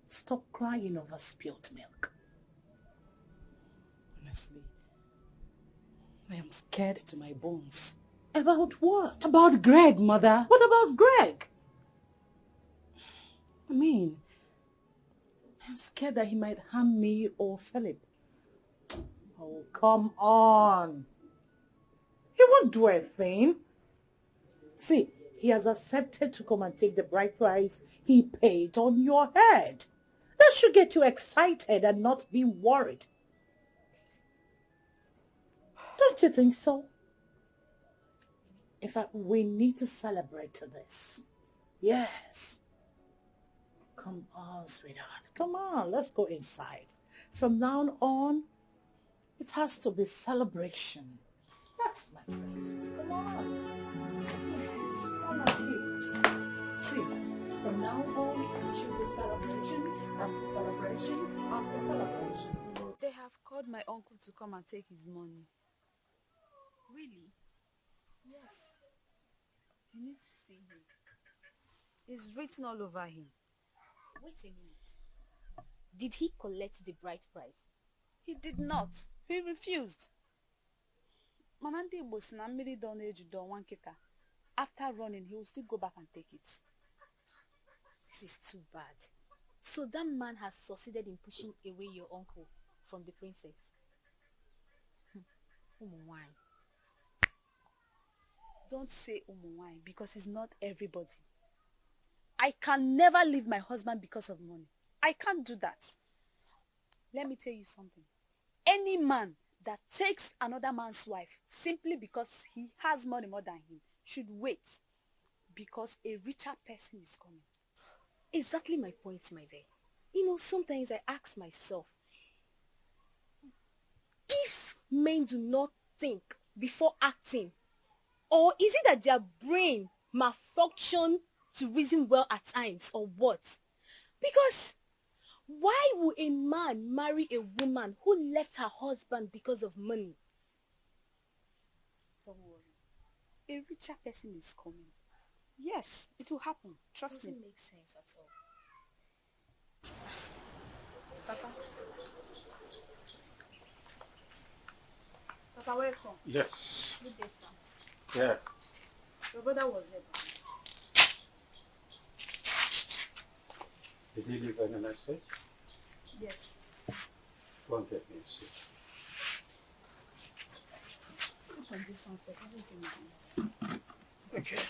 stop crying over spilt milk. Honestly, I am scared to my bones. About what? About Greg, Mother. What about Greg? I mean, I'm scared that he might harm me or Philip. Oh, come on. He won't do a thing. See, He has accepted to come and take the bride price he paid on your head. That should get you excited and not be worried. Don't you think so? In fact, we need to celebrate this. Yes. Come on, sweetheart. Come on, let's go inside. From now on, it has to be celebration. That's my princess. Come on. Yes, come on, see, from now on, it should be celebration after celebration after celebration. They have called my uncle to come and take his money. Really? Yes. You need to see him. It's written all over him. Wait a minute. Did he collect the bride price? He did not. He refused. Mana ndị Igbo si na mmiri dọ na-ejudo nwa nkịta. After running, he will still go back and take it. This is too bad. So that man has succeeded in pushing away your uncle from the princess. Umuwai. Don't say Umuwai because he's not everybody. I can never leave my husband because of money. I can't do that. Let me tell you something. Any man that takes another man's wife simply because he has money more than him should wait because a richer person is coming. Exactly my point, my dear. You know, sometimes I ask myself, if men do not think before acting, or is it that their brain malfunction to reason well at times, or what? Because why would a man marry a woman who left her husband because of money? Don't worry. A richer person is coming. Yes, it will happen. Trust me. Doesn't make sense at all. Papa. Papa, welcome. Yes. Good day, sir. Yeah. Your brother was there. Did he leave any message? Yes. Go and get me a seat. Sit on this one first. Okay.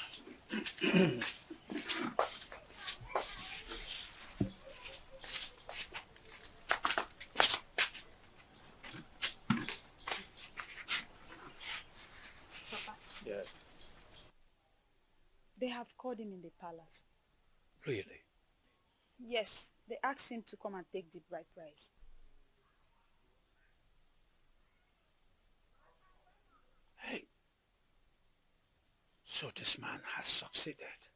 Yeah. They have called him in the palace. Really? Yes, they asked him to come and take the bride price. Hey. So this man has succeeded.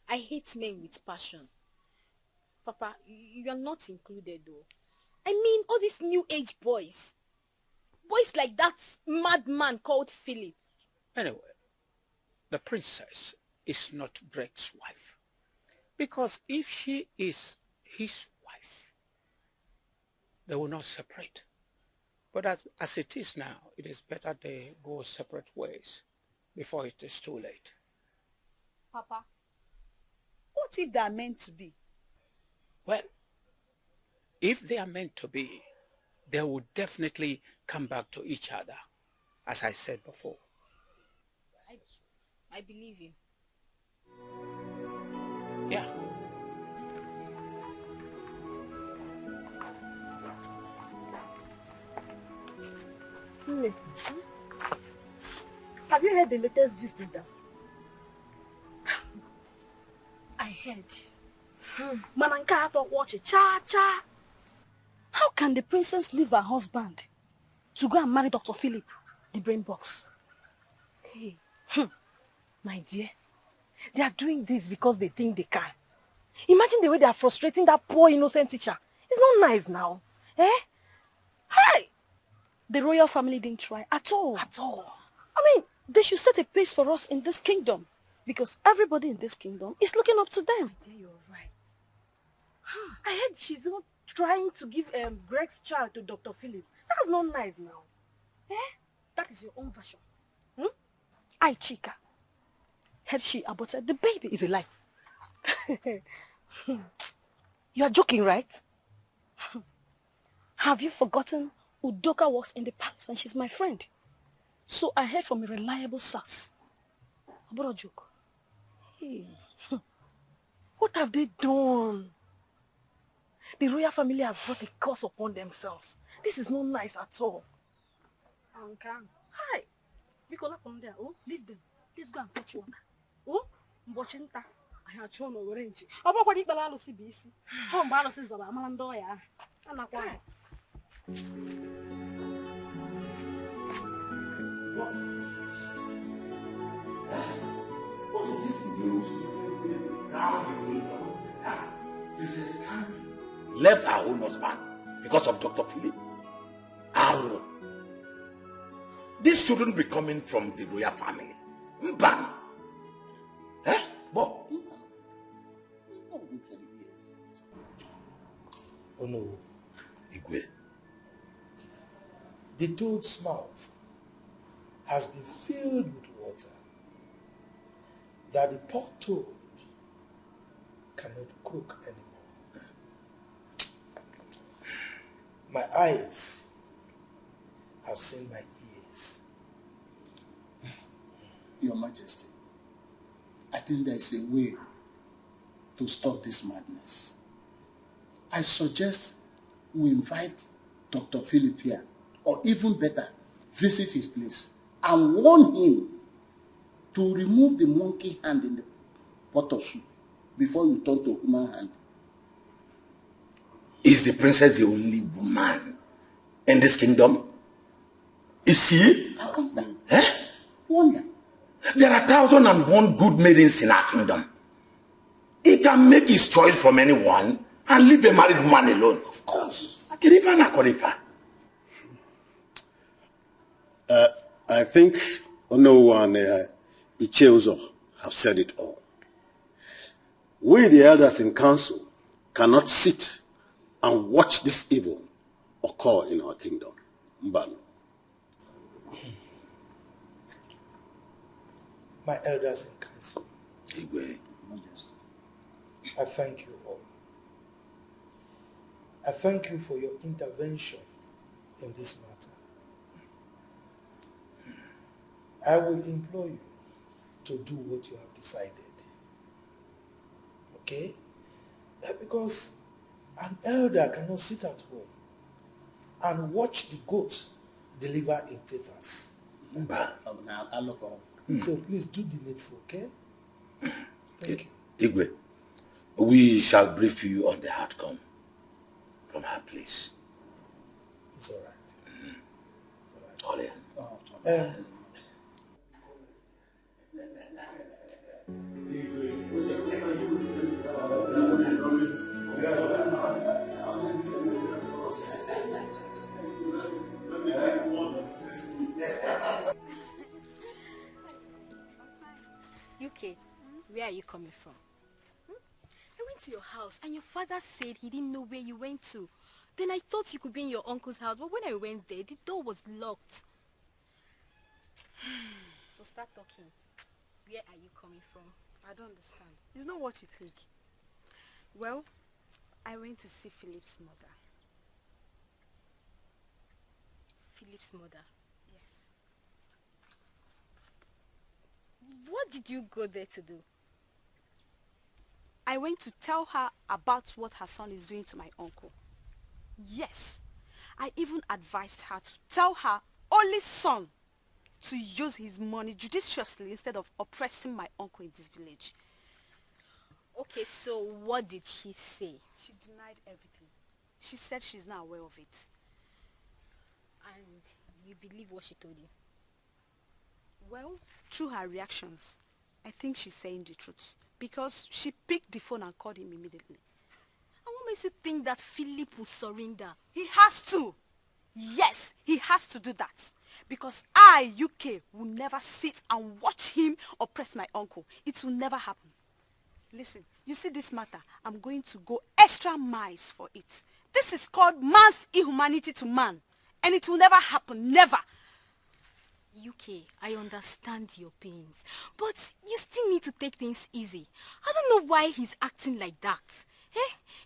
I hate men with passion. Papa, you are not included though. I mean, all these new age boys. Boys like that madman called Philip. Anyway, the princess is not Brett's wife. Because if she is his wife, they will not separate. But as it is now, it is better they go separate ways before it is too late. Papa, what if they are meant to be? Well, if they are meant to be, they will definitely come back to each other, as I said before. I believe you. Yeah. Have you heard the latest gist in that? I heard. Mananka thought watch it. Cha. How can the princess leave her husband to go and marry Dr. Philip, the brain box? Hey, my dear, they are doing this because they think they can. Imagine the way they are frustrating that poor innocent teacher. It's not nice now. Eh? Hi! The royal family didn't try at all. At all. I mean, they should set a pace for us in this kingdom. Because everybody in this kingdom is looking up to them. Yeah, you're right. I heard she's even trying to give Greg's child to Dr. Philip. That's not nice now. Eh? That is your own version. I, Chika, heard she aborted the baby is alive. You are joking, right? Have you forgotten Udoka works in the palace and she's my friend? So I heard from a reliable source. About a joke. Hey, what have they done? The royal family has brought a curse upon themselves. This is not nice at all. Hi. Bikola from there. Oh, leave them. Let's go and fetch water. Oh, mbochinta. I had shown over range. Aba kwa di bala si bisi. Ho mbalo si zoba amando ya. Anakwa. What is this news down the kingdom? That's Princess Candy left her own husband because of Dr. Philip. Aaron. This shouldn't be coming from the royal family. Mbana. Eh? What? Oh no. Igwe. The toad's mouth has been filled with water that the poor toad cannot croak anymore. My eyes have seen my ears. Your Majesty, I think there is a way to stop this madness. I suggest we invite Dr. Philip here, or even better, visit his place and warn him to remove the monkey hand in the pot of soup before you turn to human hand. Is the princess the only woman in this kingdom? Is she? I wonder. Eh? Wonder. There are 1,001 good maidens in our kingdom. He can make his choice from anyone and leave a married woman alone. Of course. I can even qualify. I think Ono and Icheuzo have said it all. We, the elders in council, cannot sit and watch this evil occur in our kingdom. Mbano. My elders in council, Igwe. I thank you all. I thank you for your intervention in this matter. I will implore you to do what you have decided. Okay? Because an elder cannot sit at home and watch the goat deliver in teethers. So please do the needful, okay? Thank you. Igwe, we shall brief you on the outcome from her place. It's all right. It's all right. UK, where are you coming from? I went to your house and your father said he didn't know where you went to. Then I thought you could be in your uncle's house, but when I went there, the door was locked. So start talking. Where are you coming from? I don't understand. It's not what you think. Well, I went to see Philip's mother. Philip's mother? Yes. What did you go there to do? I went to tell her about what her son is doing to my uncle. Yes. I even advised her to tell her only son to use his money judiciously instead of oppressing my uncle in this village. Okay, so what did she say? She denied everything. She said she's not aware of it. And you believe what she told you? Well, through her reactions, I think she's saying the truth. Because she picked the phone and called him immediately. And what makes you think that Philip will surrender? He has to. Yes, he has to do that. Because I, UK, will never sit and watch him oppress my uncle. It will never happen. Listen, you see this matter, I'm going to go extra miles for it. This is called man's inhumanity to man. And it will never happen, never. UK, I understand your pains, but you still need to take things easy. I don't know why he's acting like that.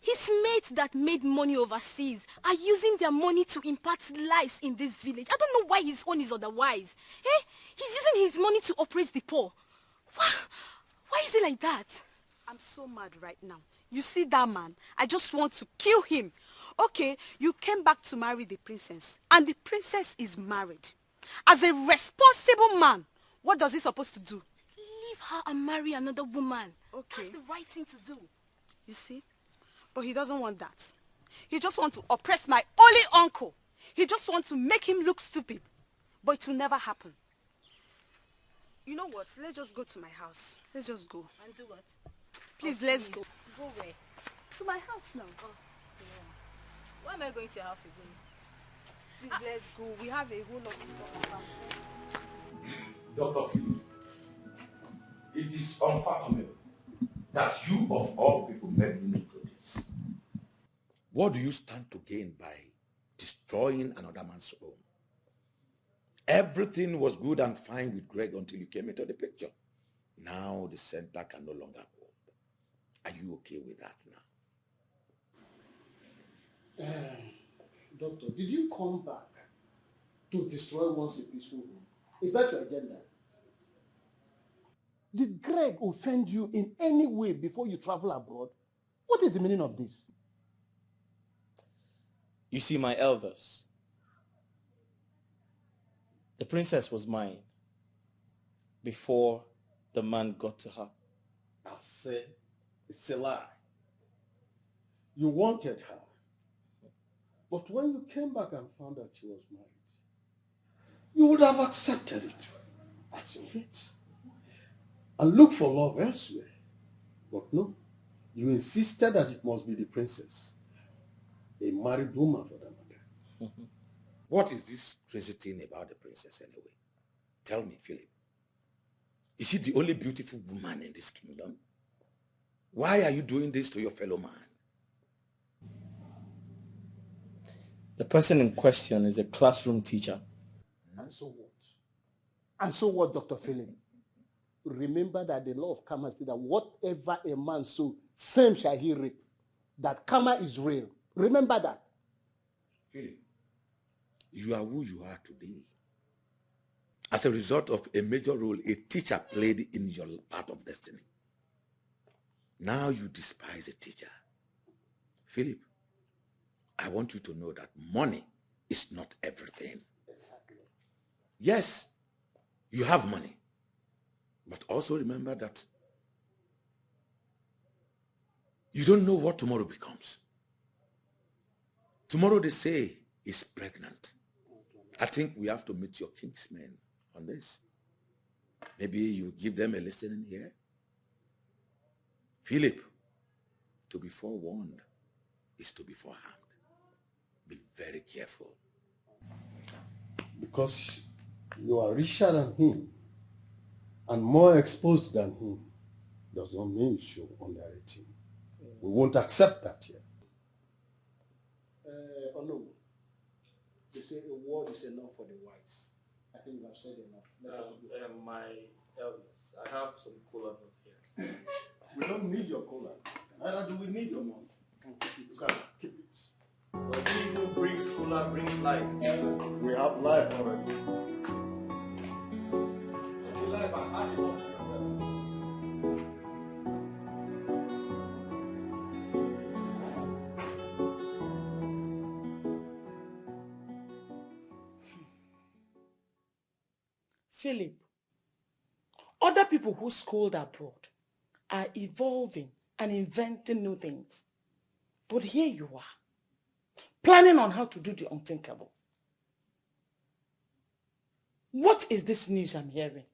His mates that made money overseas are using their money to impart lives in this village. I don't know why his own is otherwise. He's using his money to oppress the poor. Why is it like that? I'm so mad right now. You see that man? I just want to kill him. Okay, you came back to marry the princess, and the princess is married. As a responsible man, what does he supposed to do? Leave her and marry another woman. Okay. That's the right thing to do. You see? But he doesn't want that. He just wants to oppress my only uncle. He just wants to make him look stupid. But it will never happen. You know what? Let's just go to my house. Let's just go. And do what? Please, let's go. Go where? To my house now. Oh, yeah. Why am I going to your house again? Please, let's go. We have a whole lot to talk about. Dr. Philip, it is unfortunate that you of all people made me to this. What do you stand to gain by destroying another man's home? Everything was good and fine with Greg until you came into the picture. Now the center can no longer hold. Are you okay with that now? Doctor, did you come back to destroy once a peaceful home? Is that your agenda? Did Greg offend you in any way before you travel abroad? What is the meaning of this? You see, my elders, the princess was mine before the man got to her. I said, it's a lie. You wanted her. But when you came back and found out she was married, you would have accepted it as your fate and looked for love elsewhere. But no, you insisted that it must be the princess, a married woman for that matter. What is this crazy thing about the princess anyway? Tell me, Philip. Is she the only beautiful woman in this kingdom? Why are you doing this to your fellow man? The person in question is a classroom teacher. And so what? And so what, Dr. Philip? Remember that the law of karma says that whatever a man sows, same shall he reap. That karma is real. Remember that. Philip, you are who you are today as a result of a major role a teacher played in your path of destiny. Now you despise a teacher. Philip, I want you to know that money is not everything. Exactly. Yes, you have money, but also remember that you don't know what tomorrow becomes. Tomorrow they say is pregnant. I think we have to meet your kingsmen on this. Maybe you give them a listening here. Philip, to be forewarned is to be forearmed. Be very careful. Because you are richer than him and more exposed than him does not mean you should underrate him. We won't accept that here. Oh no. They say a word is enough for the wise. I think you have said enough. My elders, I have some cola nuts here. We don't need your cola. Neither do we need your money. You can keep it. But he who brings cola brings life. We have life already. Life and how you want Philip, other people who schooled abroad are evolving and inventing new things. But here you are, planning on how to do the unthinkable. What is this news I'm hearing?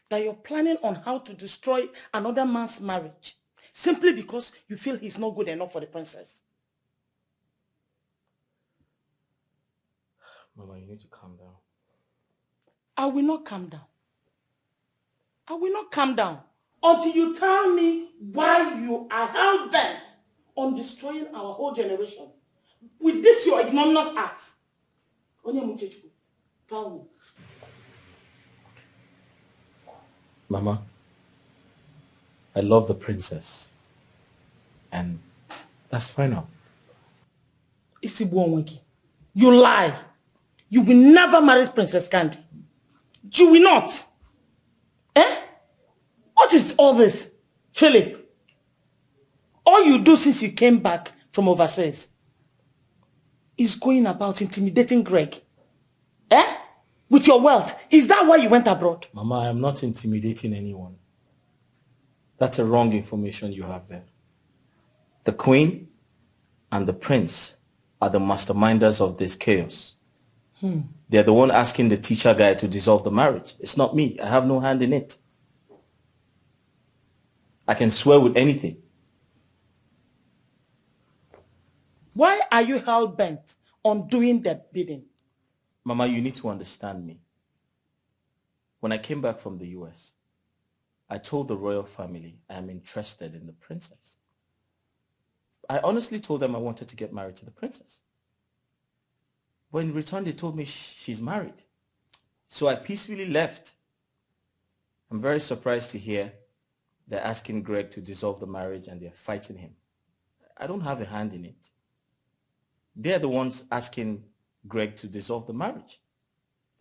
That you're planning on how to destroy another man's marriage simply because you feel he's not good enough for the princess? Mama, you need to calm down. I will not calm down. I will not calm down until you tell me why you are hell-bent on destroying our whole generation with this your ignominious act. Onyemuchechukwu, tell me. Mama, I love the princess. And that's final. Isibuonweki, you lie. You will never marry Princess Candy. You will not. Eh? What is all this? Philip, all you do since you came back from overseas is going about intimidating Greg. Eh? With your wealth. Is that why you went abroad? Mama, I am not intimidating anyone. That's a wrong information you have there. The Queen and the Prince are the masterminders of this chaos. They're the one asking the teacher guy to dissolve the marriage. It's not me. I have no hand in it. I can swear with anything. Why are you hell-bent on doing the bidding? Mama, you need to understand me. When I came back from the US, I told the royal family I am interested in the princess. I honestly told them I wanted to get married to the princess. But in return, they told me she's married. So I peacefully left. I'm very surprised to hear they're asking Greg to dissolve the marriage and they're fighting him. I don't have a hand in it. They're the ones asking Greg to dissolve the marriage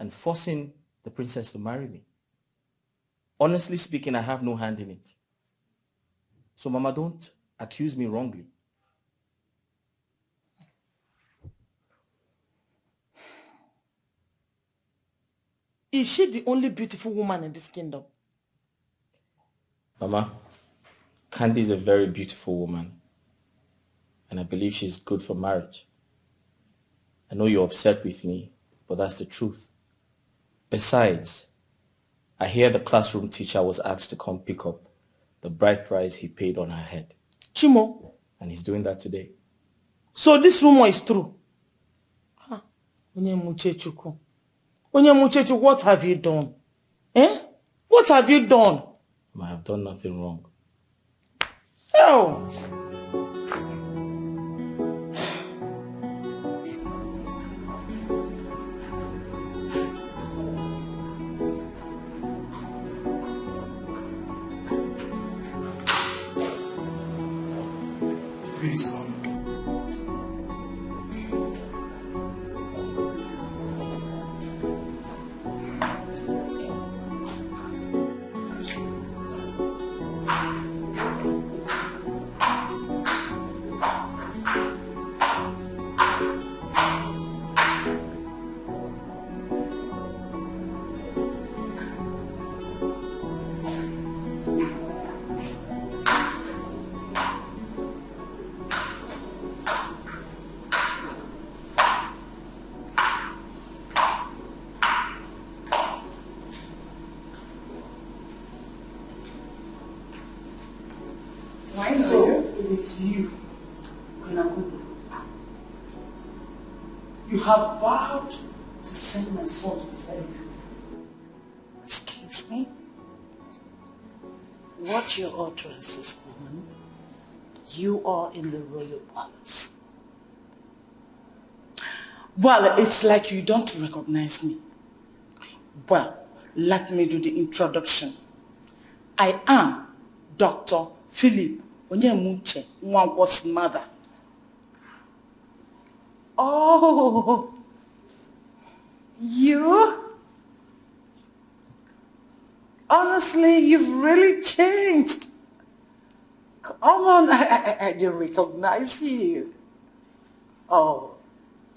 and forcing the princess to marry me. Honestly speaking, I have no hand in it. So Mama, don't accuse me wrongly. Is she the only beautiful woman in this kingdom? Mama, Candy is a very beautiful woman. And I believe she's good for marriage. I know you're upset with me, but that's the truth. Besides, I hear the classroom teacher was asked to come pick up the bride price he paid on her head. Chimo? And he's doing that today. So this rumor is true? Onyemuchechukwu, what have you done? Eh? What have you done? I have done nothing wrong. Oh! Please come. It's you, Kwinakudu. You have vowed to send my son to his end. Excuse me? Watch your utterances, woman. You are in the royal palace. Well, it's like you don't recognize me. Well, let me do the introduction. I am Dr. Philip Onyemuche Nwankwo's mother. Oh, you? Honestly, you've really changed. Come on, I didn't recognize you. Oh,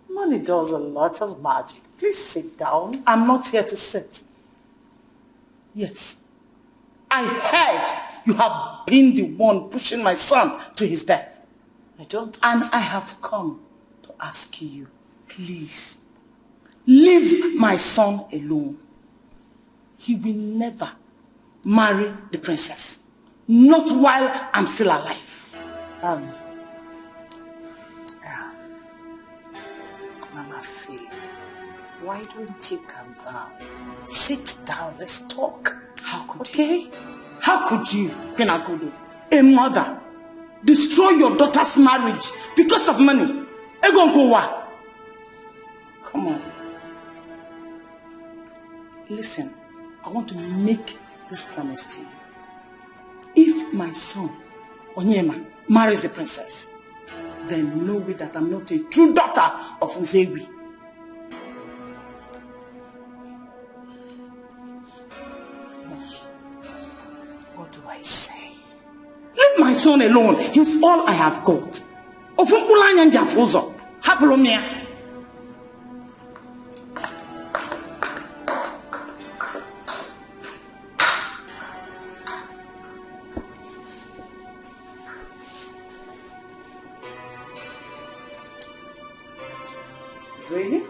money does a lot of magic. Please sit down. I'm not here to sit. Yes, I heard you have been the one pushing my son to his death. I don't understand. And I have come to ask you, please, leave my son alone. He will never marry the princess. Not while I'm still alive. Mama Philip, why don't you calm down? Sit down, let's talk. How could you? How could you, Kwinakudu, a mother, destroy your daughter's marriage because of money? Egonkowa. Come on. Listen, I want to make this promise to you. If my son, Onyema, marries the princess, then know that I'm not a true daughter of Nzewi. What do I say? my son alone. He's all I have got. Really?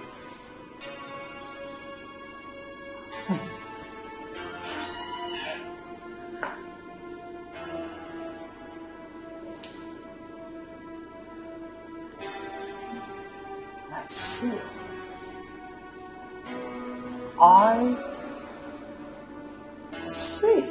I see. I see.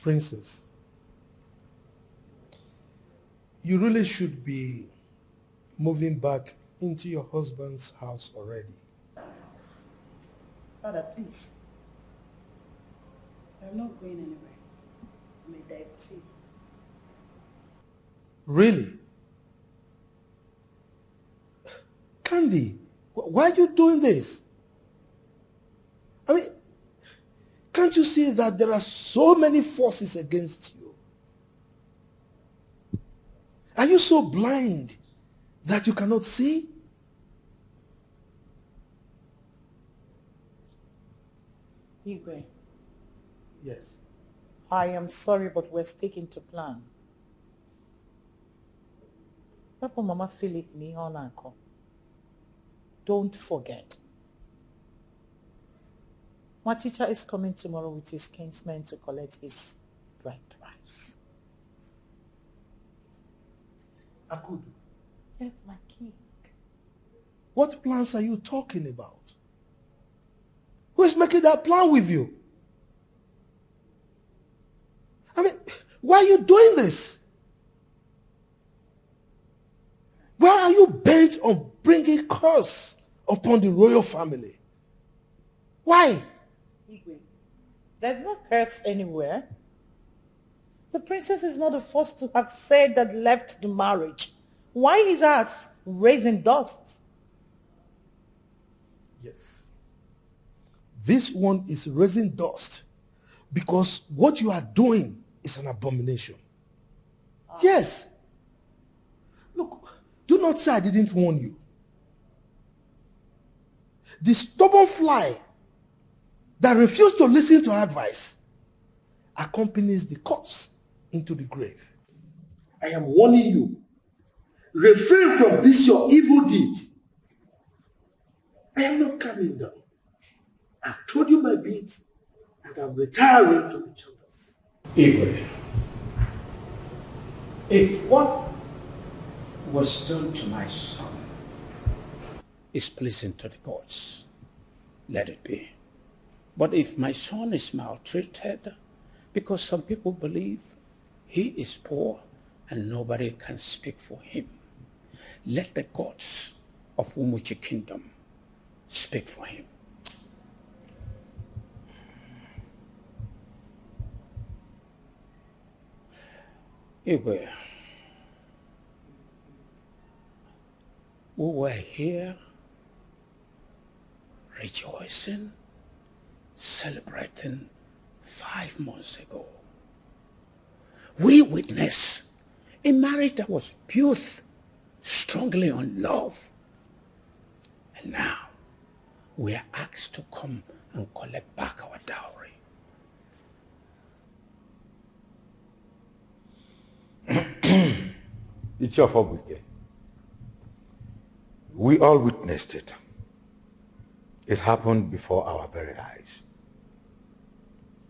Princess, you really should be moving back into your husband's house already. Father, please. I'm not going anywhere. I'm a divorcee. Really? Candy, why are you doing this? I mean, can't you see that there are so many forces against you? Are you so blind that you cannot see? Igwe, Yes. I am sorry, but we're sticking to plan. Papa Mama Philip ni honako. Don't forget. My teacher is coming tomorrow with his kinsmen to collect his bride price. Akudu, Yes, my king. what plans are you talking about? Who is making that plan with you? I mean, why are you doing this? Why are you bent on bringing curse upon the royal family? Why? Igwe, there's no curse anywhere. The princess is not the first to have said that left the marriage. Why is us raising dust? Yes. This one is raising dust because what you are doing is an abomination. Yes. Look, do not say I didn't warn you. The stubborn fly that refused to listen to advice accompanies the corpse into the grave. I am warning you. Refrain from this your evil deed. I am not coming down. I've told you my bit and I'm retiring to the chambers. Igwe, if what was done to my son is pleasing to the gods, let it be. But if my son is maltreated because some people believe he is poor and nobody can speak for him, let the gods of Umuchi Kingdom speak for him. Igwe, we were here rejoicing, celebrating 5 months ago. We witnessed a marriage that was built strongly on love. And now we are asked to come and collect back our dowry. It's your fault. We all witnessed it. It happened before our very eyes.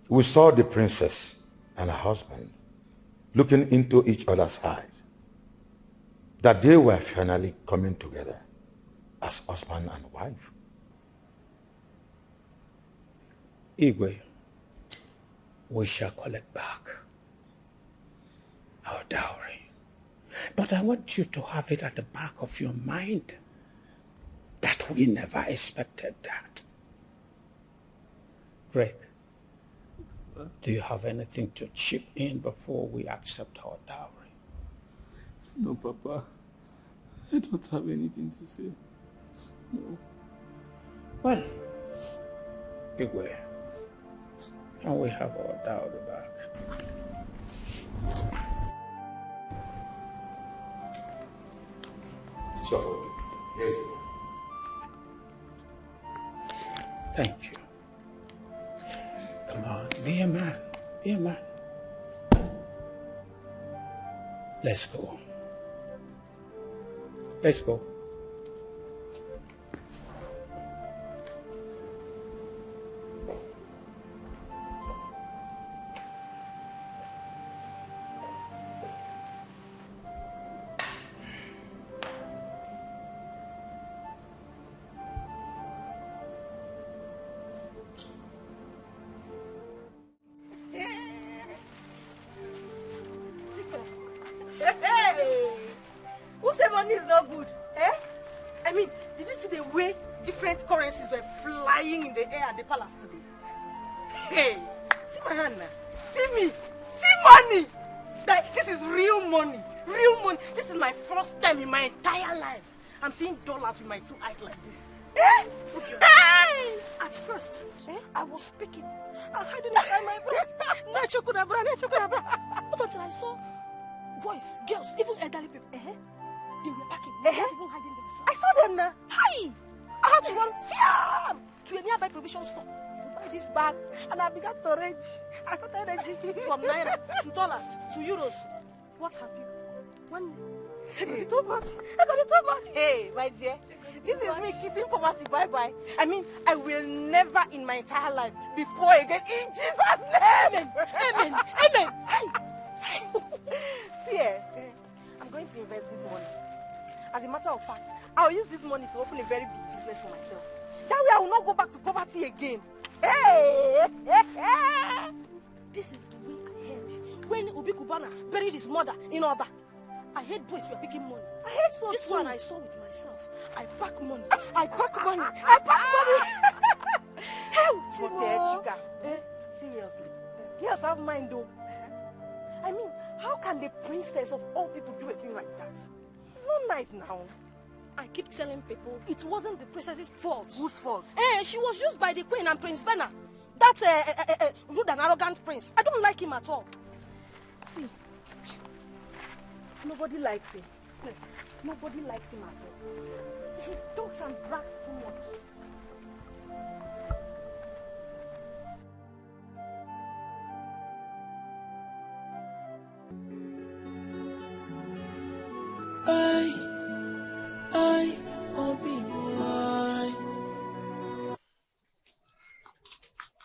We saw the princess and her husband looking into each other's eyes, that they were finally coming together as husband and wife. Igwe, we shall collect back our dowry. But I want you to have it at the back of your mind But we never expected that. Greg, do you have anything to chip in before we accept our dowry? No, Papa. I don't have anything to say. No. Well, Igwe, can we have our dowry back? Sure. Here's the one. Thank you. Come on, be a man. Be a man. Let's go. Let's go. Hey! Who said money is not good? Eh? I mean, did you see the way different currencies were flying in the air at the palace today? Hey! See my hand now. See me. See money. Like, this is real money. Real money. This is my first time in my entire life. I'm seeing dollars with my two eyes like this. Eh? Hey! At first, I was speaking. I'm hiding inside my brain. Nacho Kudabra. Not until I saw boys, girls, even elderly people. They were packing. They were even hiding themselves. I saw them now. Hi! I had to run to a nearby provision store to buy this bag, and I began to range. I started ranging from naira to dollars to euros. What have you? One. I got it too much. Hey, my dear. This is me kissing poverty bye-bye. I mean, I will never in my entire life be poor again in Jesus' name. Amen. Amen. See, I'm going to invest this money. As a matter of fact, I'll use this money to open a very big business for myself. That way I will not go back to poverty again. Hey! This is the way I heard when Obi Kubana buried his mother in Oba. I heard boys were picking money. I heard so. This one I saw with myself. I pack money. Hell, Chica. Seriously. Girls have mind though. I mean, how can the princess of all people do a thing like that? It's not nice now. I keep telling people it wasn't the princess's fault. Whose fault? She was used by the queen and Prince Venna. That's a rude and arrogant prince. I don't like him at all. See, nobody likes him. Nobody likes him at all. He talks and brags too much.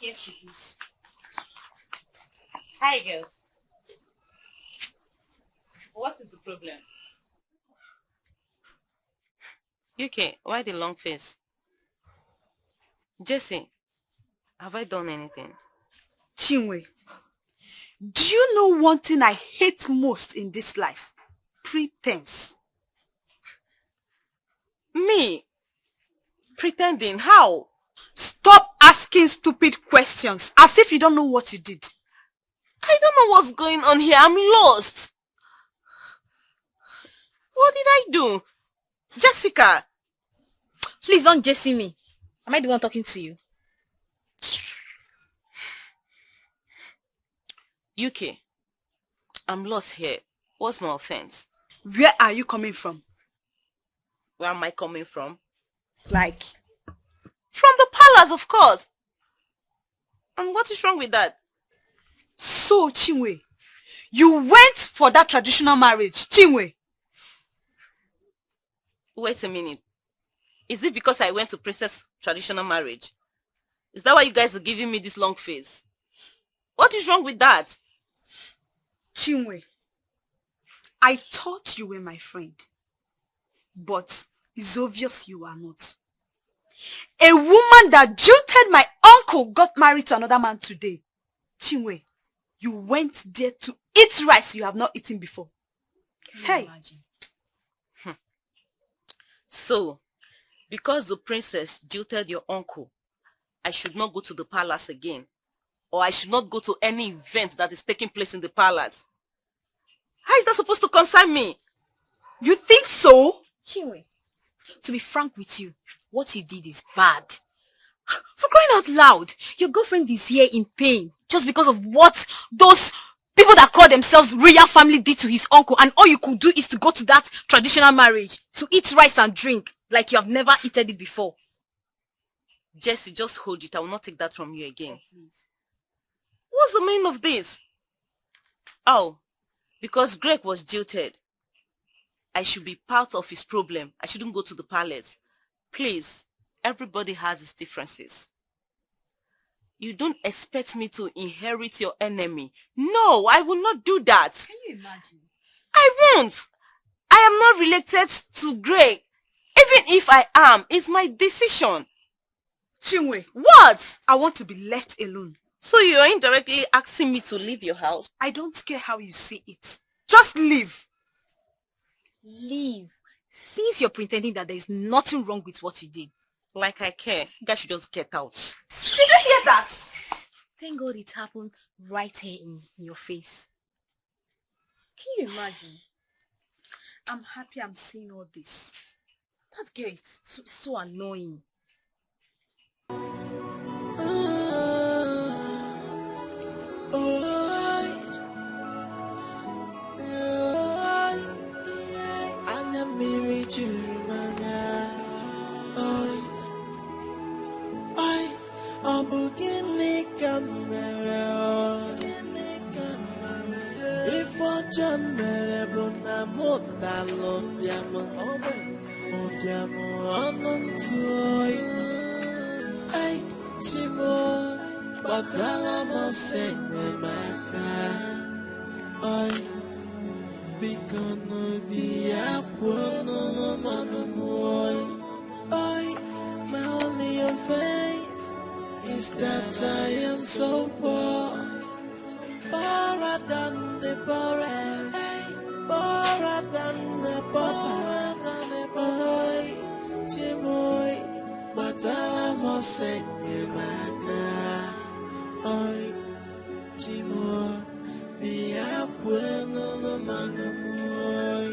Yes, she is. Hi, girls. What is the problem? UK, why the long face? Jesse, have I done anything? Chinwe, do you know one thing I hate most in this life? Pretense. Me? Pretending? How? Stop asking stupid questions as if you don't know what you did. I don't know what's going on here. I'm lost. What did I do? Jessica! Please don't Jesse me. Am I the one talking to you? UK, I'm lost here. What's my offense? Where are you coming from? Where am I coming from? Like? From the palace, of course. And what is wrong with that? So, Chinwe, you went for that traditional marriage, Chinwe? Wait a minute. Is it because I went to princess traditional marriage? Is that why you guys are giving me this long face? What is wrong with that? Chinwe, I thought you were my friend, but it's obvious you are not. A woman that jilted my uncle got married to another man today. Chinwe, you went there to eat rice you have not eaten before. Hey. So, Because the princess jilted your uncle, I should not go to the palace again. Or I should not go to any event that is taking place in the palace. How is that supposed to concern me? You think so? Chinwe, to be frank with you, what you did is bad. For crying out loud, your girlfriend is here in pain just because of what those people that call themselves royal family did to his uncle, and all you could do is to go to that traditional marriage to eat rice and drink like you have never eaten it before. Jessie, just hold it. I will not take that from you again. Oh, please. What's the meaning of this? Oh, because Greg was jilted. I should be part of his problem. I shouldn't go to the palace. Please, everybody has his differences. You don't expect me to inherit your enemy. No, I will not do that. Can you imagine? I won't. I am not related to Greg. Even if I am, it's my decision. Chinwe. What? I want to be left alone. So you are indirectly asking me to leave your house? I don't care how you see it. Just leave. Leave. Since you're pretending that there is nothing wrong with what you did. Like I care. You guys should just get out. Did you hear that? Thank God it happened right here in your face. Can you imagine? I'm happy I'm seeing all this. That girl is so annoying. My only offense is that I am so poor, poorer than the poorest, poorer than the pauper. Boy, Chimoy, Batala Mosenye Maka. Oi, Chimoy, the Apueno no Manamoy.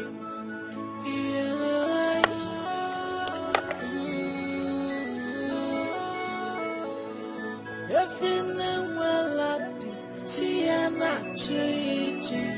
If you know well, I do, she and I treat you.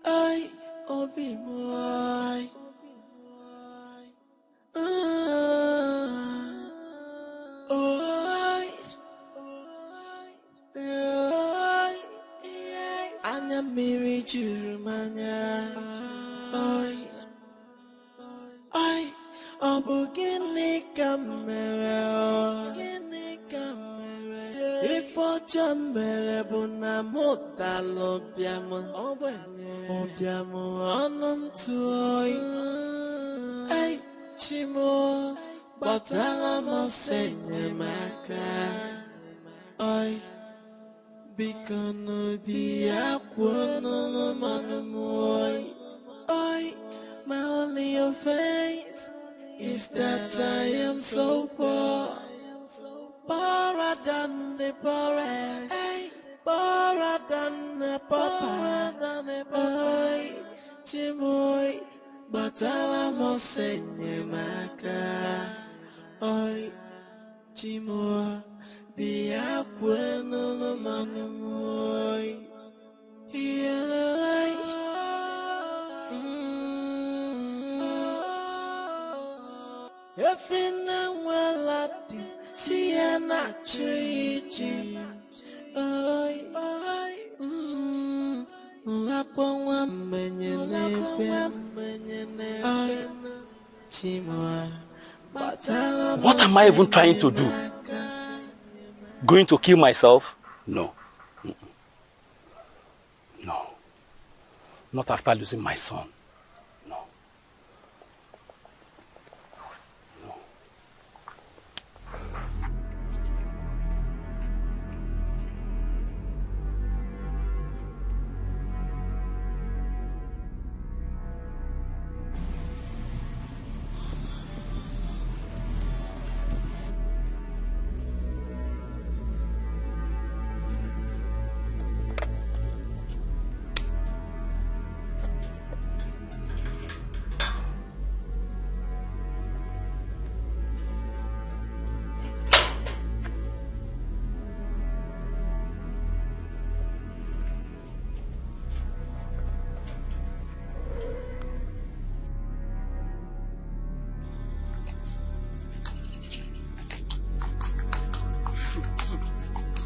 I, Obi Moy. Anya miri juru manya. Oi, Obugini kamere Ifo jamere buna mota lobiamo Obiamo onontuoi Ay chimo Batala mo senye maka Oi Bikono biya kwono manumoy Oi my only offense is that I am so poor Poorer than the poorest Poorer than the poor Chimoy Batala mo senye maka Oi Chimoy Biya kweno no manumoy Yelelay Efina walati Siena chuiji Oy Ulakwa wamenye nefe Oy Chimoy Batala What am I even trying to do? Going to kill myself? No. No. Not after losing my son.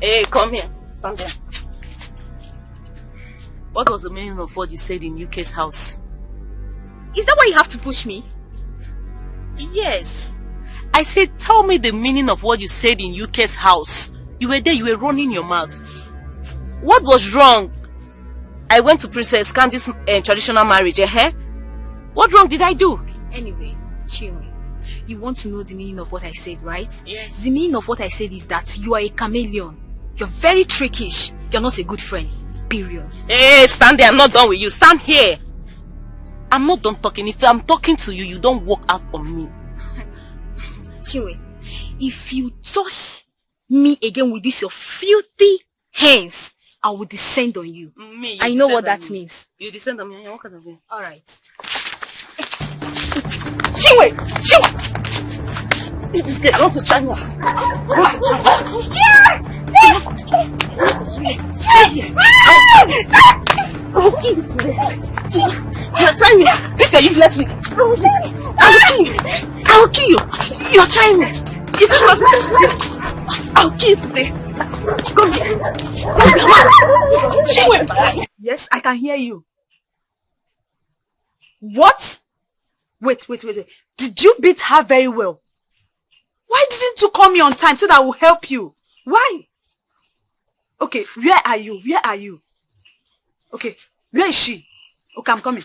Hey, come here. Stand there. What was the meaning of what you said in UK's house? Is that why you have to push me? Yes. I said, tell me the meaning of what you said in UK's house. You were there, you were running your mouth. What was wrong? I went to Princess Candy's traditional marriage, eh? What wrong did I do? Anyway, Chinwe, you want to know the meaning of what I said, right? Yes. The meaning of what I said is that you are a chameleon. You're very trickish. You're not a good friend. Period. Hey, stand there. I'm not done with you. Stand here. I'm not done talking. If I'm talking to you, you don't walk out on me. Chinwe, if you touch me again with this your filthy hands, I will descend on you. I know what that means. You descend on me and you walk out of me. Alright. Chinwe! Chinwe! I want to try you. I'll kill you today. You're trying me. This is useless. I'll kill you. You're trying me. You don't want to. I'll kill you today. Come here. Chinwe. Yes, I can hear you. What? Wait. Did you beat her very well? Why didn't you call me on time so that I will help you? Why? Okay, where are you? Okay, where is she? Okay, I'm coming.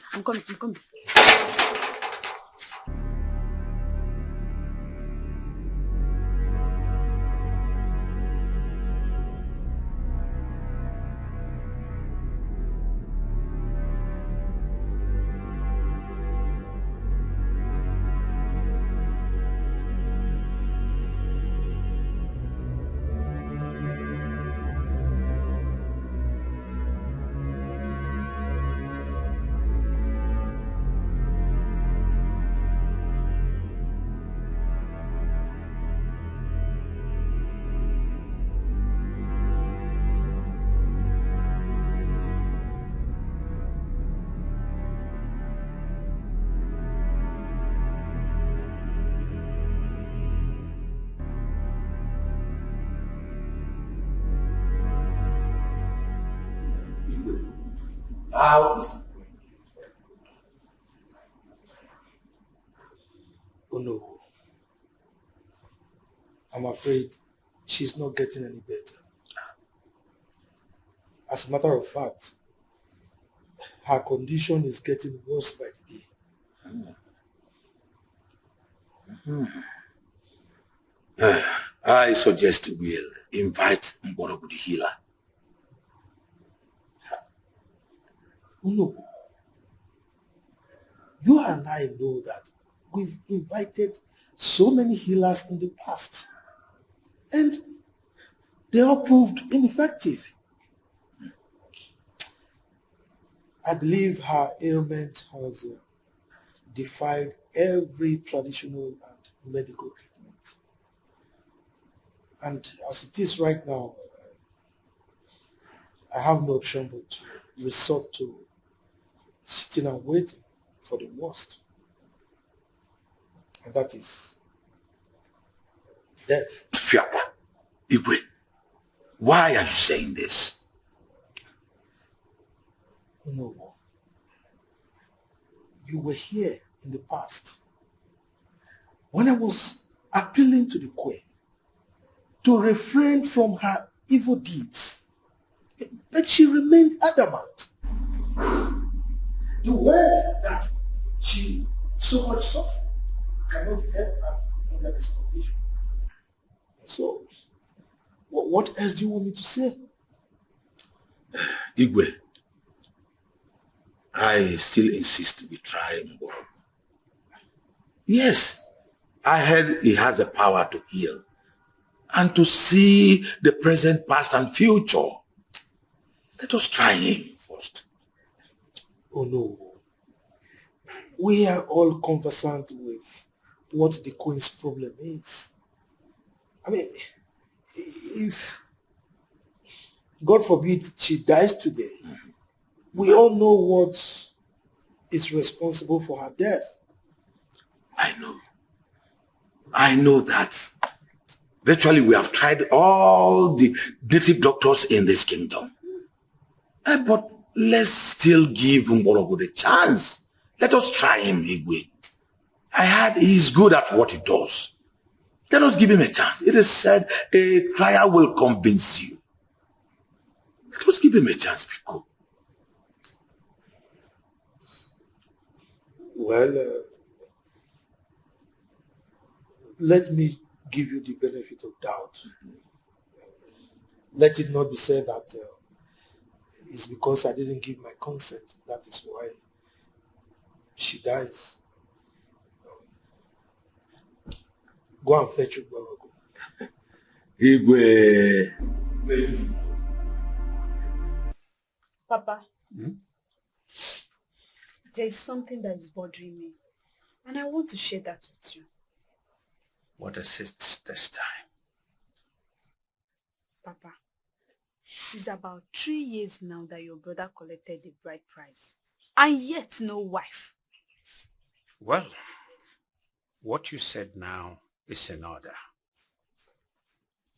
Oh no. I'm afraid she's not getting any better. As a matter of fact, her condition is getting worse by the day. I suggest we'll invite Mborogu the healer. No. You and I know that we've invited so many healers in the past, and they all proved ineffective. I believe her ailment has defied every traditional and medical treatment. And as it is right now, I have no option but to resort to sitting and waiting for the worst. And that is death. Fiapa, Igwe, why are you saying this? No. You were here in the past when I was appealing to the Queen to refrain from her evil deeds, but she remained adamant. The wealth that she so much suffered cannot help her under this condition. So, what else do you want me to say? Igwe, I still insist we try Mborogu. Yes, I heard he has the power to heal and to see the present, past, and future. Let us try him first. Oh no. We are all conversant with what the Queen's problem is. I mean, if, God forbid, she dies today, we all know what is responsible for her death. I know that. Virtually, we have tried all the native doctors in this kingdom. But let's still give Mborogu the chance. Let us try him, Igwe. I heard he's good at what he does. Let us give him a chance. It is said a trial will convince you. Let us give him a chance, Biko. Well, let me give you the benefit of doubt. Let it not be said that it's because I didn't give my consent. That is why she dies. Go and fetch your brother. Igwe. Papa, there is something that is bothering me, and I want to share that with you. What is it this time? Papa, it's about 3 years now that your brother collected the bride price, and yet no wife. Well, what you said now is in order.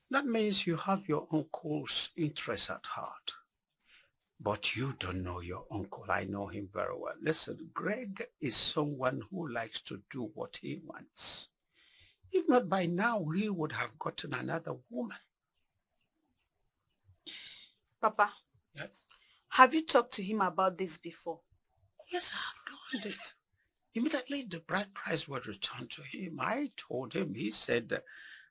That means you have your uncle's interest at heart. But you don't know your uncle. I know him very well. Listen, Greg is someone who likes to do what he wants. If not by now, he would have gotten another woman. Papa, yes? Have you talked to him about this before? Yes, I have done it. Immediately the bride price was returned to him. I told him, he said that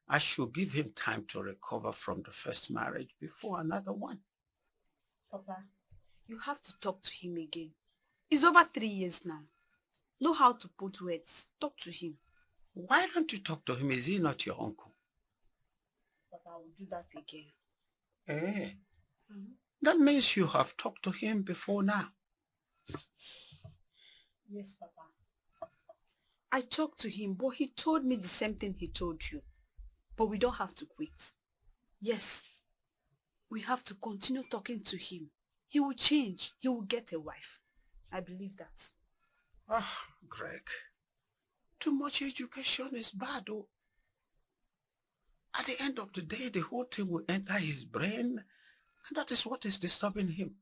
I should give him time to recover from the first marriage before another one. Papa, you have to talk to him again. It's over 3 years now. Know how to put words. Talk to him. Why don't you talk to him? Is he not your uncle? Papa, I will do that again. Eh? That means you have talked to him before now. Yes, Papa. I talked to him, but he told me the same thing he told you. But we don't have to quit. Yes, we have to continue talking to him. He will change. He will get a wife. I believe that. Ah, Greg. Too much education is bad, oh. At the end of the day, the whole thing will enter his brain, and that is what is disturbing him.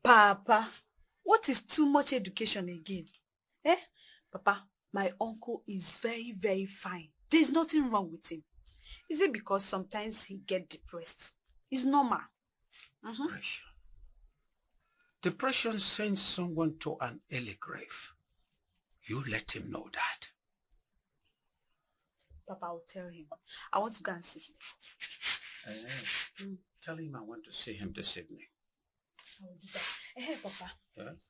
Papa, what is too much education again? Eh? Papa, my uncle is very, very fine. There's nothing wrong with him. Is it because sometimes he gets depressed? It's normal. Depression. Depression sends someone to an early grave. You let him know that. Papa, I'll tell him. I want to go and see him. Tell him I want to see him this evening. I will do that. Hey, Papa. Yes?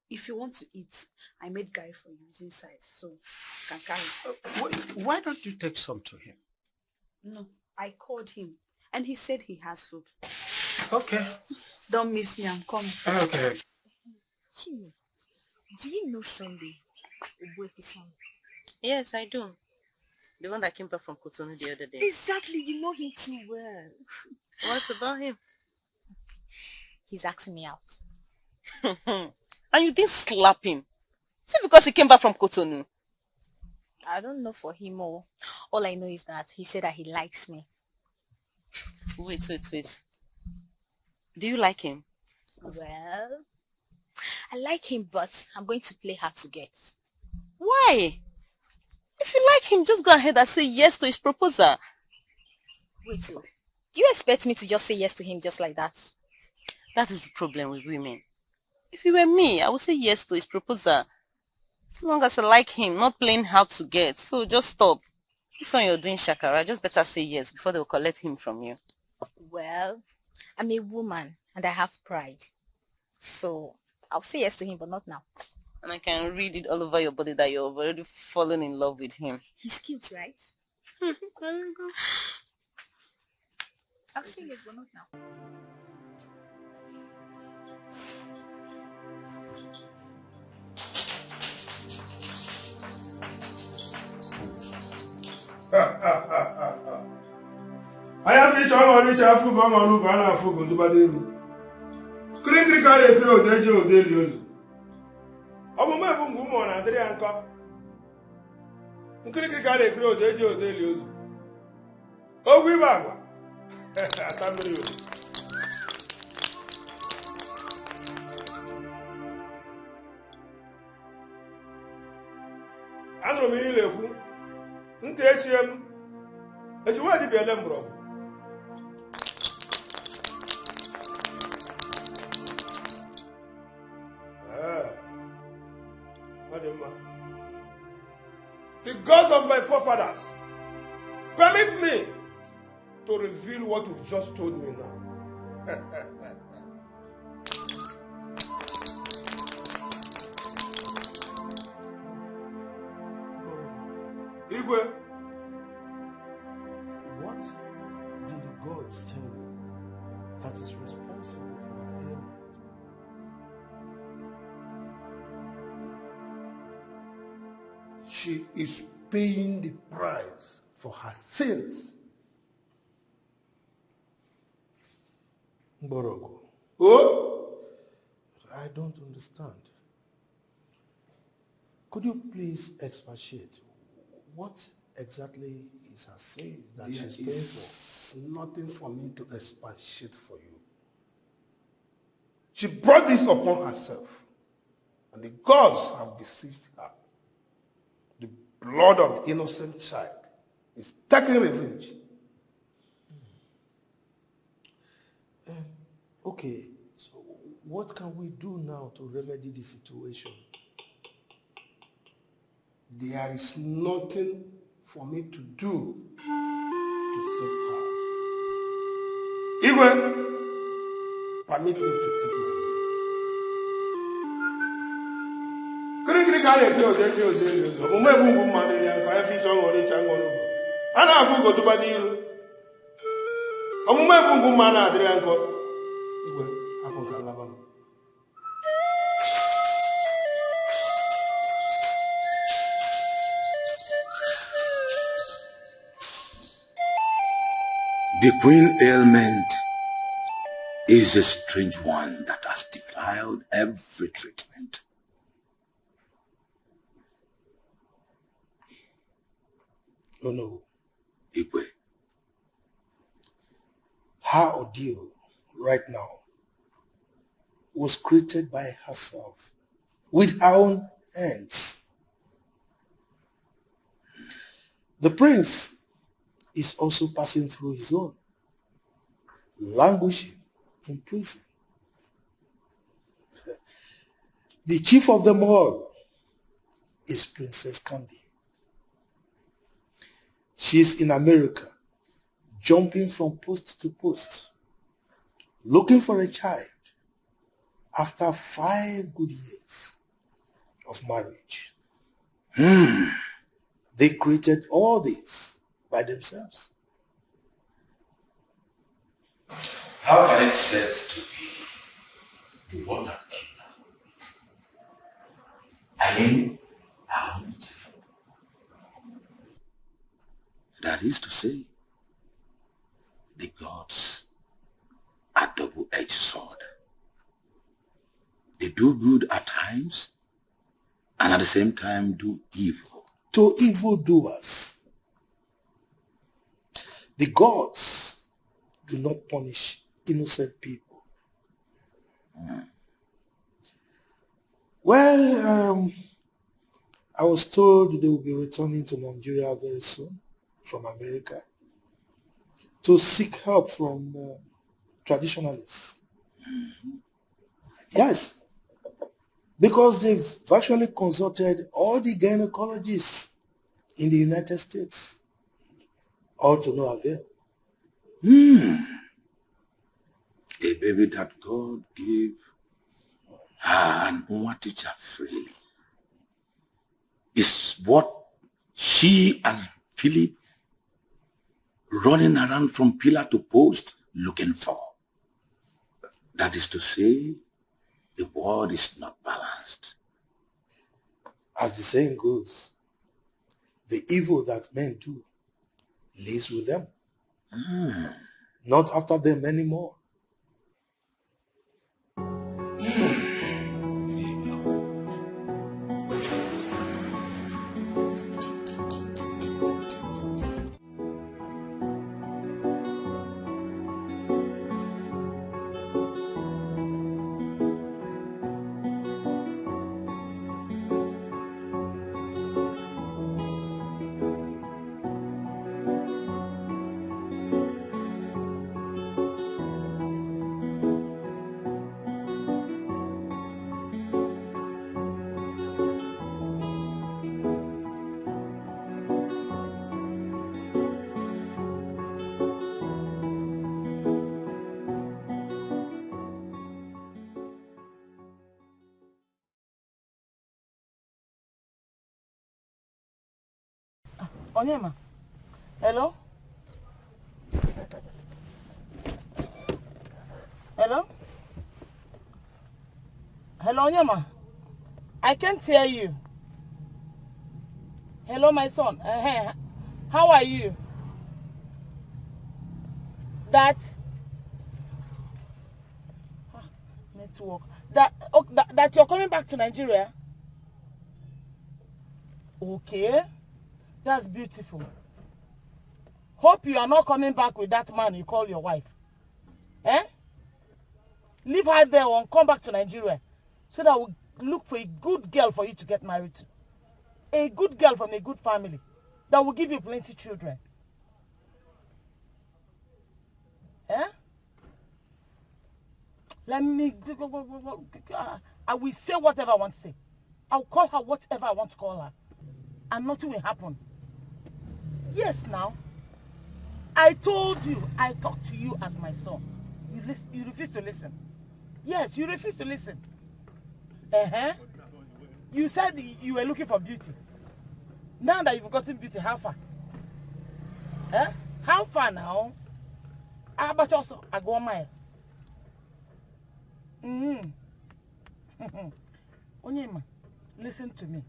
If you want to eat, I made Gary for you. It's inside, so you can carry it. Why don't you take some to him? No, I called him, and he said he has food. Okay. Don't miss me, I'm coming. Okay. Do you know Sunday? Son? Yes, I do. The one that came back from Cotonou the other day. Exactly, you know him too well. What about him? He's asking me out. And you didn't slap him? Is it because he came back from Cotonou? I don't know for him all. All I know is that he said that he likes me. Wait. Do you like him? Well, I like him, but I'm going to play hard to get. Why? If you like him, just go ahead and say yes to his proposal. Wait, do you expect me to just say yes to him just like that? That is the problem with women. If you were me, I would say yes to his proposal. As long as I like him, not playing hard to get. So just stop. This one you're doing, Shakara, just better say yes before they will collect him from you. Well, I'm a woman and I have pride. So I'll say yes to him, but not now. And I can read it all over your body that you're already fallen in love with him. He's cute, right? I'll say yes, but not now. Anya fi chọrọ ọrụ icha afụ bụ ọma n'ụba a na-afụ bụ ndụbada elu. Kirikiri ka na-ekiri odeji odeli ozu. Ọmụmụ ebu mgbe ụmụ ọ na-adịrị ya nkọ. Nkirikiri ka na-ekiri odeji odeli ozu. Ogwu ibe agwa. Ata mmiri ozu. Anụrụ m ihe na-ekwu. Ntị echie m. Ejiwe dibịa ele mgbọrọgwụ. The gods of my forefathers permit me to reveal what you've just told me now. Igwe, what did the gods tell you that is responsible for our ailment? She is paying the price for her sins. Mborogo. Oh? I don't understand. Could you please expatiate? What exactly is her saying that she's paying for? There is nothing for me to expatiate for you. She brought this upon herself, and the gods have beseeched her. The blood of the innocent child is taking revenge. Okay, so what can we do now to remedy the situation? There is nothing for me to do to save her. Igwe, permit me to take my leave. Kirikiri ka na-ekiri odeji odeli ozo. Omume bụ mgbu mmadụ ya nkwa efe ịchọ nwere ịcha nwere ugbo. A na-afụ ugoduba n'iru. Omume bụ mgbu mmadụ na-adịrị ya nkọ. Igwe, hapụ ka nlaba m. The queen ailment is a strange one that has defiled every treatment. Oh no. Igwe. Her ordeal right now was created by herself with her own hands. The prince is also passing through his own, languishing in prison. The chief of them all is Princess Candy. She's in America, jumping from post to post, looking for a child after 5 good years of marriage. They created all this by themselves. How can it said to be the water killer? I mean, out. That is to say, the gods are double-edged sword. They do good at times, and at the same time do evil. To evildoers. The gods do not punish innocent people. Well, I was told they will be returning to Nigeria very soon from America to seek help from traditionalists. Yes, because they've virtually consulted all the gynecologists in the United States, all to no avail. A baby that God gave her and one teacher freely is what she and Philip running around from pillar to post looking for. That is to say, the world is not balanced. As the saying goes, the evil that men do lives with them, not after them anymore. Onyema, hello? Hello? Hello, Onyema? I can't hear you. Hello, my son. How are you? That network. That you're coming back to Nigeria? Okay. That's beautiful. Hope you are not coming back with that man you call your wife. Eh? Leave her there and come back to Nigeria so that we'll look for a good girl for you to get married to. A good girl from a good family that will give you plenty children. Eh? Let me... I will say whatever I want to say. I'll call her whatever I want to call her. And nothing will happen. Yes, now. I told you, I talked to you as my son. You refuse to listen. Yes, you refuse to listen. You said you were looking for beauty. Now that you've gotten beauty, how far? How far now? But also, I go a mile. Onyema, listen to me.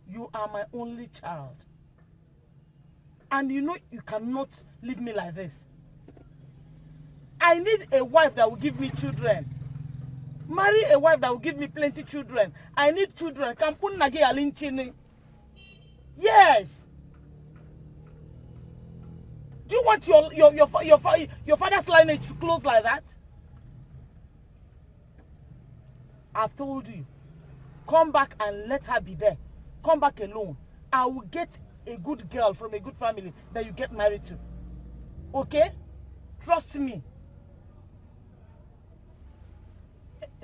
You are my only child. And you know you cannot leave me like this. I need a wife that will give me children. Marry a wife that will give me plenty children. I need children. Yes. Do you want your father's lineage to close like that? I've told you. Come back and let her be there. Come back alone. I will get a good girl from a good family that you get married to. Okay? Trust me.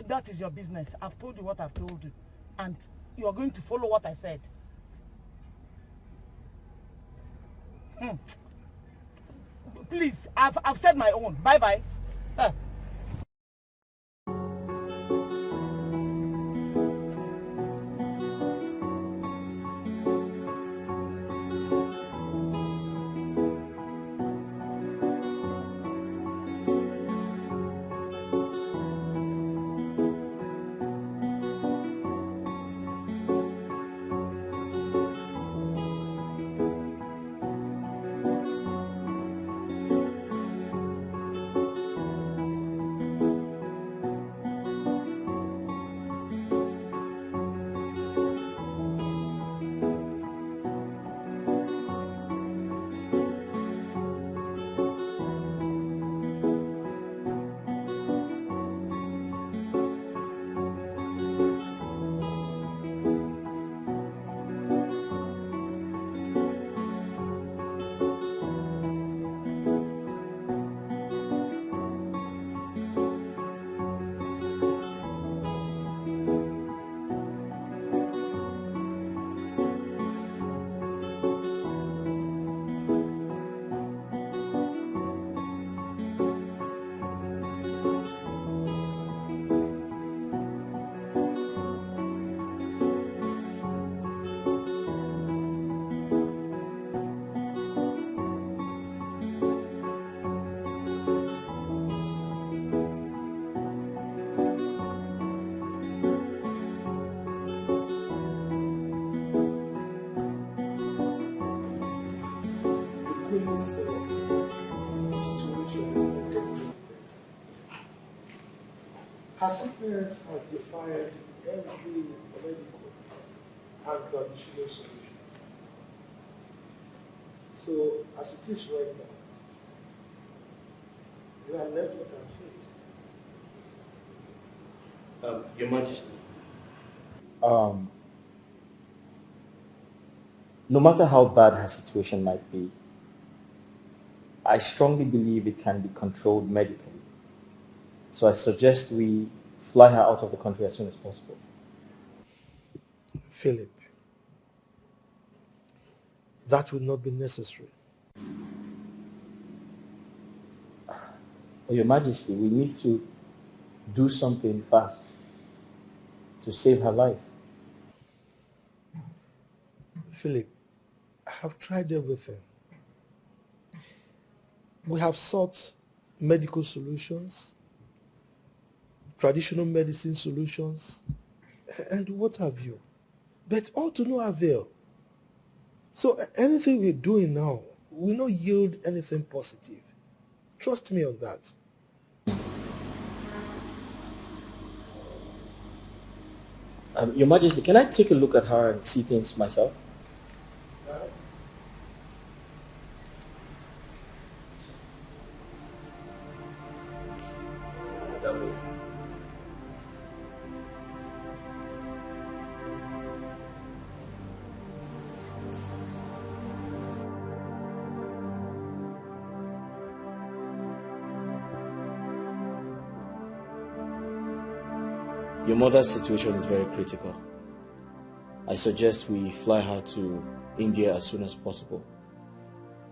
That is your business. I've told you what I've told you. And you are going to follow what I said. Please, I've said my own. Bye-bye. Her sickness has defied every medical and traditional solution. So, as it is right now, we are left with our fate. Your Majesty. No matter how bad her situation might be, I strongly believe it can be controlled medically. So I suggest we fly her out of the country as soon as possible. Philip, that will not be necessary. Your Majesty, we need to do something fast to save her life. Philip, I have tried everything. We have sought medical solutions, traditional medicine solutions, and what have you. But all to no avail. So anything we're doing now will not yield anything positive. Trust me on that. Your Majesty, can I take a look at her and see things myself? Your mother's situation is very critical. I suggest we fly her to India as soon as possible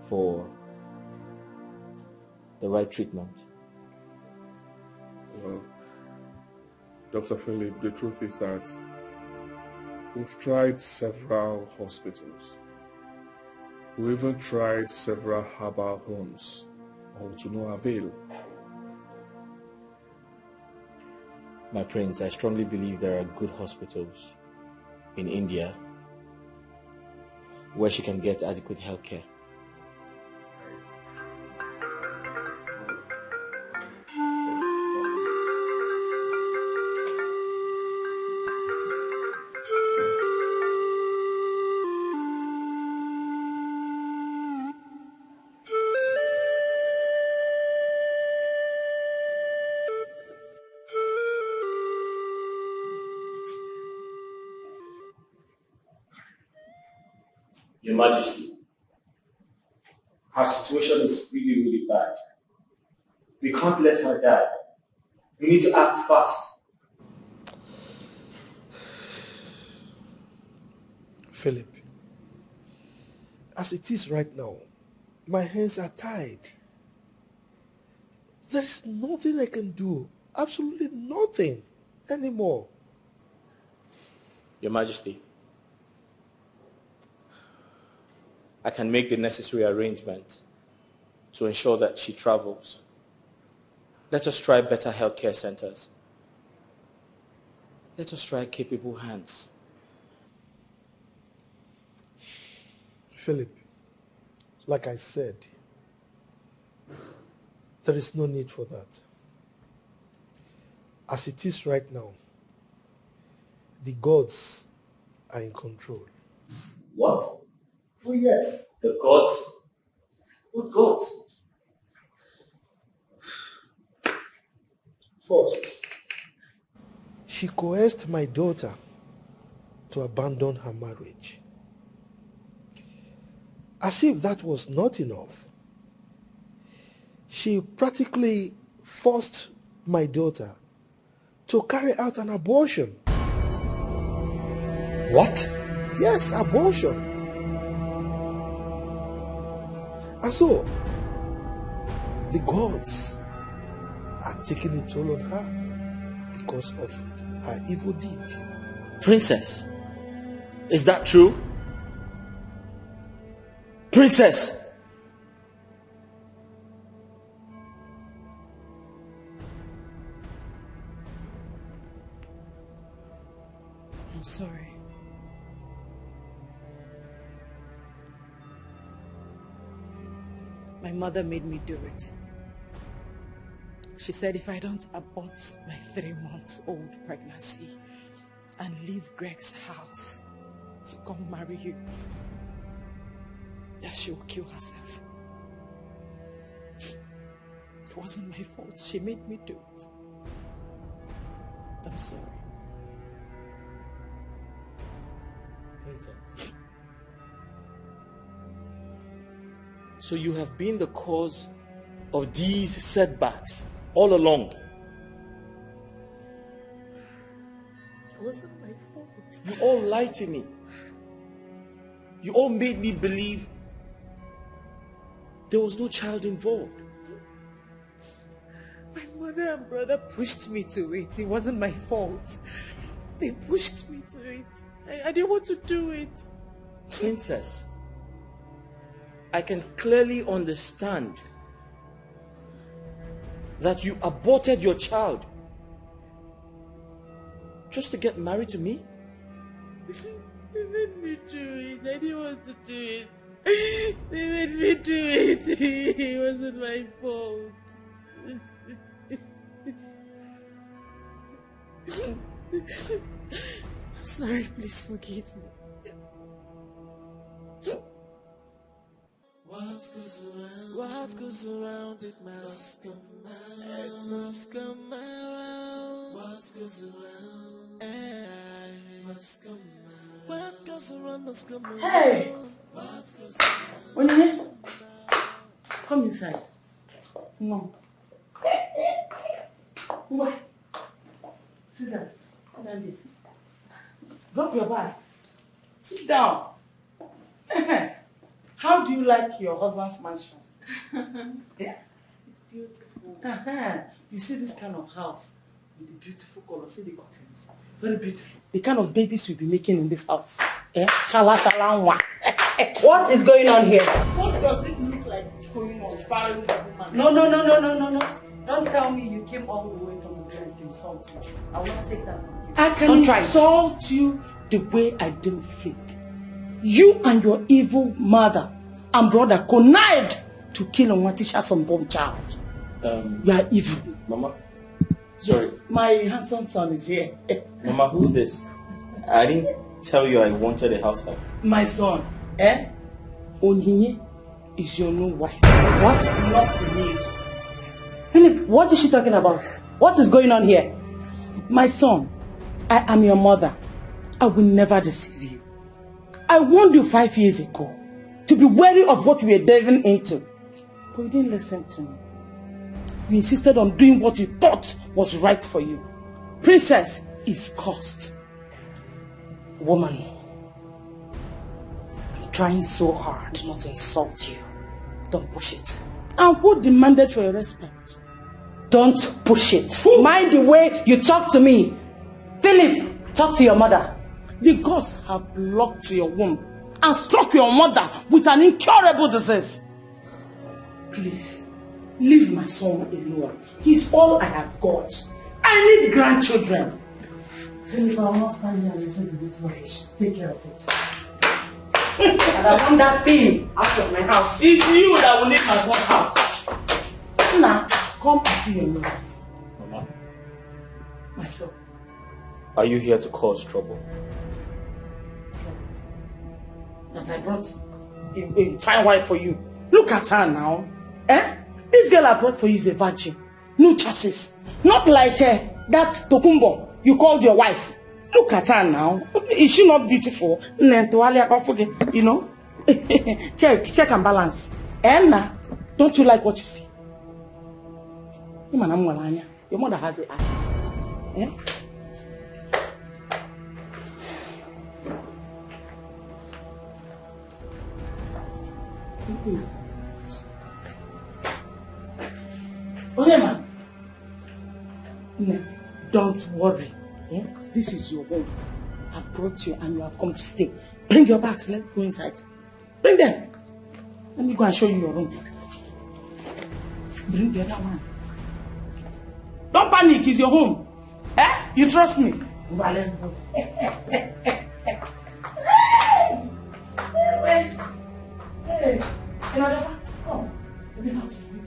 for the right treatment. Well, Dr. Philip, the truth is that we've tried several hospitals. We even tried several herbal homes, all to no avail. My prince, I strongly believe there are good hospitals in India where she can get adequate health care. Your Majesty, her situation is really, really bad. We can't let her die. We need to act fast. Philip, as it is right now, my hands are tied. There is nothing I can do. Absolutely nothing anymore. Your Majesty, I can make the necessary arrangements to ensure that she travels. Let us try better healthcare centers. Let us try capable hands. Philip, like I said, there is no need for that. As it is right now, the gods are in control. What? Oh yes. The gods? What gods? First, she coerced my daughter to abandon her marriage. As if that was not enough, she practically forced my daughter to carry out an abortion. What? Yes, abortion. And so, the gods are taking a toll on her because of her evil deeds. Princess, is that true? Princess! I'm sorry. My mother made me do it. She said if I don't abort my 3-month-old pregnancy and leave Greg's house to come marry you, that she will kill herself. It wasn't my fault. She made me do it. I'm sorry. Princess. So you have been the cause of these setbacks all along. It wasn't my fault. You all lied to me. You all made me believe there was no child involved. My mother and brother pushed me to it. It wasn't my fault. They pushed me to it. I didn't want to do it. Princess, I can clearly understand that you aborted your child just to get married to me. They made me do it. I didn't want to do it. They made me do it. It wasn't my fault. I'm sorry, please forgive me. What goes around it must come around. Must come around. What goes around must come around. What goes around must come around. Hey! When you here? Come inside. No. What? Sit down. Sit down there. Drop your bag. Sit down. How do you like your husband's mansion? Yeah. It's beautiful. You see this kind of house with the beautiful color. See the curtains. Very beautiful. The kind of babies we'll be making in this house. Chala chala nwa. What is going on here? What does it look like going on? Barren woman? No. Don't tell me you came all the way from the place to insult me. I will not take that from you. I can insult you the way I didn't fit. You and your evil mother and brother connived to kill Onwatisha's unborn child. You are evil. Mama, sorry. My handsome son is here. Mama, who's this? I didn't tell you I wanted a house help. My son, Onyinye is your new wife. What? Not the need. Philip, what is she talking about? What is going on here? My son, I am your mother. I will never deceive you. I warned you 5 years ago to be wary of what you were delving into. But you didn't listen to me. You insisted on doing what you thought was right for you. Princess is cursed. Woman, I'm trying so hard not to insult you. Don't push it. And who demanded for your respect? Don't push it. Mind the way you talk to me. Philip, talk to your mother. The gods have blocked your womb and struck your mother with an incurable disease. Please, leave my son alone. He's all I have got. I need grandchildren. Philip, I will not stand here and listen to this rubbish. Take care of it. And I want that thing out of my house. It's you that will leave my son's house. Now, come and see your mother. Mama, My son. are you here to cause trouble? And I brought a fine wife for you. Look at her now. Eh? This girl I brought for you is a virgin. No chassis. Not like that Tokumbo you called your wife. Look at her now. Is she not beautiful? You know? check and balance. Elna, don't you like what you see? Your mother has an eye. Eh? Onyema, don't worry. Eh? This is your home. I've brought you and you have come to stay. Bring your bags. Let's go inside. Bring them. Let me go and show you your room. Bring the other one. Don't panic. It's your home. Eh? You trust me? Well, let's go. Hey, another one. Come. Let me not sleep.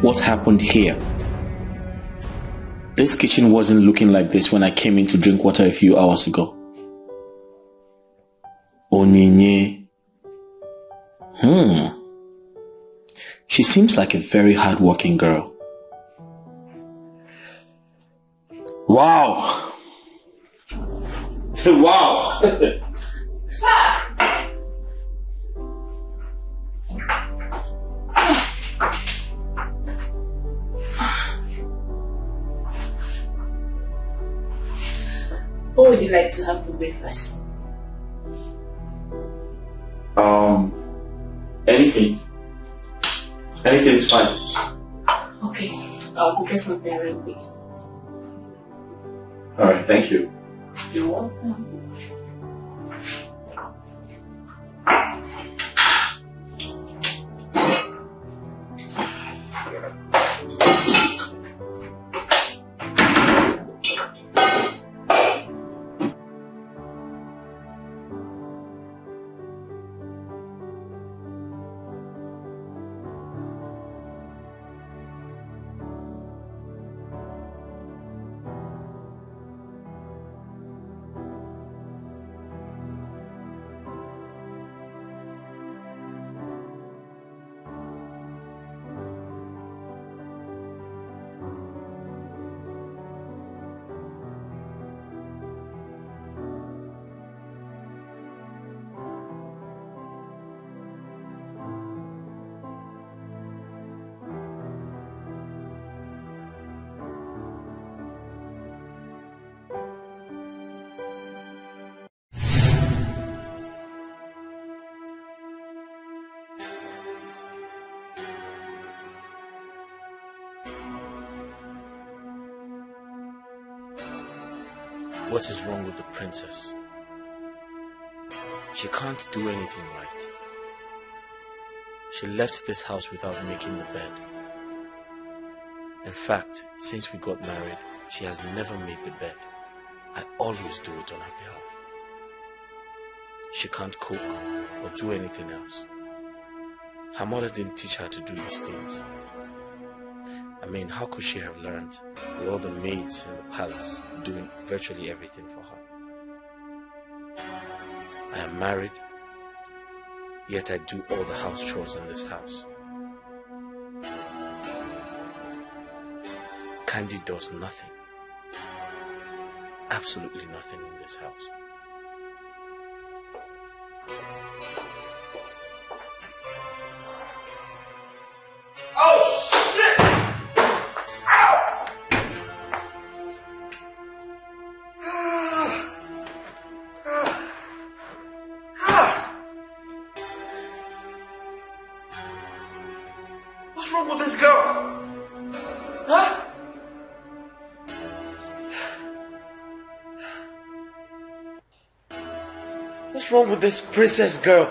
What happened here? This kitchen wasn't looking like this when I came in to drink water a few hours ago. Onyinye. She seems like a very hard-working girl. Wow. Wow. What would you like to have for breakfast? Anything. Anything is fine. Okay, I'll prepare something real quick. Alright, thank you. You're welcome. What is wrong with the princess? She can't do anything right. She left this house without making the bed. In fact, since we got married, she has never made the bed. I always do it on her behalf. She can't cook or do anything else. Her mother didn't teach her to do these things. I mean, how could she have learned with all the maids in the palace doing virtually everything for her? I am married, yet I do all the house chores in this house. Candy does nothing. Absolutely nothing in this house. Oh, shit! Ow! What's wrong with this girl? Huh? What's wrong with this princess girl?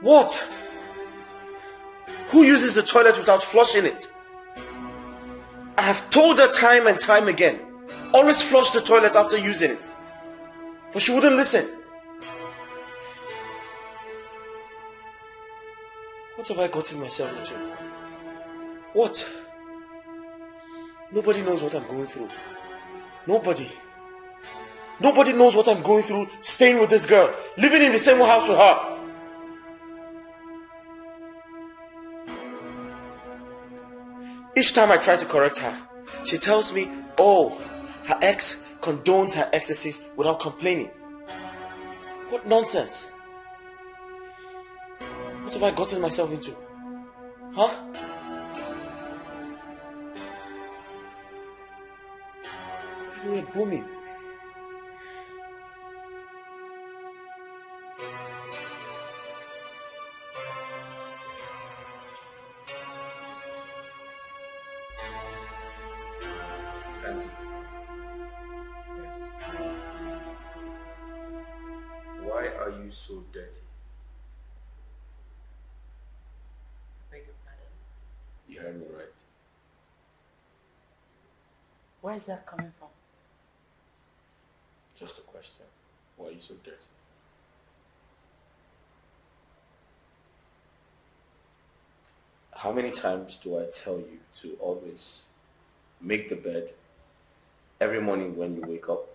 What? Who uses the toilet without flushing it? I have told her time and time again, always flush the toilet after using it. But she wouldn't listen. What have I gotten myself into? What? Nobody knows what I'm going through. Nobody. Nobody knows what I'm going through staying with this girl, living in the same house with her. Each time I try to correct her, she tells me, oh, her ex condones her excesses without complaining. What nonsense. What have I gotten myself into? Huh? You're booming. Why are you so dirty? Beg your pardon. You heard me right. Where is that coming from? Just a question. Why are you so dirty? How many times do I tell you to always make the bed every morning when you wake up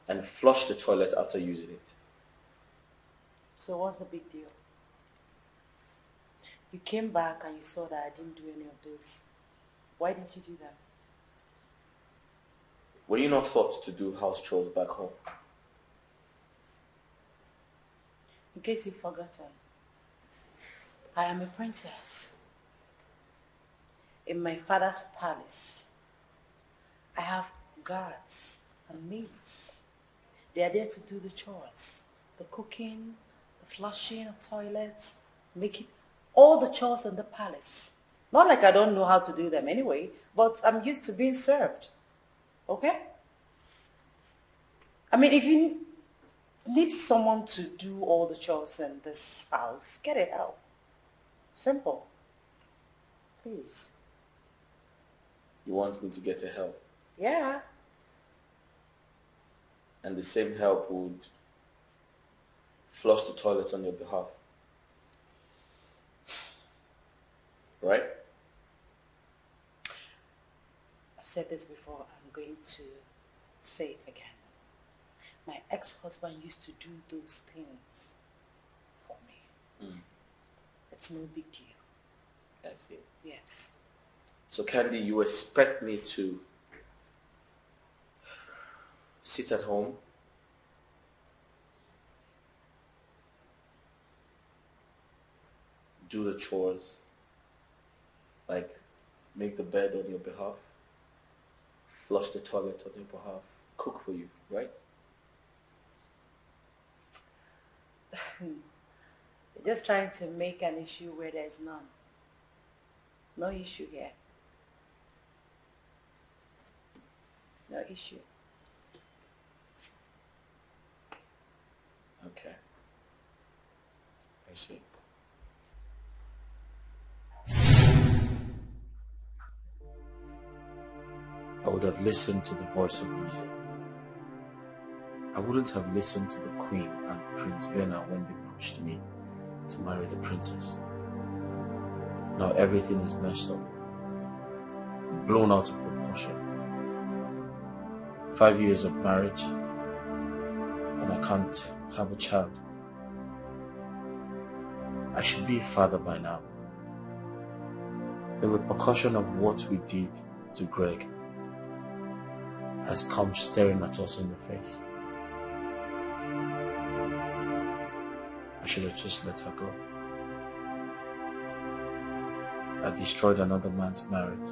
and flush the toilet after using it? So what's the big deal? You came back and you saw that I didn't do any of those. Why did you do that? Were you not taught to do house chores back home? In case you've forgotten, I am a princess. In my father's palace, I have guards and maids. They are there to do the chores, the cooking, the flushing of toilets, making all the chores in the palace. Not like I don't know how to do them anyway, but I'm used to being served. Okay? I mean, if you need someone to do all the chores in this house, get it out. Simple. Please. You want me to get a help? Yeah. And the same help would flush the toilet on your behalf. Right? I've said this before, I'm going to say it again. My ex-husband used to do those things for me. It's no big deal. I see. Yes. So Candy, you expect me to sit at home, do the chores, like make the bed on your behalf, flush the toilet on your behalf, cook for you, right? You're just trying to make an issue where there's none. No issue here. No issue. Okay. I see. I would have listened to the voice of reason. I wouldn't have listened to the Queen and Prince Vienna when they pushed me to marry the princess. Now everything is messed up, blown out of proportion. 5 years of marriage, and I can't have a child. I should be a father by now. The repercussion of what we did to Greg has come staring at us in the face. I should have just let her go. I destroyed another man's marriage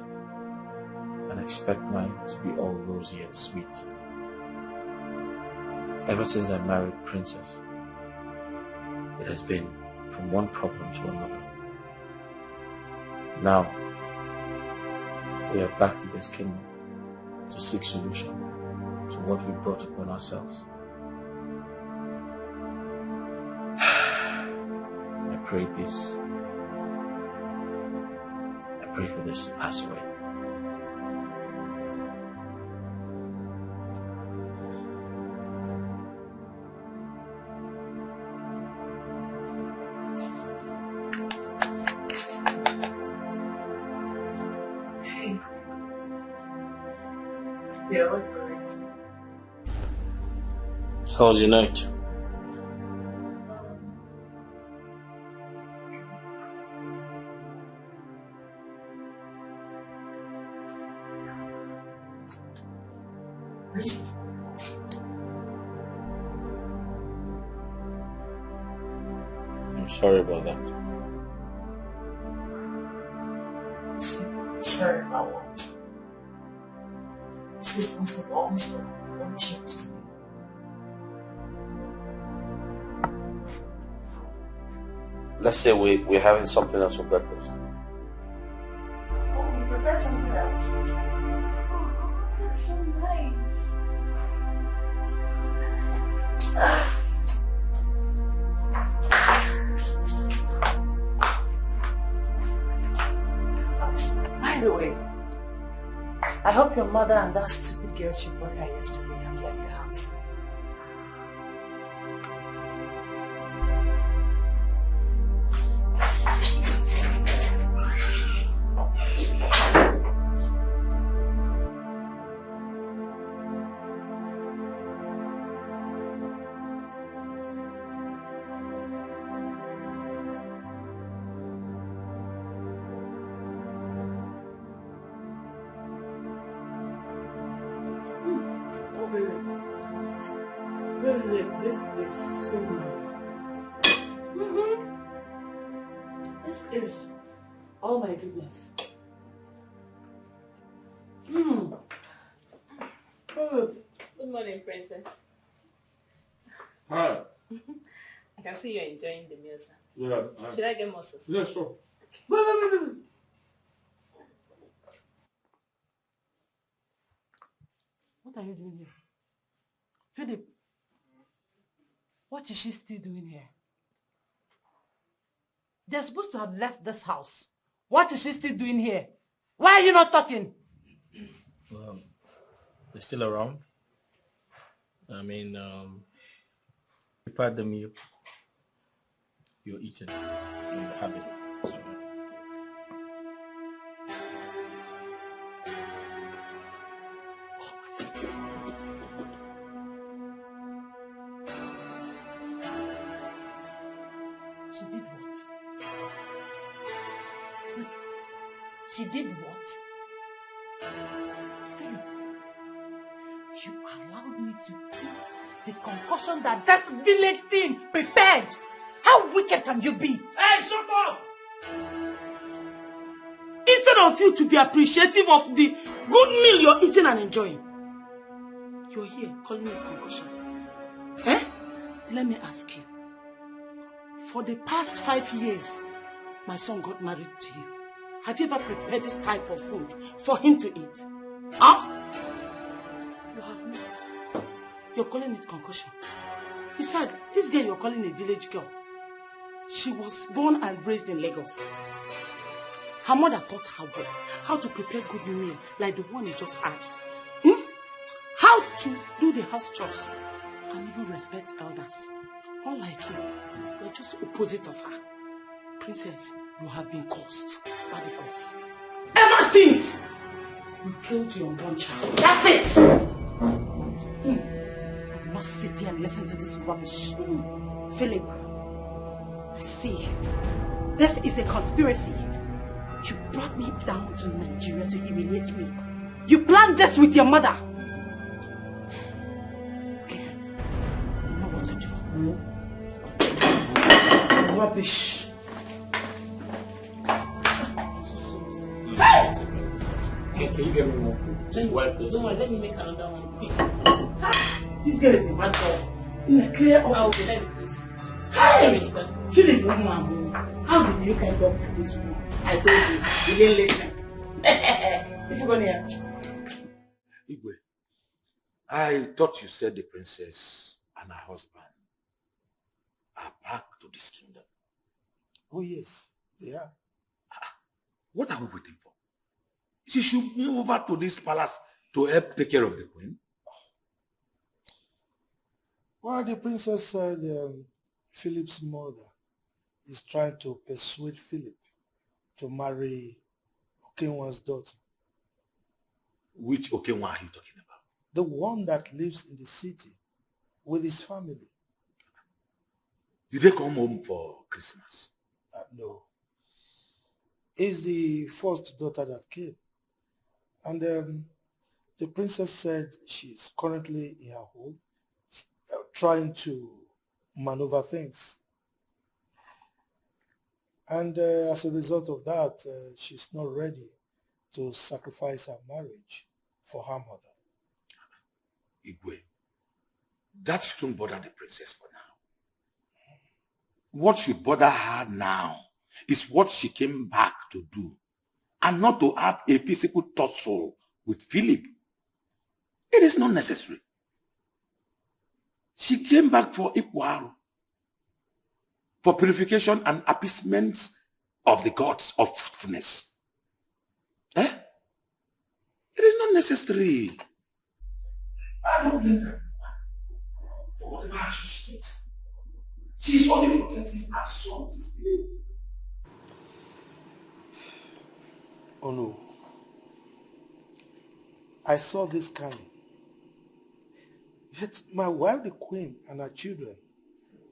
and expect mine to be all rosy and sweet. Ever since I married Princess, it has been from one problem to another. Now, we are back to this kingdom to seek solution to what we brought upon ourselves. I pray for this to pass away. Yeah, How was your night? I'm sorry about that. sorry about what? This is responsible honestly. Don't change to me. Let's say we're having something else for breakfast. Oh, we prepare something else. Oh, that's so nice. By the way, I hope your mother and that stupid girl she brought her yesterday have left the house. This is so nice. This is, oh my goodness. Oh. Good morning, Princess. Hi. I can see you're enjoying the meal, sir. Yeah. Should I get more sauce? Yeah, sure. Wait. What are you doing here? Philip, what is she still doing here? They're supposed to have left this house. What is she still doing here? Why are you not talking? Well, they're still around. I mean, prepare the meal. You're eating. And you have it. So, She did what? Wait, she did what? Philip, you allowed me to eat the concoction that this village thing prepared. How wicked can you be? Hey, shut up! Instead of you to be appreciative of the good meal you're eating and enjoying, you're here calling it concoction. Eh? Let me ask you. For the past 5 years, my son got married to you. Have you ever prepared this type of food for him to eat? Huh? You have not. You're calling it concoction. Besides, this girl you're calling a village girl, she was born and raised in Lagos. Her mother taught her well how to prepare good meal like the one you just had. How to do the house chores and even respect elders. Unlike you, you're just opposite of her. Princess, you have been cursed by the gods. Ever since you killed your unborn child. That's it! I will not sit here and listen to this rubbish. Philip, I see. This is a conspiracy. You brought me down to Nigeria to humiliate me. You planned this with your mother. Okay, I know what to do. Rubbish. Hey! Can you get me more food? Just wipe this. Don't worry, let me make another one quick. This girl is a bad girl. In a clear up. Okay, let me please. Hey! Philip, how did you end up with this woman? I told you, you didn't listen. If you're going to Igwe, I thought you said the princess and her husband are back to this kingdom. Oh yes, they are. What are we waiting for? She should move over to this palace to help take care of the queen. Well, the princess said Philip's mother is trying to persuade Philip to marry Okenwa's daughter. Which Okenwa are you talking about? The one that lives in the city with his family. Did they come home for Christmas? No. He's the first daughter that came. And the princess said she's currently in her home trying to maneuver things. And as a result of that, she's not ready to sacrifice her marriage for her mother. Igwe, that shouldn't bother the princess for now. What should bother her now is what she came back to do, and not to have a physical tussle with Philip. It is not necessary. She came back for Ikwaru, for purification and appeasement of the gods of fruitfulness. Eh? It is not necessary. I don't blame her. Whatever action she takes, she is only protecting her son. Oh no. I saw this coming. Yet my wife, the queen, and her children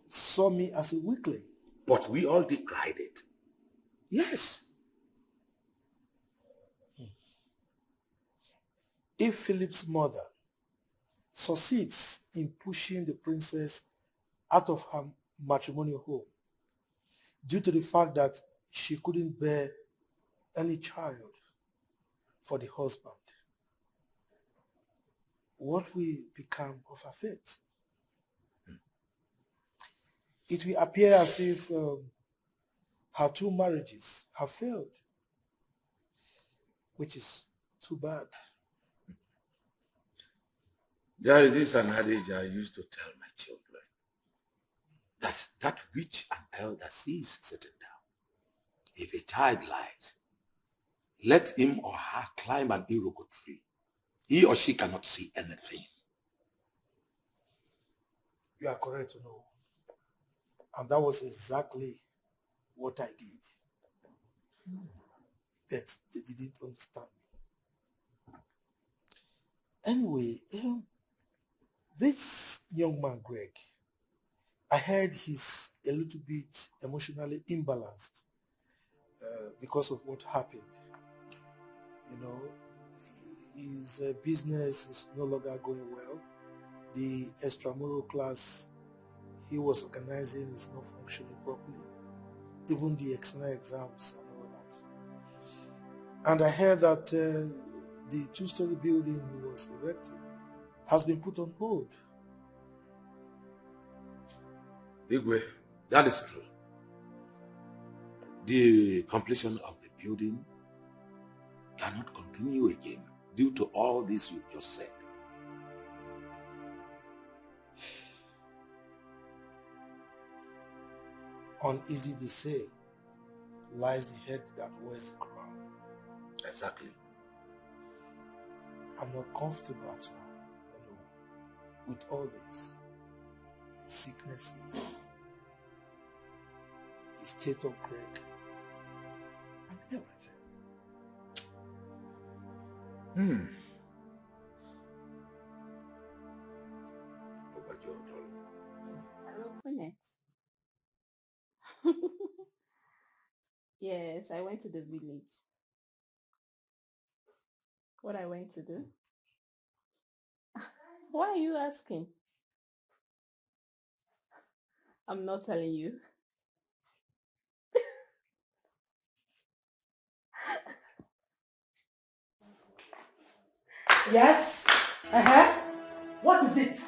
saw me as a weakling. But we all decried it. Yes. If Philip's mother succeeds in pushing the princess out of her matrimonial home due to the fact that she couldn't bear any child for the husband, what will become of her fate? It will appear as if her two marriages have failed, which is too bad. There is this an adage I used to tell my children, that which an elder sees sitting down. If a child lies, let him or her climb an iroko tree. He or she cannot see anything. You are correct to know. And that was exactly what I did. But they didn't understand me. Anyway, this young man, Greg, I heard he's a little bit emotionally imbalanced because of what happened. You know, his business is no longer going well. The extramural class he was organizing is not functioning properly. Even the external exams and all that. And I heard that the two-story building he was erecting has been put on hold. Igwe, that is true. The completion of the building cannot continue again due to all this you just said. Uneasy to say lies the head that wears the crown. Exactly. I'm not comfortable at all, with all this. The sicknesses, the state of Greg, and everything. Open it. Yes, I went to the village. What I went to do? Why are you asking? I'm not telling you. Yes? What is it?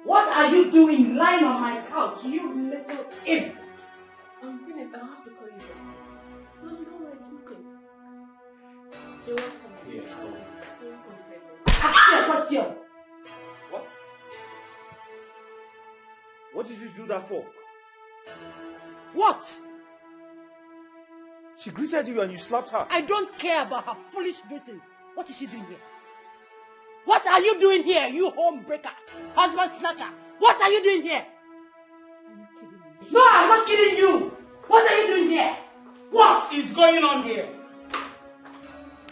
What are you doing lying on my couch, you little imp? Minute, I'll have to call you back. No, don't worry, it's okay. You're welcome. Yeah. Ask me a question. What? What did you do that for? What? She greeted you and you slapped her. I don't care about her foolish greeting. What is she doing here? What are you doing here, you homebreaker, husband snatcher? What are you doing here? Are you kidding me? No, I'm not kidding you. What are you doing here? What is going on here?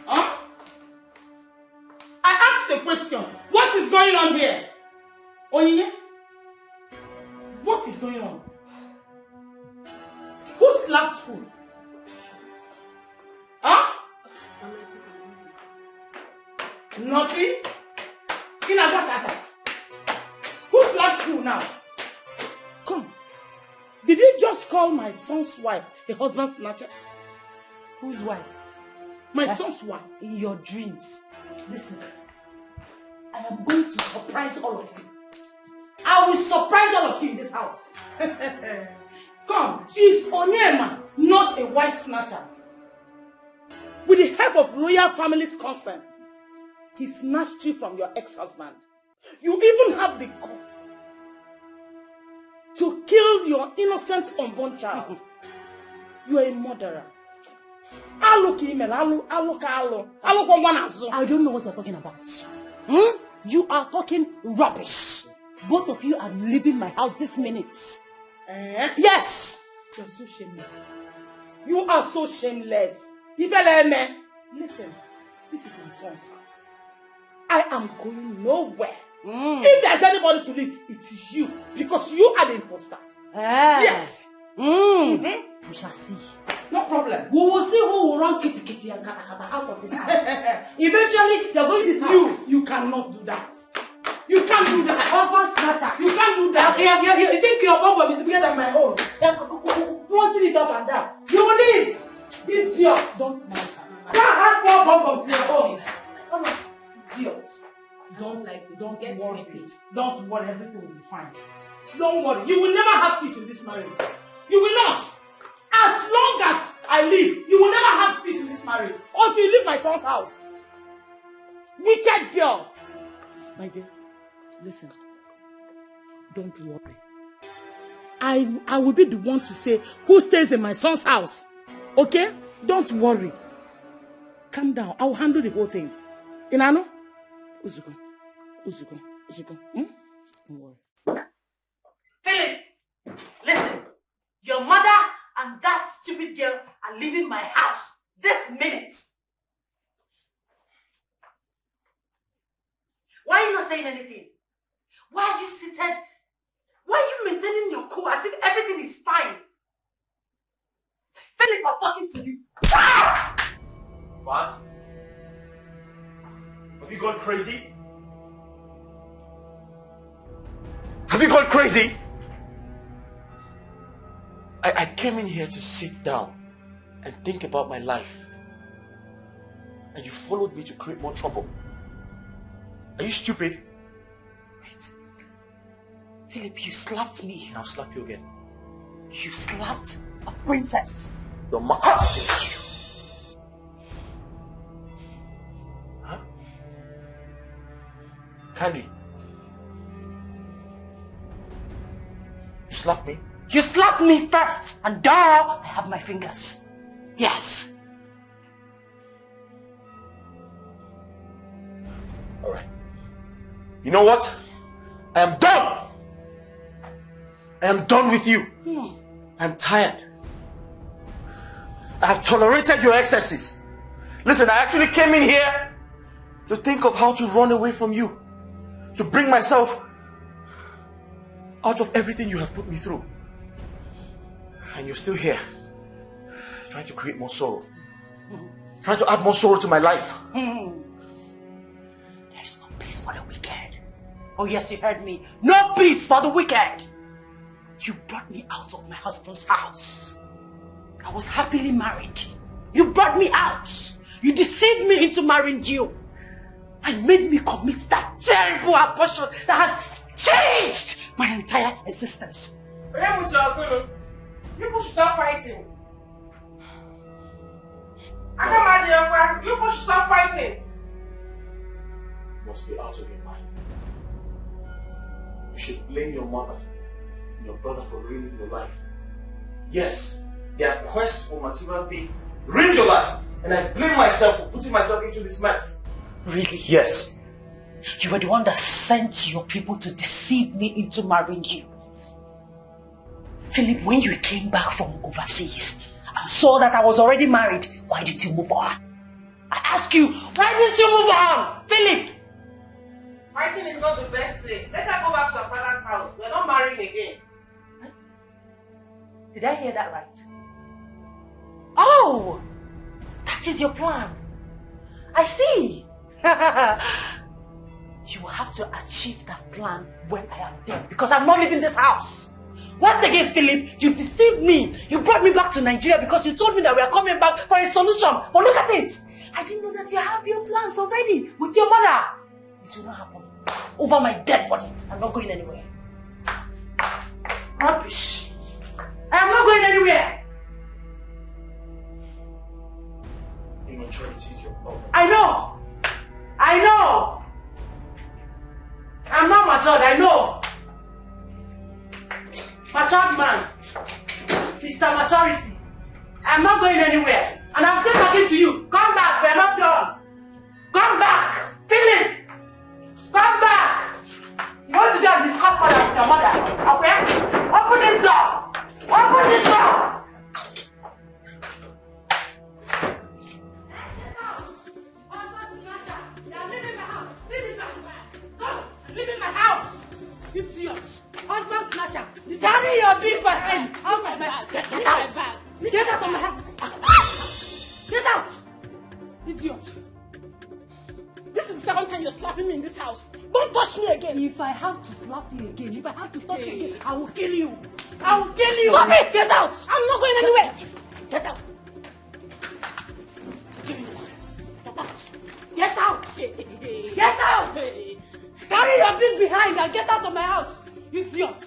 Huh? I asked the question. What is going on here? Onyinye? What is going on? Who slapped who? Huh? Nothing? Who slapped who now? Come. Did you just call my son's wife a husband snatcher? Whose wife? My son's wife. In your dreams. Listen. I am going to surprise all of you. I will surprise all of you in this house. Come. Is Onyema not a wife snatcher? With the help of royal family's consent, he snatched you from your ex-husband. You even have the guts to kill your innocent unborn child. You are a murderer. I don't know what you're talking about. You are talking rubbish. Both of you are leaving my house this minute. Yes. You're so shameless. You are so shameless. Listen, this is my son's house. I am going nowhere. If there's anybody to leave, it is you. Because you are the imposter. Yes. We shall see. No problem. We will see who will run kitty kitty and kata kata out of this house. Eventually, you're going to this house. You cannot do that. You can't do that. Husband snatcher. You can't do that. You think your bum is bigger than my own. Flaunting it up and down. You will leave. Idiot. Don't mind her. Can't have more bum to your own. Idiot. Don't worry, please. Don't worry, everything will be fine. Don't worry. You will never have peace in this marriage. You will not. As long as I live, you will never have peace in this marriage. Until you leave my son's house. Wicked girl. My dear, listen. Don't worry. I will be the one to say who stays in my son's house. Okay? Don't worry. Calm down. I will handle the whole thing. Inano? Uzuko. Don't worry. Philip! Listen. Your mother and that stupid girl are leaving my house this minute. Why are you not saying anything? Why are you seated? Why are you maintaining your cool as if everything is fine? Philip, I'm talking to you. Ah! What? Have you gone crazy? Have you gone crazy? I came in here to sit down and think about my life. And you followed me to create more trouble. Are you stupid? Wait. Philip, you slapped me. And I'll slap you again. You slapped a princess. Your mother is you. Huh? Candy. You slapped me? You slapped me first, and I have my fingers. Yes. All right. You know what? I am done. I am done with you. I'm tired. I have tolerated your excesses. Listen, I actually came in here to think of how to run away from you. To bring myself out of everything you have put me through. And you're still here. Trying to create more sorrow. Trying to add more sorrow to my life. There is no peace for the wicked. Oh yes, you heard me. No peace for the wicked. You brought me out of my husband's house. I was happily married. You brought me out. You deceived me into marrying you. And made me commit that terrible abortion that has changed my entire existence. You should stop fighting. You should stop fighting. You must be out of your mind. You should blame your mother and your brother for ruining your life. Yes, their quest for material things ruined your life, and I blame myself for putting myself into this mess. Really? Yes. You were the one that sent your people to deceive me into marrying you. Philip, when you came back from overseas and saw that I was already married, why did you move on? I ask you, why did you move on? Philip! Fighting is not the best play. Let her go back to her father's house. We're not marrying again. Did I hear that right? Oh! That is your plan. I see. You will have to achieve that plan when I am dead, because I'm not leaving this house. Once again, Philip, you deceived me. You brought me back to Nigeria because you told me that we are coming back for a solution. But look at it. I didn't know that you have your plans already with your mother. It will not happen. Over my dead body. I'm not going anywhere. Rubbish. I am not going anywhere. Immaturity is your problem. I know. I know. I'm not matured, I know. Matured man. Mr. Maturity. I'm not going anywhere. And I'm still talking to you. Come back, we're not done. Come back. Philip. Come back. You want to go and discuss further with your mother. Okay? Open this door. Open this door. Husband snatcher! Carry your big behind! Out my bag! Get out! Get out of my house! Get out! Idiot! This is the second time you're slapping me in this house. Don't touch me again! If I have to slap you again, if I have to touch you again, I will kill you! I will kill you! Stop it! Get out! I'm not going anywhere! Get out! Get out! Get out! Carry your big behind and get out of my house! Idiot!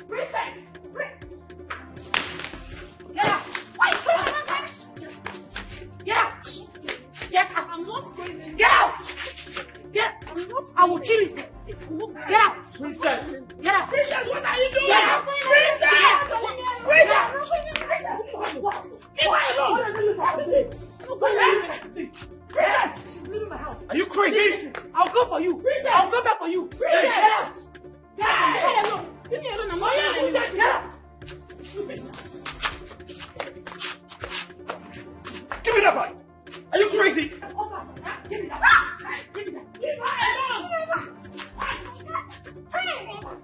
Princess! Get out! Get out! Get out! I'm not going to get out! I'm not. I will kill you! Get out! Princess! Get out! Princess, what are you doing? Get out! Princess! She's leaving my house. Are you crazy? I'll go for you. Princess! I'll come back for you. Princess! Get out! Get out! Leave me alone. I'm not going to get out! Give me that bag! Are you crazy? Give me that. Give me that. Leave her alone! Hey!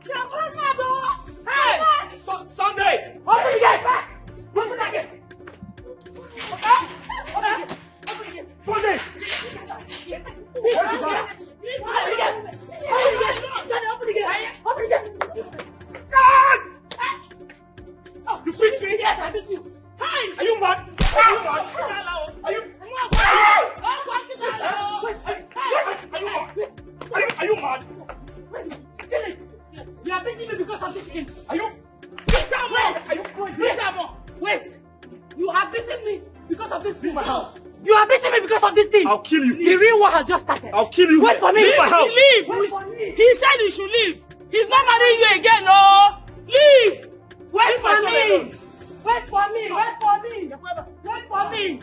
Just run my door! Hey! Sunday! Open the gate! Open the gate! Okay? Open the gate! Open the gate! Sunday! Where's the bar? Open the gate! Open the gate! Open the gate! God! You beat me? Yes, I beat you. Hey! Are you mad? Are you mad? Are you? Are you mad? You are beating me because of this game. Are you? Are you? leave my house. You are beating me because of this thing. I'll kill you. The real war has just started. I'll kill you. Wait for me. Leave my house. Leave. Wait for me. He said you should leave. He's not marrying you again, no. Leave. Wait for me. Wait for me. Wait for me. Wait for me.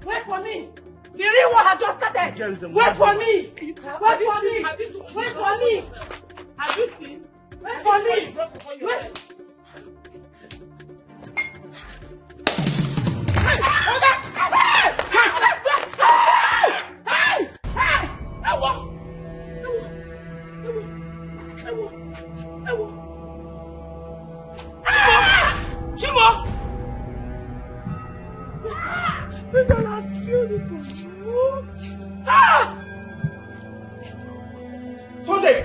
Wait for me. The real war has just started. Wait for me. Wait for me. Wait for me. Have you seen? Wait for me. Wait. Chimo! This one has killed you. Sunday!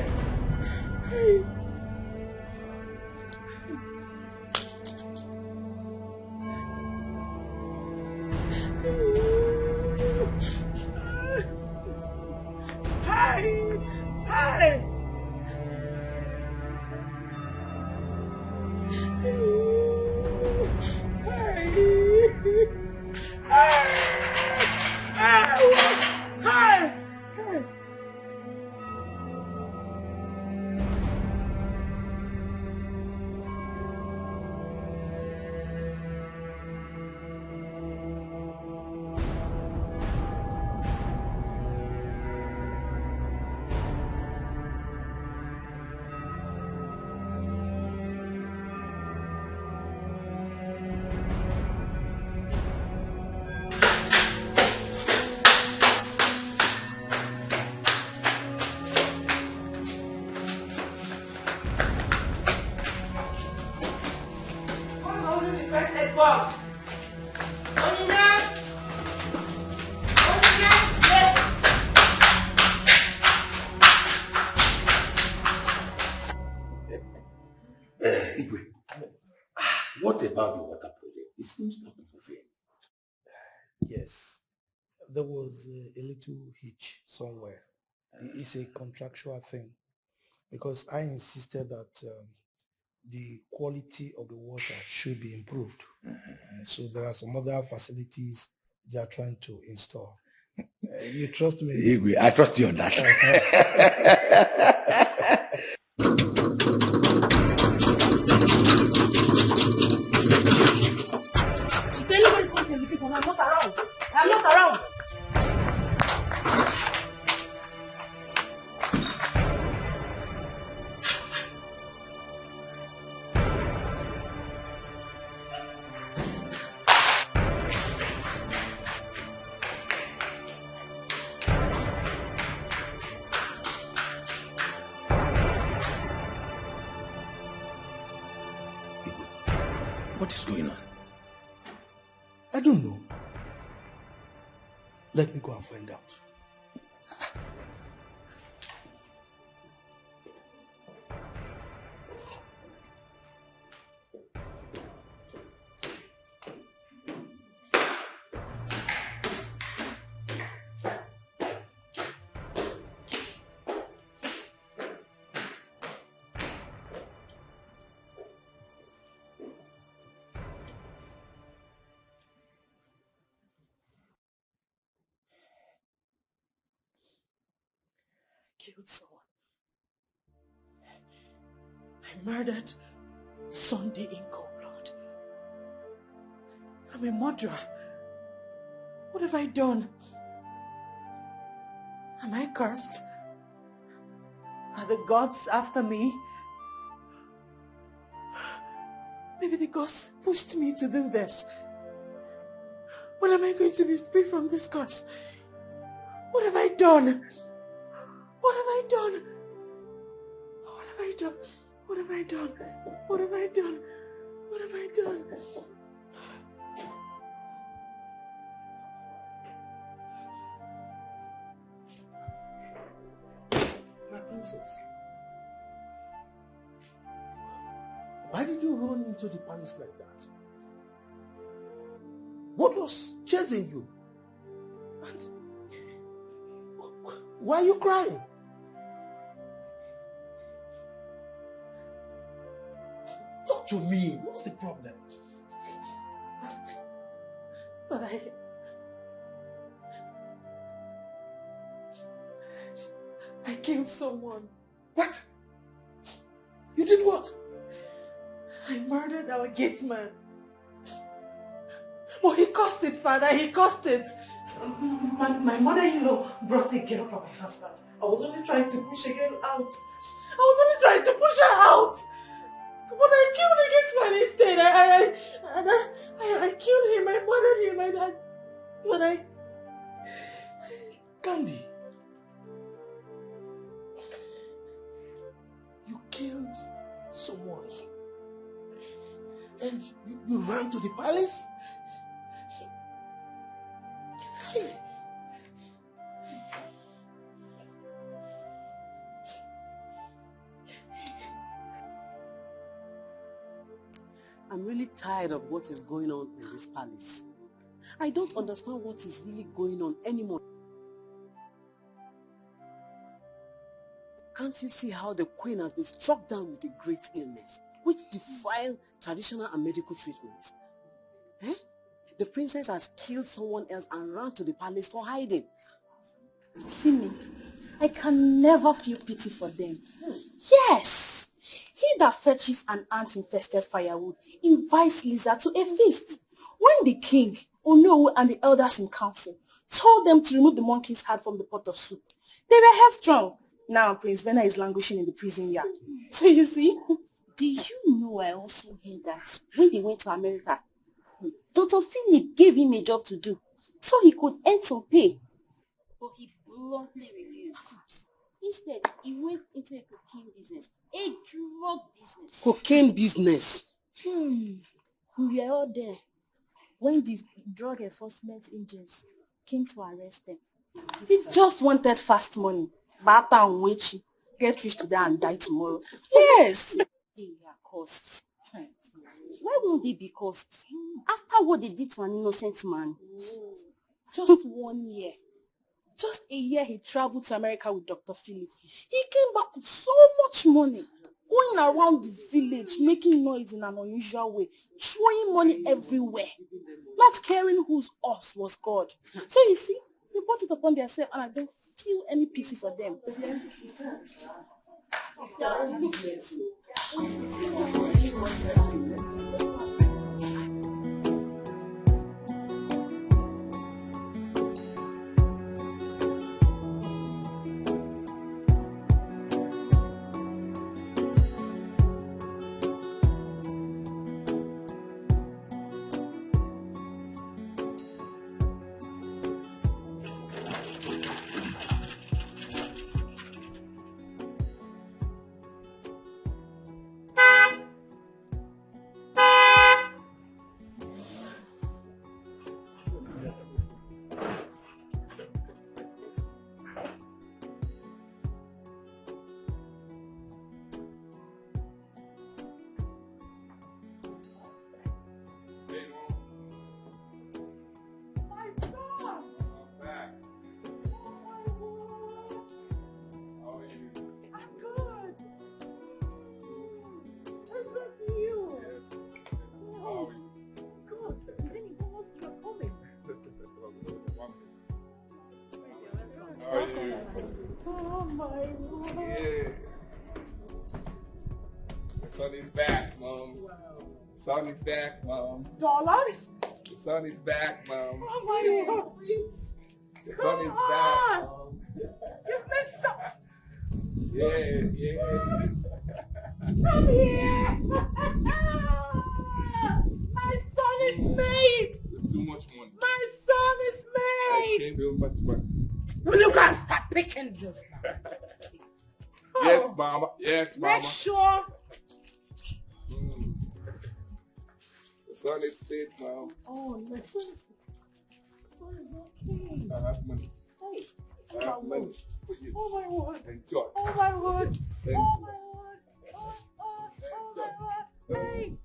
What about the water project? It seems not moving. Yes, there was a little hitch somewhere. It's a contractual thing because I insisted that the quality of the water should be improved. So there are some other facilities they are trying to install. You trust me? Igwe, I trust you on that. If anybody comes in the people, I'm not around. I'm not around. What is going on? I don't know. Let me go and find out. Killed someone. I murdered Sunday in cold blood. I'm a murderer. What have I done? Am I cursed? Are the gods after me? Maybe the gods pushed me to do this. When am I going to be free from this curse? What have I done? What have I done? What have I done? What have I done? What have I done? What have I done? My princess, why did you run into the palace like that? What was chasing you? And why are you crying? Talk to me. What's the problem? But killed someone. What? You did what? I murdered our gate man. Oh, he caused it, Father. He caused it. My mother-in-law brought a girl for my husband. I was only trying to push a girl out. I was only trying to push her out. But I killed the gate man instead. I killed him. I murdered him. But I... Candy. You killed someone. And you ran to the palace? Hey. I'm really tired of what is going on in this palace. I don't understand what is really going on anymore. Can't you see how the queen has been struck down with a great illness, which defies traditional and medical treatments? Eh? The princess has killed someone else and ran to the palace for hiding. See me, I can never feel pity for them. Yes! He that fetches an ant-infested firewood invites lizard to a feast. When the king, Onowu, and the elders in council told them to remove the monkey's heart from the pot of soup, they were headstrong. Now Prince Vena is languishing in the prison yard. So you see? Did you know I also heard that when they went to America, Dr. Philip gave him a job to do so he could earn some pay. But he bluntly refused. Instead, he went into a cocaine business, a drug business. Cocaine business? We were all there when the drug enforcement agents came to arrest them. He just wanted fast money. Bata and Wechi, get rich today and die tomorrow. Yes! They are costs. Why won't they be costs? After what they did to an innocent man. Just 1 year. Just a year he traveled to America with Dr. Philip. He came back with so much money, going around the village, making noise in an unusual way, throwing money everywhere, not caring whose us was God. So you see, they brought it upon themselves and I don't feel any pity for them. Oh my God. Yeah. The sun is back, Mom. Wow. The sun is back, Mom. Dollars? The sun is back, Mom. Oh my God. The sun is back, Mom. Give me some. Yeah. Come here. My son is made. Too much money. My son is made. I can't do much money. Will you guys start picking this now? Yes, Mama. Yes, Mama. Make sure. The sun is fit, Mom. Oh, my son is okay. I have money. Hey. I have money for you. Oh my word. Enjoy. Oh my word. Thank Oh you. my word. Oh my word. Hey.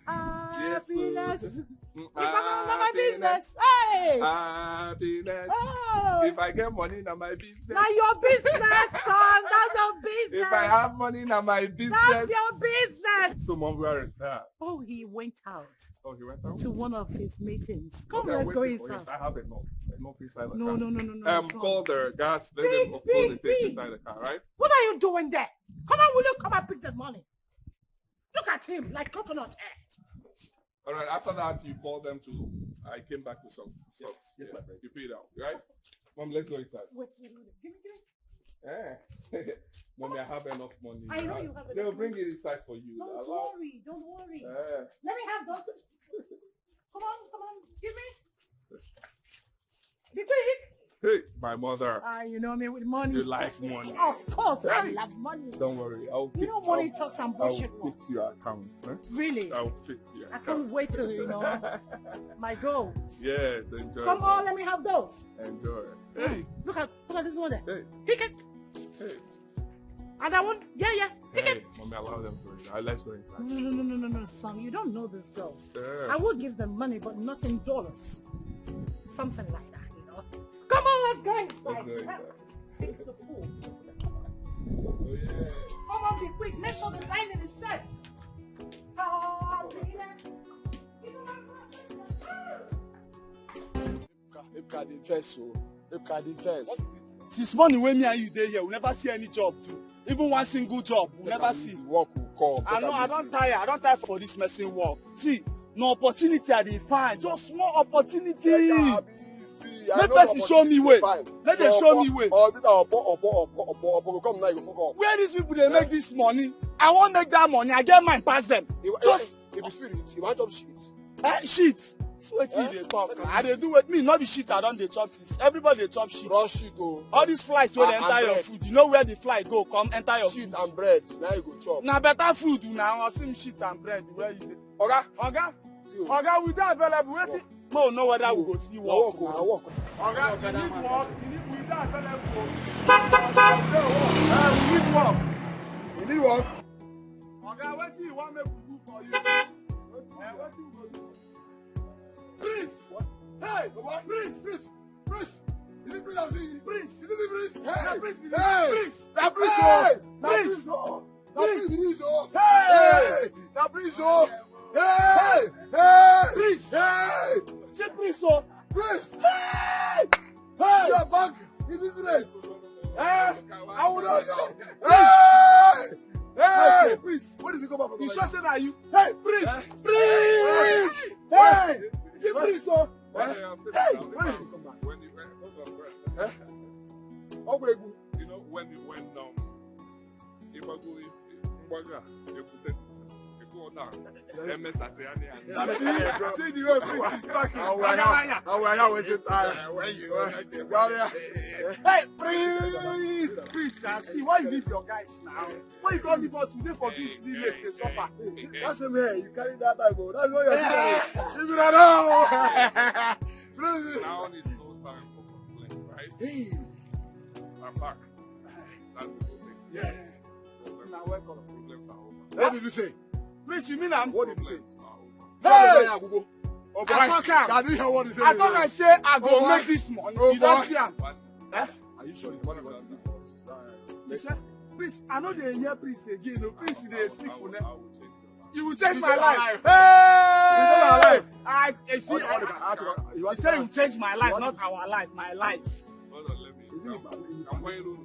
Happiness. It's my business. Hey. Happiness. Oh, If I get money, now my business. Now your business, son. That's your business. If I have money, now my business. That's your business. So, Mom, where is that? Oh, he went out. Oh, he went out? To one of his meetings. Come, Okay, let's go inside. I have enough. Enough inside the No, car. no. Call the gas. Let them upload the things inside the car, right? What are you doing there? Come on, will you come and pick that money? Look at him, like coconut head. All right, after that, you call them to, I came back with some stuff. Yes, my friend. You pay it out, right? Mom, let's go inside. Wait. Give me. Mommy, I have enough money. I know you have enough They'll bring it inside for you. Don't worry. Let me have those. Come on. Give me. Be quick. Hey, my mother. You know me with money. You like money. Of course, I love money. Don't worry. Money talks and bullshit. I'll fix your account. Huh? Really? I'll fix your account. I can't wait to, my goals. Yes, enjoy. Come on, let me have those. Enjoy. Hey. Look at this one there. Hey. Pick it. Hey. And that one? Yeah. Pick it. Mommy, allow them to. Let's go inside. No, son. You don't know these girls. Yeah. I will give them money, but not in dollars. Something like that, Come on, let's go inside. Fix the food. Oh, yeah. Come on, be quick. Make sure the dining is set. Since morning when me and you there here, we never see any job too. Even one single job, we never see. Work will come. I don't tire for this messing work. See, no opportunity I dey find. Just small opportunity. Let person show me way. Let them show me way. Where these people they make this money? I won't make that money. I get mine past them. Just if you spirit, you want job shit. Shit. What they talk? I they do with me. Not the shit. I don't they chop shit. Everybody they chop shit. Raw shit go. All these flies where they enter your food. You know where the fly go? Come enter your food. Shit and bread. Now you go chop. Now better food now. Same shit and bread. Where you? Oga, we don't available. Wait. No, know whether we go see work. Walk. Oga, you need work. We don't available. We need work. Oga, what do you want me to do for you? What do you go do? Prince! Hey! Prince! Is it Prince I'm seeing? Prince! Is it Prince? Hey! Prince! Prince! That Prince! Prince! Hey! That Prince! Hey! Prince! Hey! Say Prince! Prince! Hey! Hey! You're back in this village! Hey! I will not know! Hey! Hey! Prince! What did you come up with? You sure said that you? Hey! Prince! Prince! Hey! Say Prince! Hey! When did you come back? You know, when you went down, if I go, See the way Prince is talking. Hey, Prince, I see why you leave your guys now. Why you can't leave us today for this village they suffer? That's a man, you carry that Bible. That's what you're doing. Now it's no time for complaint, right? I'm back. That's the good thing. Yes. Now welcome. Problems are over. What did you say? Prince, you mean I'm? What did you say? Hey! I thought I say I go make this money. You don't see him. Are you sure it's money? You said, Prince, I know they hear Prince again. No, Prince, they speak for them. You will change my life. Hey! You say you change my life, not our life, my life. I'm going to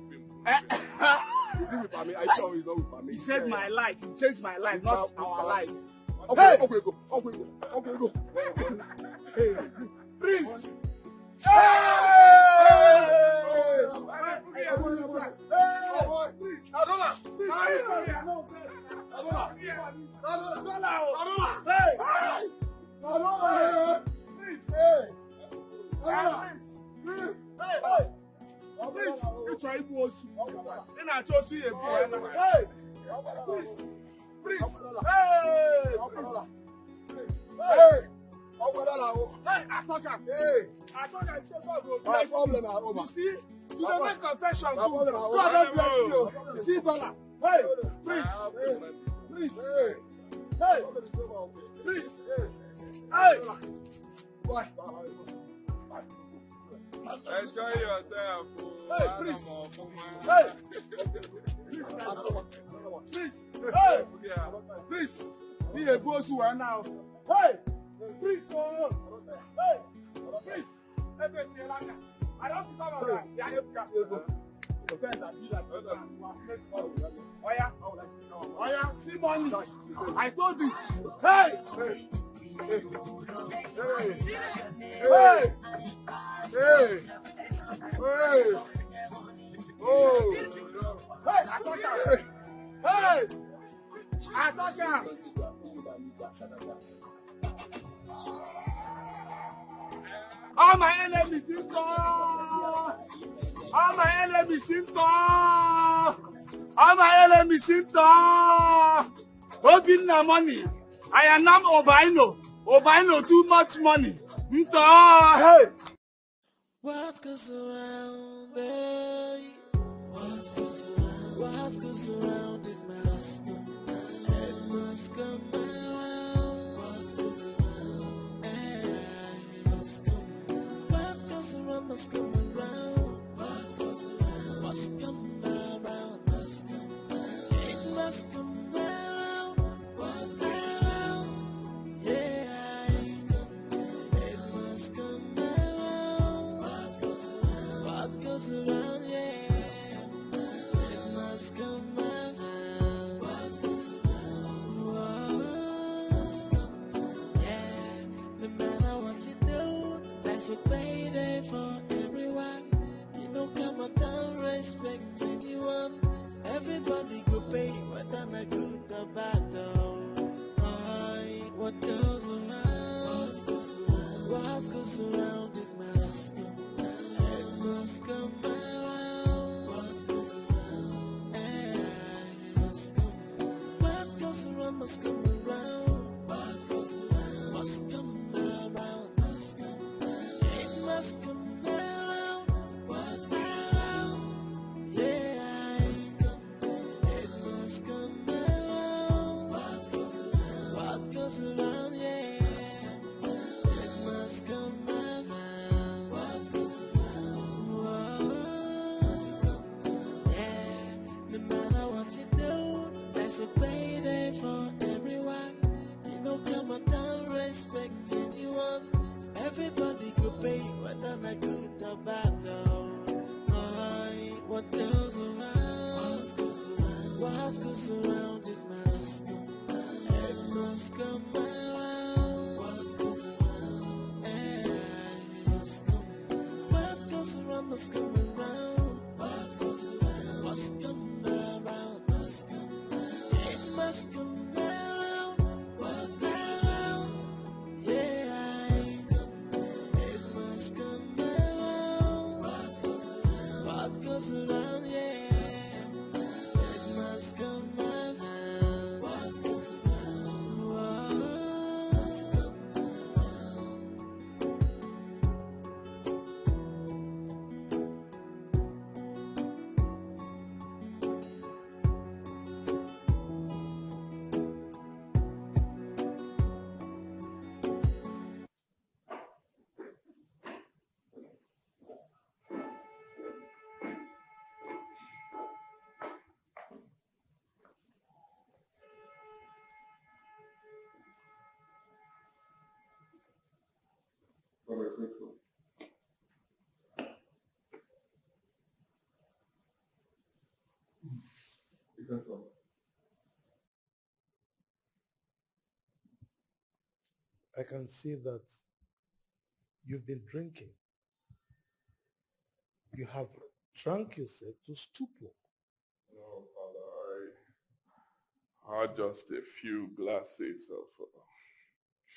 He said my life, you changed my life, not our life. Okay, go. Hey, Prince! You see, to the make confession, God bless you. See, brother. Hey, please. Please. Hey, please. Hey. Enjoy yourself. Hey, Prince. Hey. Prince. Hey. Prince. He a boss who are now. Hey. Prince. Oh. Hey. Prince. Hey, I don't think about that. Yeah, you can. Oh yeah, see money. I told you. Hey! Hey! Hey! Hey! Hey! Hey! Oh! Hey! Hey! Attention! All my enemies in God! All my enemies in God! All my enemies in God! Holding the money. I am not Obaino. Obaino too much money. Hey! What goes around, eh? What goes around, it must come around. It must come around. What goes around, it must come around. What goes around must come around. What goes around must come around. Must come around. It must come around. What goes around, yeah, it must come around. What goes around? What goes around, yeah. Come around, what goes around, yeah. No matter what you do, there's a payday for everyone. You don't come and don't respect anyone. Everybody go pay, whether a good or bad, though. What goes around, what goes around, it must come around. It must come around. Must come around. What goes around must come around. Must come around. It must come around. What goes around, yeah, it must come around. What goes around? What goes around, yeah, it must come around. What goes around, yeah. No matter what you do, there's a payday for everyone. You don't come and don't respect anyone. Everybody go pay, whether a good or bad, though. What goes around, what goes around, it must come around. It must come around. What goes around, it must come around. What goes around must come around. What goes around must come around. Must come around. It must come around. What goes around, yeah, it must come around. What goes around? What goes around, yeah, it must come around. What goes around? Must come around. Very quickly. You can come. I can see that you've been drinking. You have drunk yourself to stupor. No, Father, I had just a few glasses of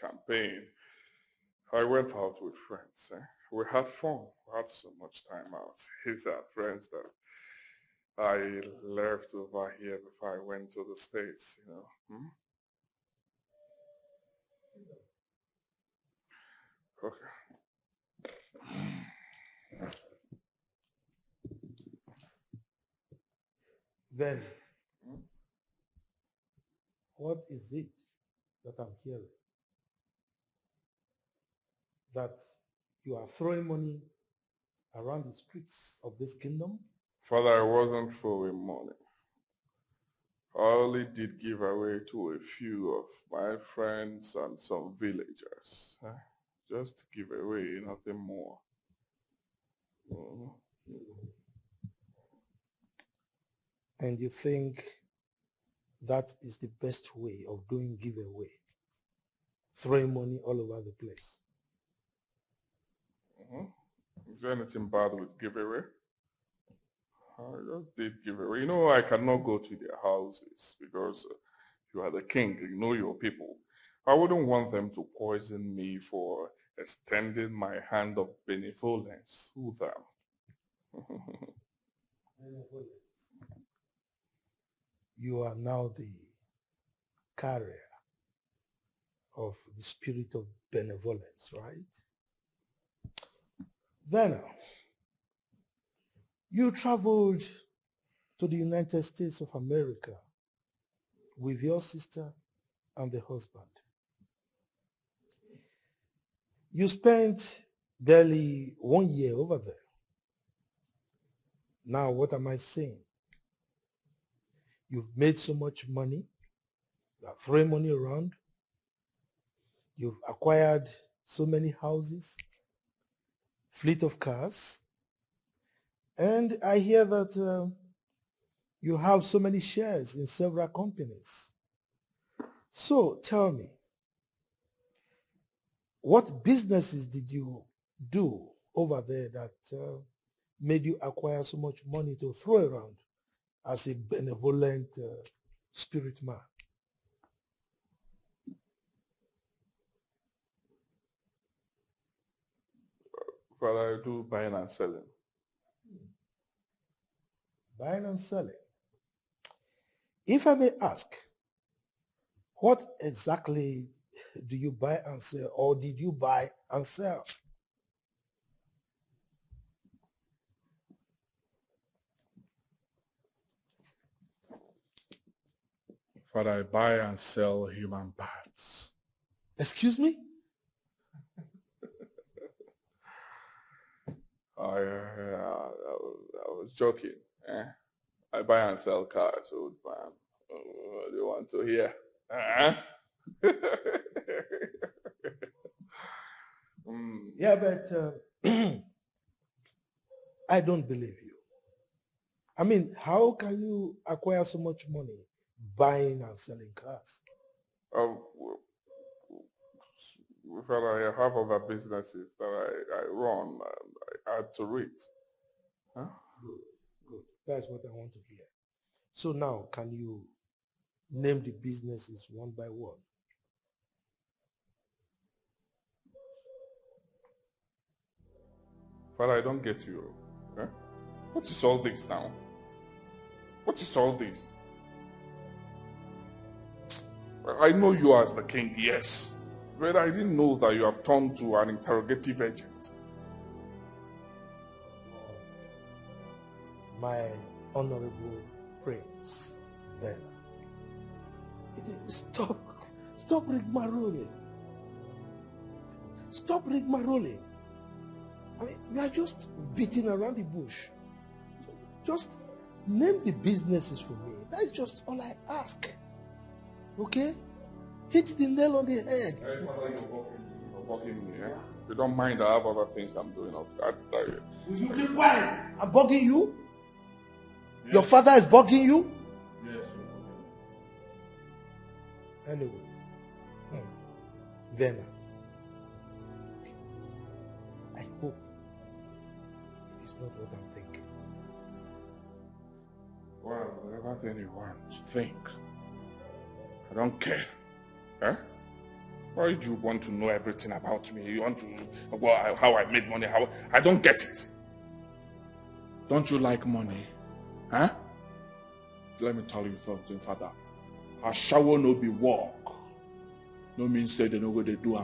champagne. I went out with friends. We had fun. We had so much time out. These are friends that I left over here before I went to the States, you know. Okay. Then, what is it that I'm hearing? That you are throwing money around the streets of this kingdom? Father, I wasn't throwing money. I only did give away to a few of my friends and some villagers. Just to give away, nothing more. And you think that is the best way of doing giveaway? Throwing money all over the place? Is there anything bad with giveaway? I just did giveaway. You know, I cannot go to their houses because you are the king, you know your people. I wouldn't want them to poison me for extending my hand of benevolence to them. You are now the carrier of the spirit of benevolence, right? Then you traveled to the United States of America with your sister and the husband. You spent barely 1 year over there. Now, what am I saying? You've made so much money. You are throwing money around. You've acquired so many houses, fleet of cars. And I hear that you have so many shares in several companies. So tell me, what businesses did you do over there that made you acquire so much money to throw around as a benevolent spirit man? Father, I do buying and selling. Buying and selling. If I may ask, what exactly do you buy and sell, or did you buy and sell? Father, I buy and sell human parts. Excuse me? I was joking. I buy and sell cars, old man. What do you want to hear? Yeah, but I don't believe you. I mean, how can you acquire so much money buying and selling cars? Father, I have other businesses that I run and I add to it. Huh? Good. That's what I want to hear. So now, can you name the businesses one by one? Father, I don't get you. Huh? What is all this now? What is all this? I know you as the king, yes. But I didn't know that you have turned to an interrogative agent. My honorable prince, Vena. Stop rigmaroling. Stop rigmaroling. I mean, you are just beating around the bush. Just name the businesses for me. That's just all I ask. Okay? Hit the nail on the head. Hey, Father, you're bugging me, eh? If you don't mind, I have other things I'm doing. Will you keep quiet? I'm bugging you? Yes. Your father is bugging you? Yes. Anyway. Vena. I hope it is not what I'm thinking. Well, whatever thing you want to think. I don't care. Huh? Why do you want to know everything about me? You want to know how I made money? How I don't get it. Don't you like money? Huh? Let me tell you something, Father. A shower no be work. No means say they no go they do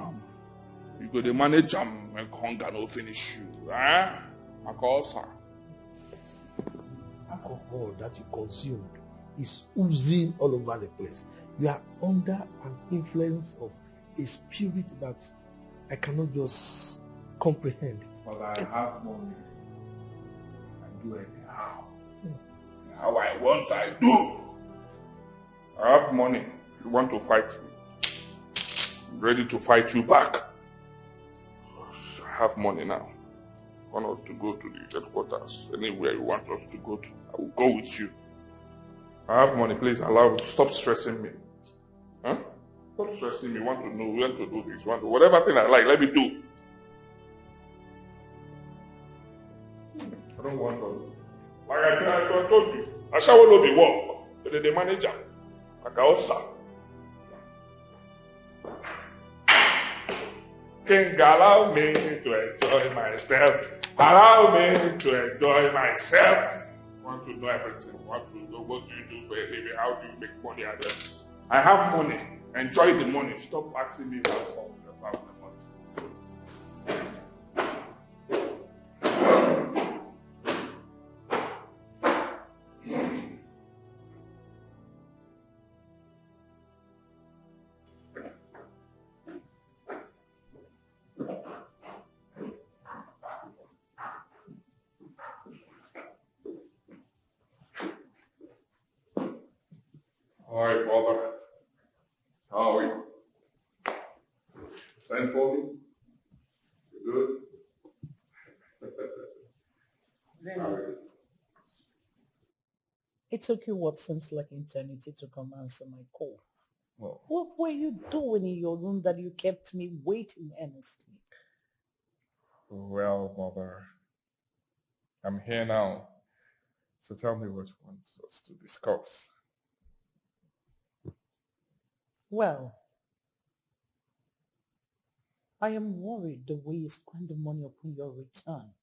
you go they manage and hunger no finish you. Huh? Alcohol that you consumed is oozing all over the place. You are under an influence of a spirit that I cannot just comprehend. Well, I have money. do anyhow. How I want, I do. I have money. You want to fight me? I'm ready to fight you back. I have money now. I want us to go to the headquarters. Anywhere you want us to go to, I will go with you. I have money, please allow me. Stop stressing me. Huh? Stop stressing me. You want to know, you want to do this, want to, whatever thing I like, let me do. I don't want to. Like I told you, I shall not be work. But the manager, like I also. King, allow me to enjoy myself. Allow me to enjoy myself. Want to know everything. Want to know what do you do for a living? How do you make money out of it? I have money. Enjoy the money. Stop asking me about the money. Alright, brother. How are you? Send for me? You good? Then, it took you what seems like eternity to come answer my call. Well, what were you doing in your room that you kept me waiting endlessly? Well, mother, I'm here now. So tell me what you want us to discuss. Well, I am worried the way you spend the money upon your return.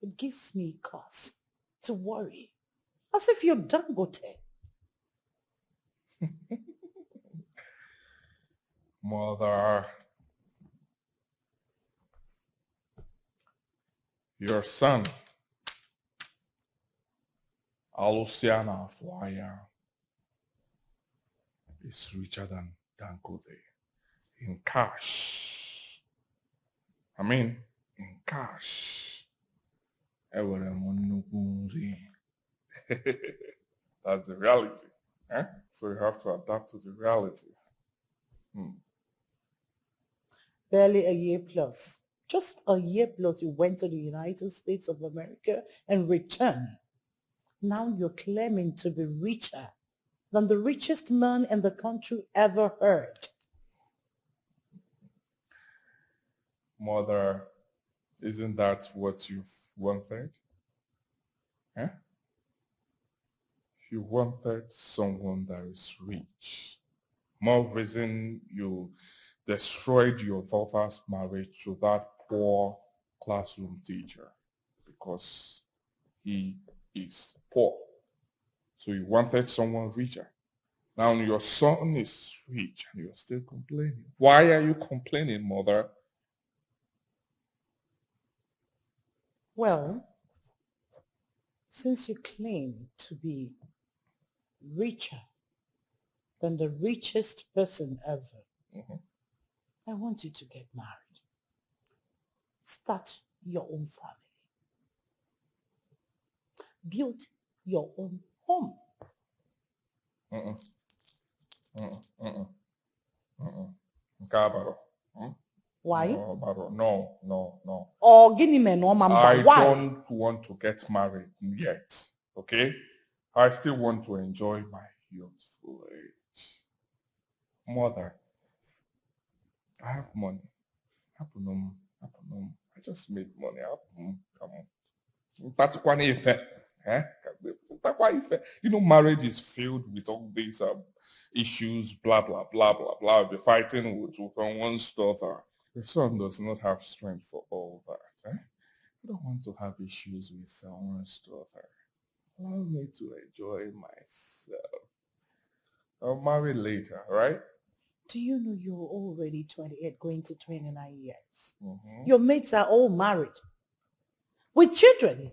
It gives me cause to worry. As if you're Dangote. Mother, your son, Aluciana Flyer, is richer than Dangote in cash. I mean, in cash. Enwere m nnukwu nri. That's the reality. Eh? So you have to adapt to the reality. Barely a year plus. Just a year plus you went to the United States of America and returned. Now you're claiming to be richer than the richest man in the country ever heard. Mother, isn't that what you've wanted? Eh? You wanted someone that is rich. More reason you destroyed your daughter's marriage to that poor classroom teacher because he is poor. So you wanted someone richer. Now your son is rich and you're still complaining. Why are you complaining, mother? Well, since you claim to be richer than the richest person ever, I want you to get married. Start your own family. Build your own home. Why? No. Oh, gini me no mamba. Why? I don't want to get married yet, okay? I still want to enjoy my youthful age. Mother, I have money. I just made money. Come on. You know, marriage is filled with all these issues, blah, blah, blah, blah, blah. Be fighting with one's daughter. Your son does not have strength for all that. I don't want to have issues with someone's daughter. Allow me to enjoy myself. I'll marry later, right? Do you know you're already 28 going to 29 years? Your mates are all married. With children.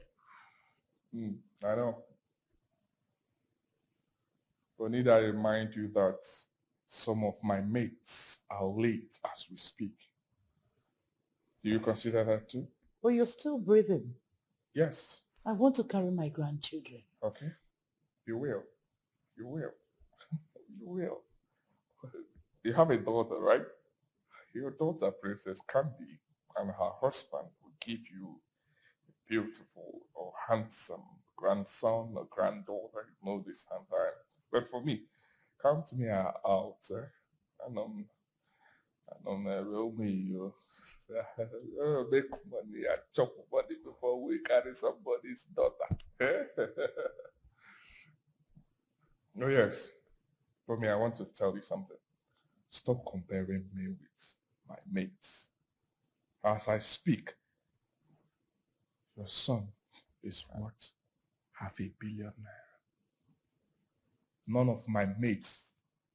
I know. But need I remind you that some of my mates are late as we speak. Do you consider that too? But you're still breathing. Yes. I want to carry my grandchildren. Okay. You will. You will. You will. You have a daughter, right? Your daughter, Princess Candy, and her husband will give you a beautiful or handsome grandson or granddaughter. You know this sometime. But for me, count me out. And real me, you make money and chop money before we carry somebody's daughter. Oh yes. For me, I want to tell you something. Stop comparing me with my mates. As I speak, your son is worth $500 million. None of my mates,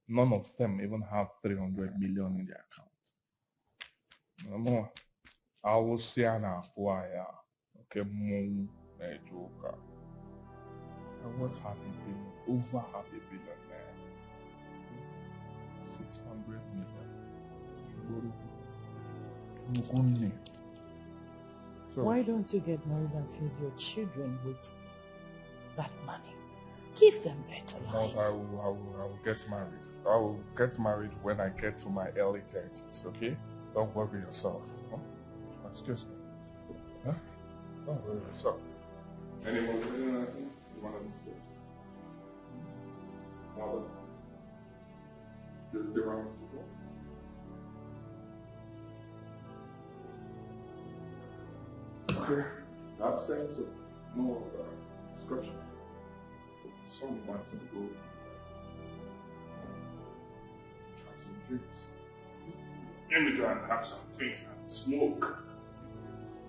none of them even have 300 million in their account. No, I will say now for okay, more joker. I want $500 million, over $500 million. 600 million. So, why don't you get married and feed your children with that money? Give them better life. I will get married. I will get married when I get to my early 30s, okay? Don't worry yourself. Huh? Excuse me. Huh? Don't worry yourself. Anyone you want to discuss? Mother? Just around to go? Okay. Absence of more discussion. Some want to go have some drinks. Let me go and have some drinks and smoke.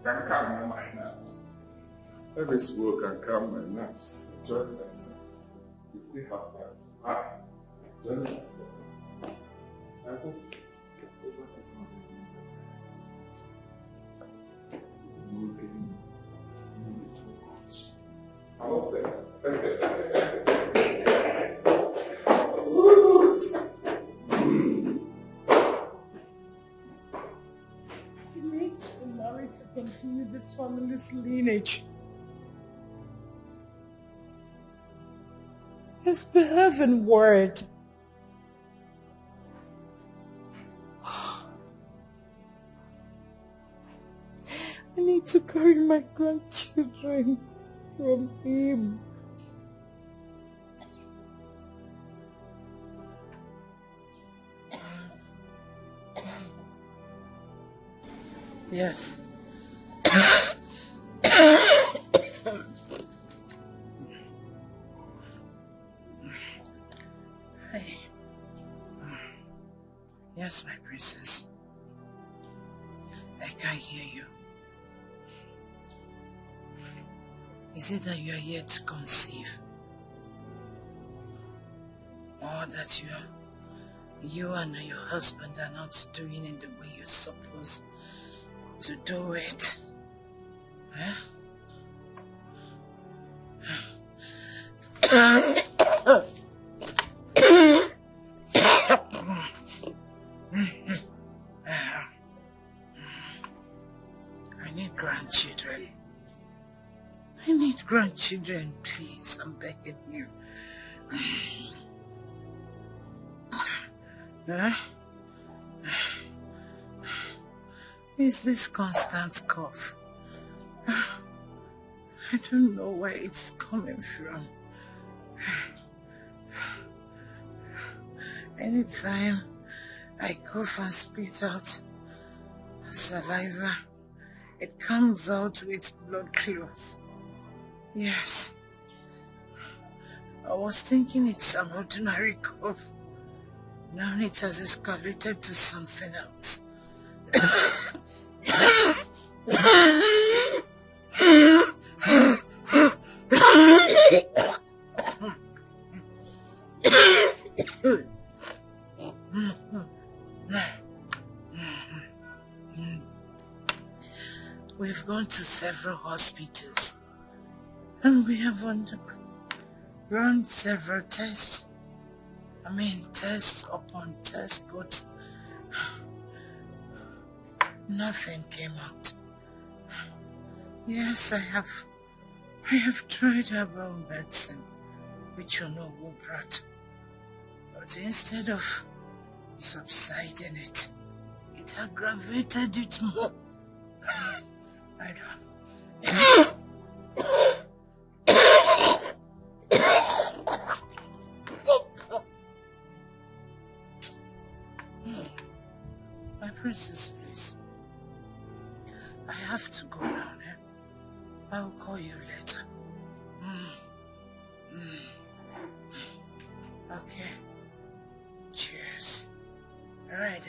Can calm my nerves. Let me smoke and calm my nerves. Enjoy myself. If we have time, enjoy myself. I hope over 600 million. I will say He needs to marry to continue this family's lineage. His behaving word. I need to carry my grandchildren from him. Yes. Hey. Yes, my princess. I can hear you. Is it that you are here to conceive? Or that you and your husband are not doing it the way you're supposed to do it? Huh? I need grandchildren. I need grandchildren, please. I'm begging you. Huh? Is this constant cough? I don't know where it's coming from. Anytime I cough and spit out saliva, it comes out with blood clots. Yes. I was thinking it's an ordinary cough. Now it has escalated to something else. We've gone to several hospitals and we have run several tests. I mean, test upon test, but nothing came out. Yes, I have I have tried herbal medicine, which you know will brought, but instead of subsiding it, it aggravated it more. I don't. My princess, please. I have to go now. I will call you later. Okay. Cheers. All right.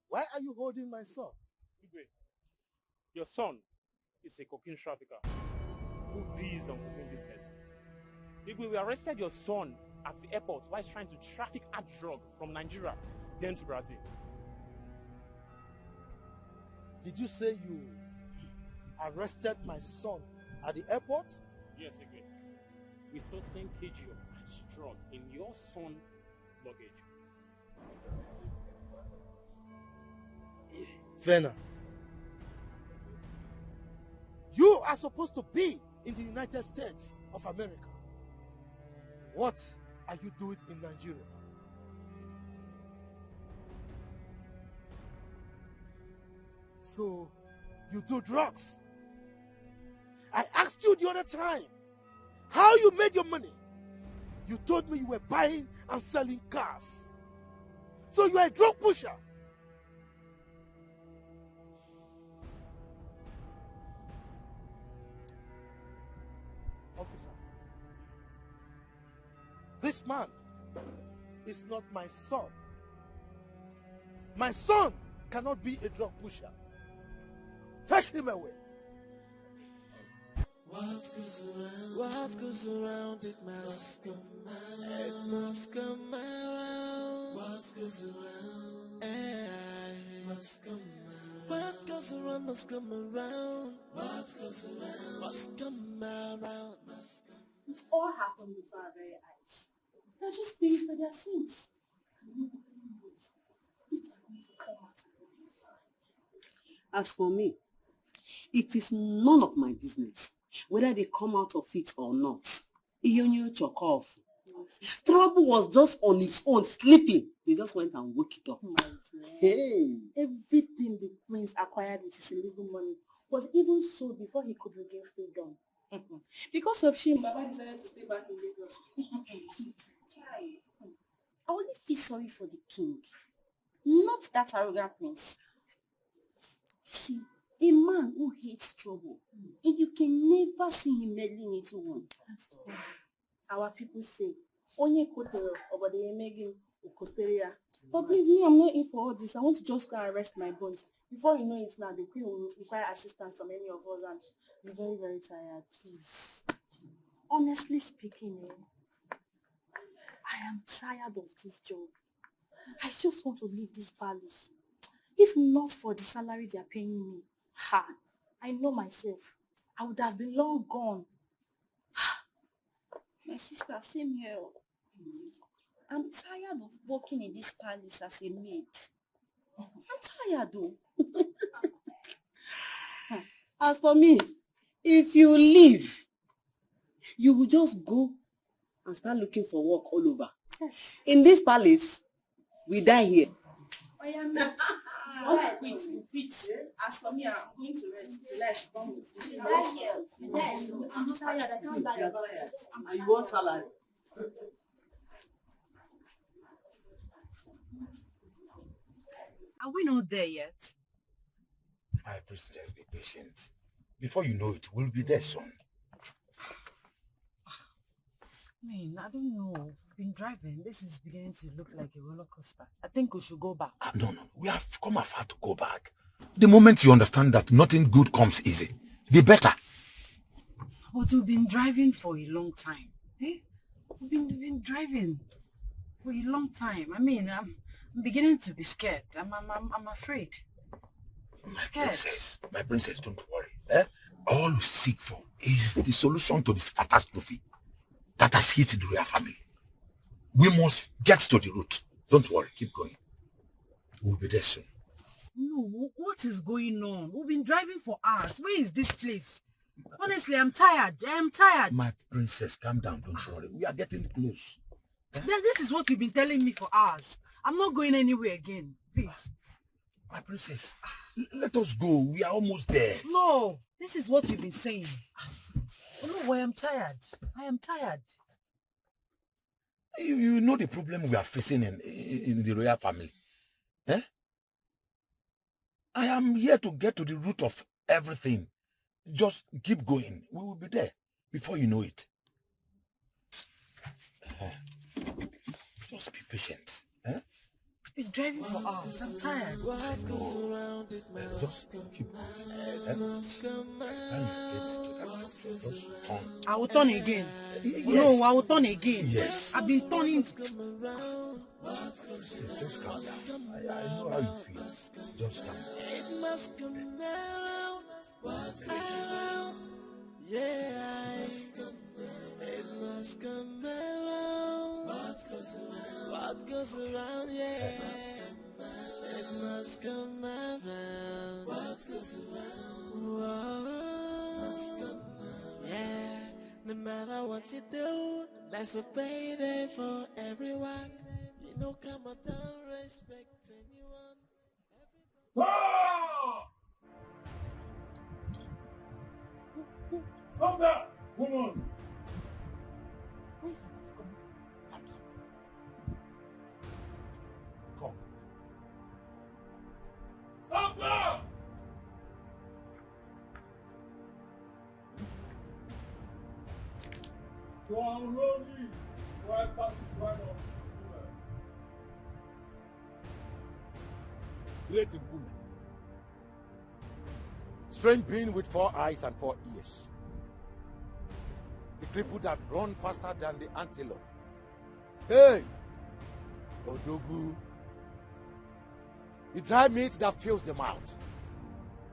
Why are you holding my son? Igwe, your son is a cocaine trafficker who deals on cocaine business. Igwe, we arrested your son at the airport while trying to traffic hard drugs from Nigeria, then to Brazil. Did you say you arrested my son at the airport? Yes, Igwe. We saw 10 kg of hash drug in your son's luggage. Vena, you are supposed to be in the United States of America. What are you doing in Nigeria? So, you do drugs. I asked you the other time how you made your money. You told me you were buying and selling cars. So you are a drug pusher. Officer, this man is not my son. My son cannot be a drug pusher. Take him away. What goes around, it must come around. It must come around. What goes around, it must come around. What goes around must come around. What goes around must come around. It all happened before our very eyes. They're just paying for their sins. As for me, it is none of my business whether they come out of it or not. Trouble was just on its own, sleeping. They just went and woke it up. Hey. Everything the prince acquired with his illegal money was even sold before he could regain freedom. Because of him, Baba decided to stay back in Lagos. I only feel sorry for the king, not that arrogant prince. See, a man who hates trouble, and you can never see him meddling into one. Our people say, Onye kotero, obode emegi ukoteria. But please, me, I'm not in for all this. I want to just go and rest my bones. Before you know it now, the queen will require assistance from any of us, and I'm very, very tired. Please. Honestly speaking, I am tired of this job. I just want to leave this palace. If not for the salary they are paying me, I know myself. I would have been long gone. My sister, same here. I'm tired of working in this palace as a maid. I'm tired though. As for me, if you leave, you will just go and start looking for work all over. Yes. In this palace, we die here. I am not. If you want to quit, you quit. As for me, I'm going to rest. Relax, come with me. Yes. I'm tired. I can't die about it. And you want salary? Are we not there yet? My princess, be patient. Before you know it, we'll be there soon. Man, I don't know. I've been driving. This is beginning to look like a roller coaster. I think we should go back. No. We have come afar to go back. The moment you understand that nothing good comes easy, the better. But we've been driving for a long time. Eh? We've been driving for a long time. I mean, I'm beginning to be scared. I'm afraid. I'm scared. My princess, don't worry. Eh? All we seek for is the solution to this catastrophe that has hit the royal family. We must get to the root. Don't worry, keep going. We'll be there soon. No, what is going on? We've been driving for hours. Where is this place? Honestly, I'm tired. I'm tired. My princess, calm down. Don't worry. We are getting close. Eh? This is what you've been telling me for hours. I'm not going anywhere again. Please. My princess, let us go. We are almost there. No, this is what you've been saying. No, I am tired. I am tired. You know the problem we are facing in the royal family. Eh? I am here to get to the root of everything. Just keep going. We will be there before you know it. Just be patient. Eh? I've been driving for hours. I'm tired. Just keep I will turn again. Yes. No, I will turn again. Yes. I've been turning. Just calm down. I know how you feel. Just calm down. It must come around. Yeah, it must come around. What goes around, yeah. It must come around. What goes around, yeah. No matter what you do, there's a payday for everyone. You know, come on, don't respect anyone. Stop that, woman! Where is this coming from? Come. Stop that! You are unruly. Why pass right on? Great Nkumi. Strange being with 4 eyes and 4 ears. The cripple that run faster than the antelope. Hey! Odogu. The dry meat that fills the mouth.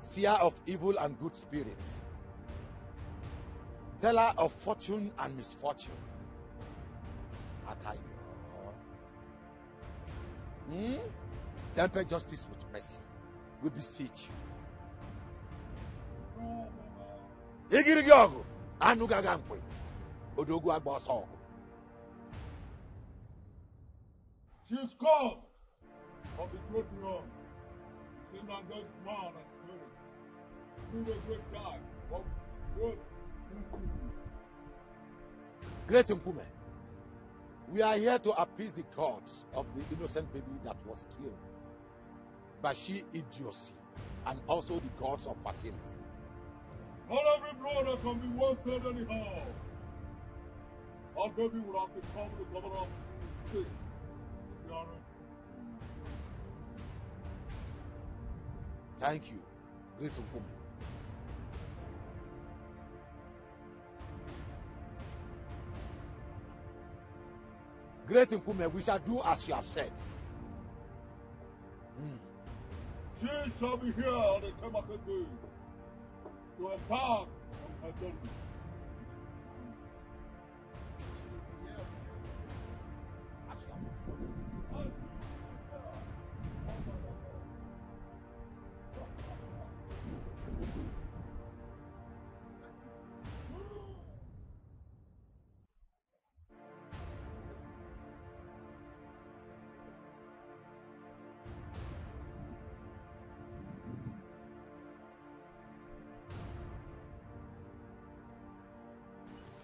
Seer of evil and good spirits. Teller of fortune and misfortune. Akayo. Temper justice with mercy. We beseech you. Igirigyogo. Anugagankwe. Odogu agboso. She is called of the great wrong. Sin and God's man and spirit. Do the great God of good. Great Nkumi, we are here to appease the gods of the innocent baby that was killed by she idiocy and also the gods of fertility. Not every brother can be wasted anyhow. Our baby will have to come to cover up the state. Thank you, Great Nkumi. Great Nkumi, we shall do as you have said. She shall be here on the Kamaka Day to attack her judgment.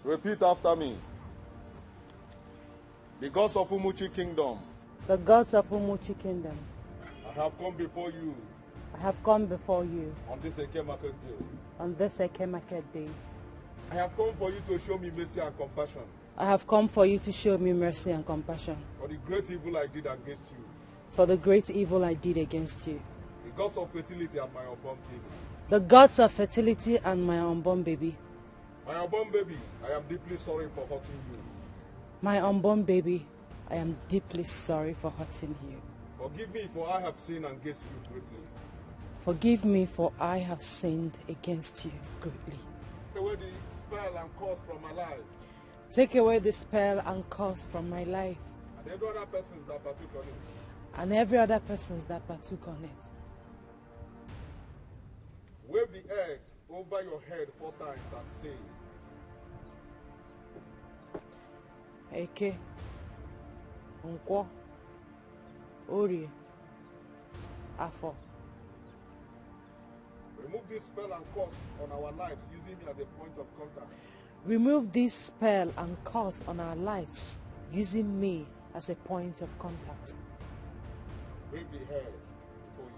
Repeat after me. The gods of Umuchi Kingdom. The gods of Umuchi Kingdom. I have come before you. I have come before you. On this Eke Market Day. On this Eke Market Day. I have come for you to show me mercy and compassion. I have come for you to show me mercy and compassion. For the great evil I did against you. For the great evil I did against you. The gods of fertility and my unborn baby. The gods of fertility and my unborn baby. My unborn baby, I am deeply sorry for hurting you. My unborn baby, I am deeply sorry for hurting you. Forgive me, for I have sinned against you greatly. Forgive me, for I have sinned against you greatly. Take away the spell and curse from my life. Take away the spell and curse from my life. And every other persons that partook on it. And every other persons that partook on it. Wave the egg over your head 4 times and say, Eke, Nkwo, Orie, Afo. remove this spell and curse on our lives using me as a point of contact. Remove this spell and curse on our lives using me as a point of contact. Wave the head before you.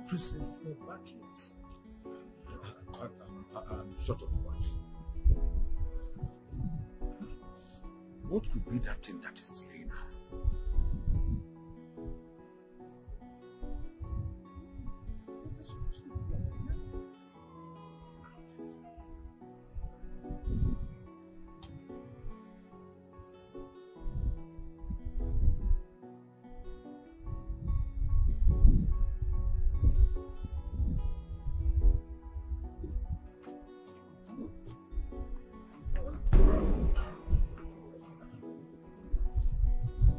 Princess is not back yet. I'm short of words. What could be that thing that is delaying her?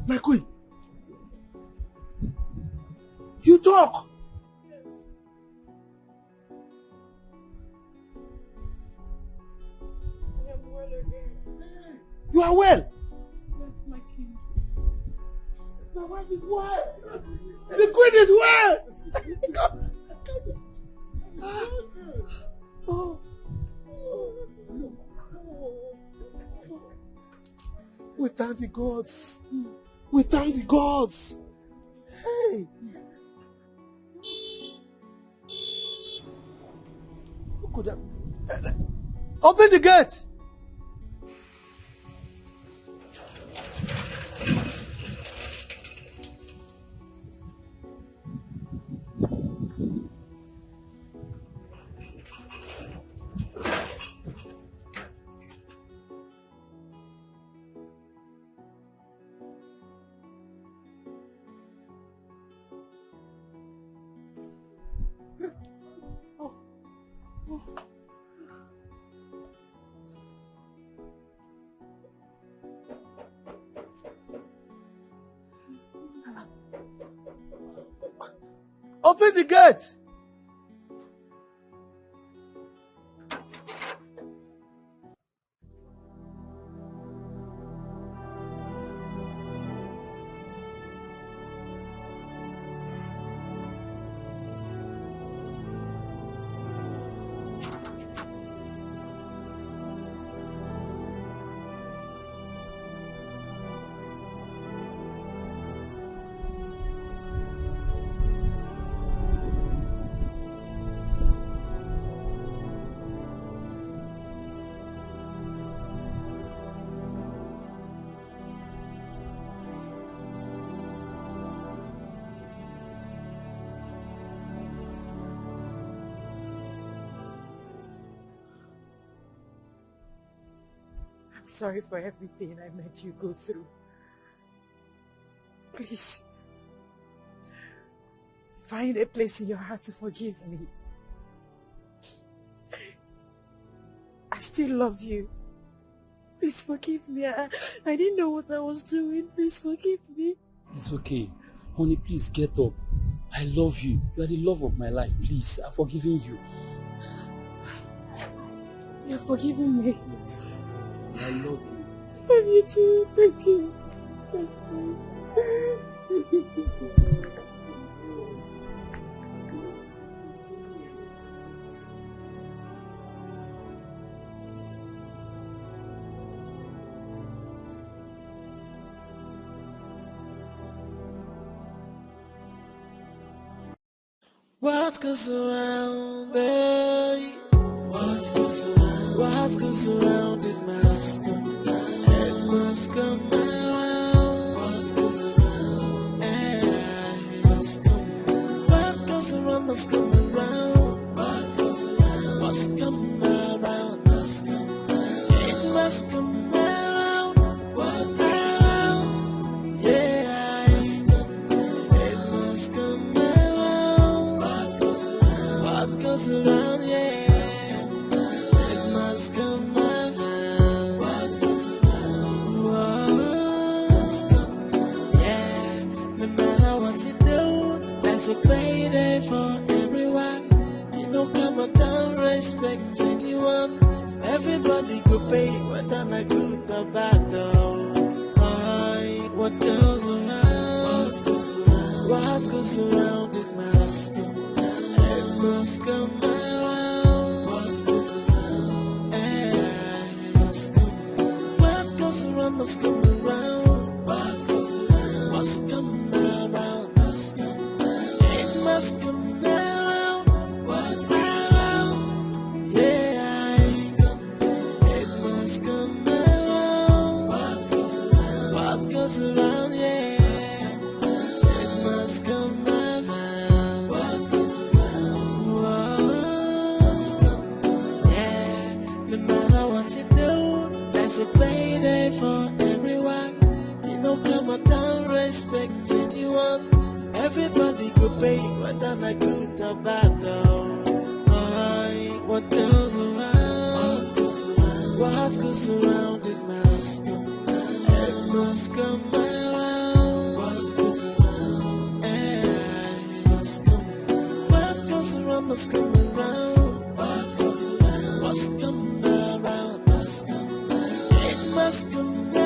My queen, you talk. I am well again. You are well. Yes, my king. My wife is well. The queen is well. Oh. We thank the gods. We thank the gods. Hey. Who could have... Open the gate. Open the gate. I'm sorry for everything I made you go through. Please, find a place in your heart to forgive me. I still love you. Please forgive me. I didn't know what I was doing. Please forgive me. It's okay. Honey, please get up. I love you. You are the love of my life. Please, I'm forgiving you. You're forgiving me? Yes. I love you. I love you too. Thank you. Thank you. What goes around, babe? What goes around, it must come around. It must come around. What goes around, it must come around. What goes around must come around. What goes around must come around. Must come around. It must come around. What goes around, yeah, it must come around. What goes around, yeah, it must come around. What goes around, yeah, no matter what you do, there's a payday for everyone. You don't come and don't respect anyone. Everybody go pay, whether not good or bad, though. What goes around, what goes around, it must come around. It must come around. What goes around, it must come around. What goes around must come around. What goes around must come around. Must come around. It must come around. What goes around, yeah, it must come around. What goes around, what goes around, yeah, it must come around. What goes around, yeah, no matter what you do, there's a payday for everyone. You don't come and don't respect anyone. Everybody go pay, whether not good or bad, though. What goes around, what goes around, it must come around. It must come around. What goes around, it must come around. What goes around must come around. What goes around must come around. Must come around. It must come around.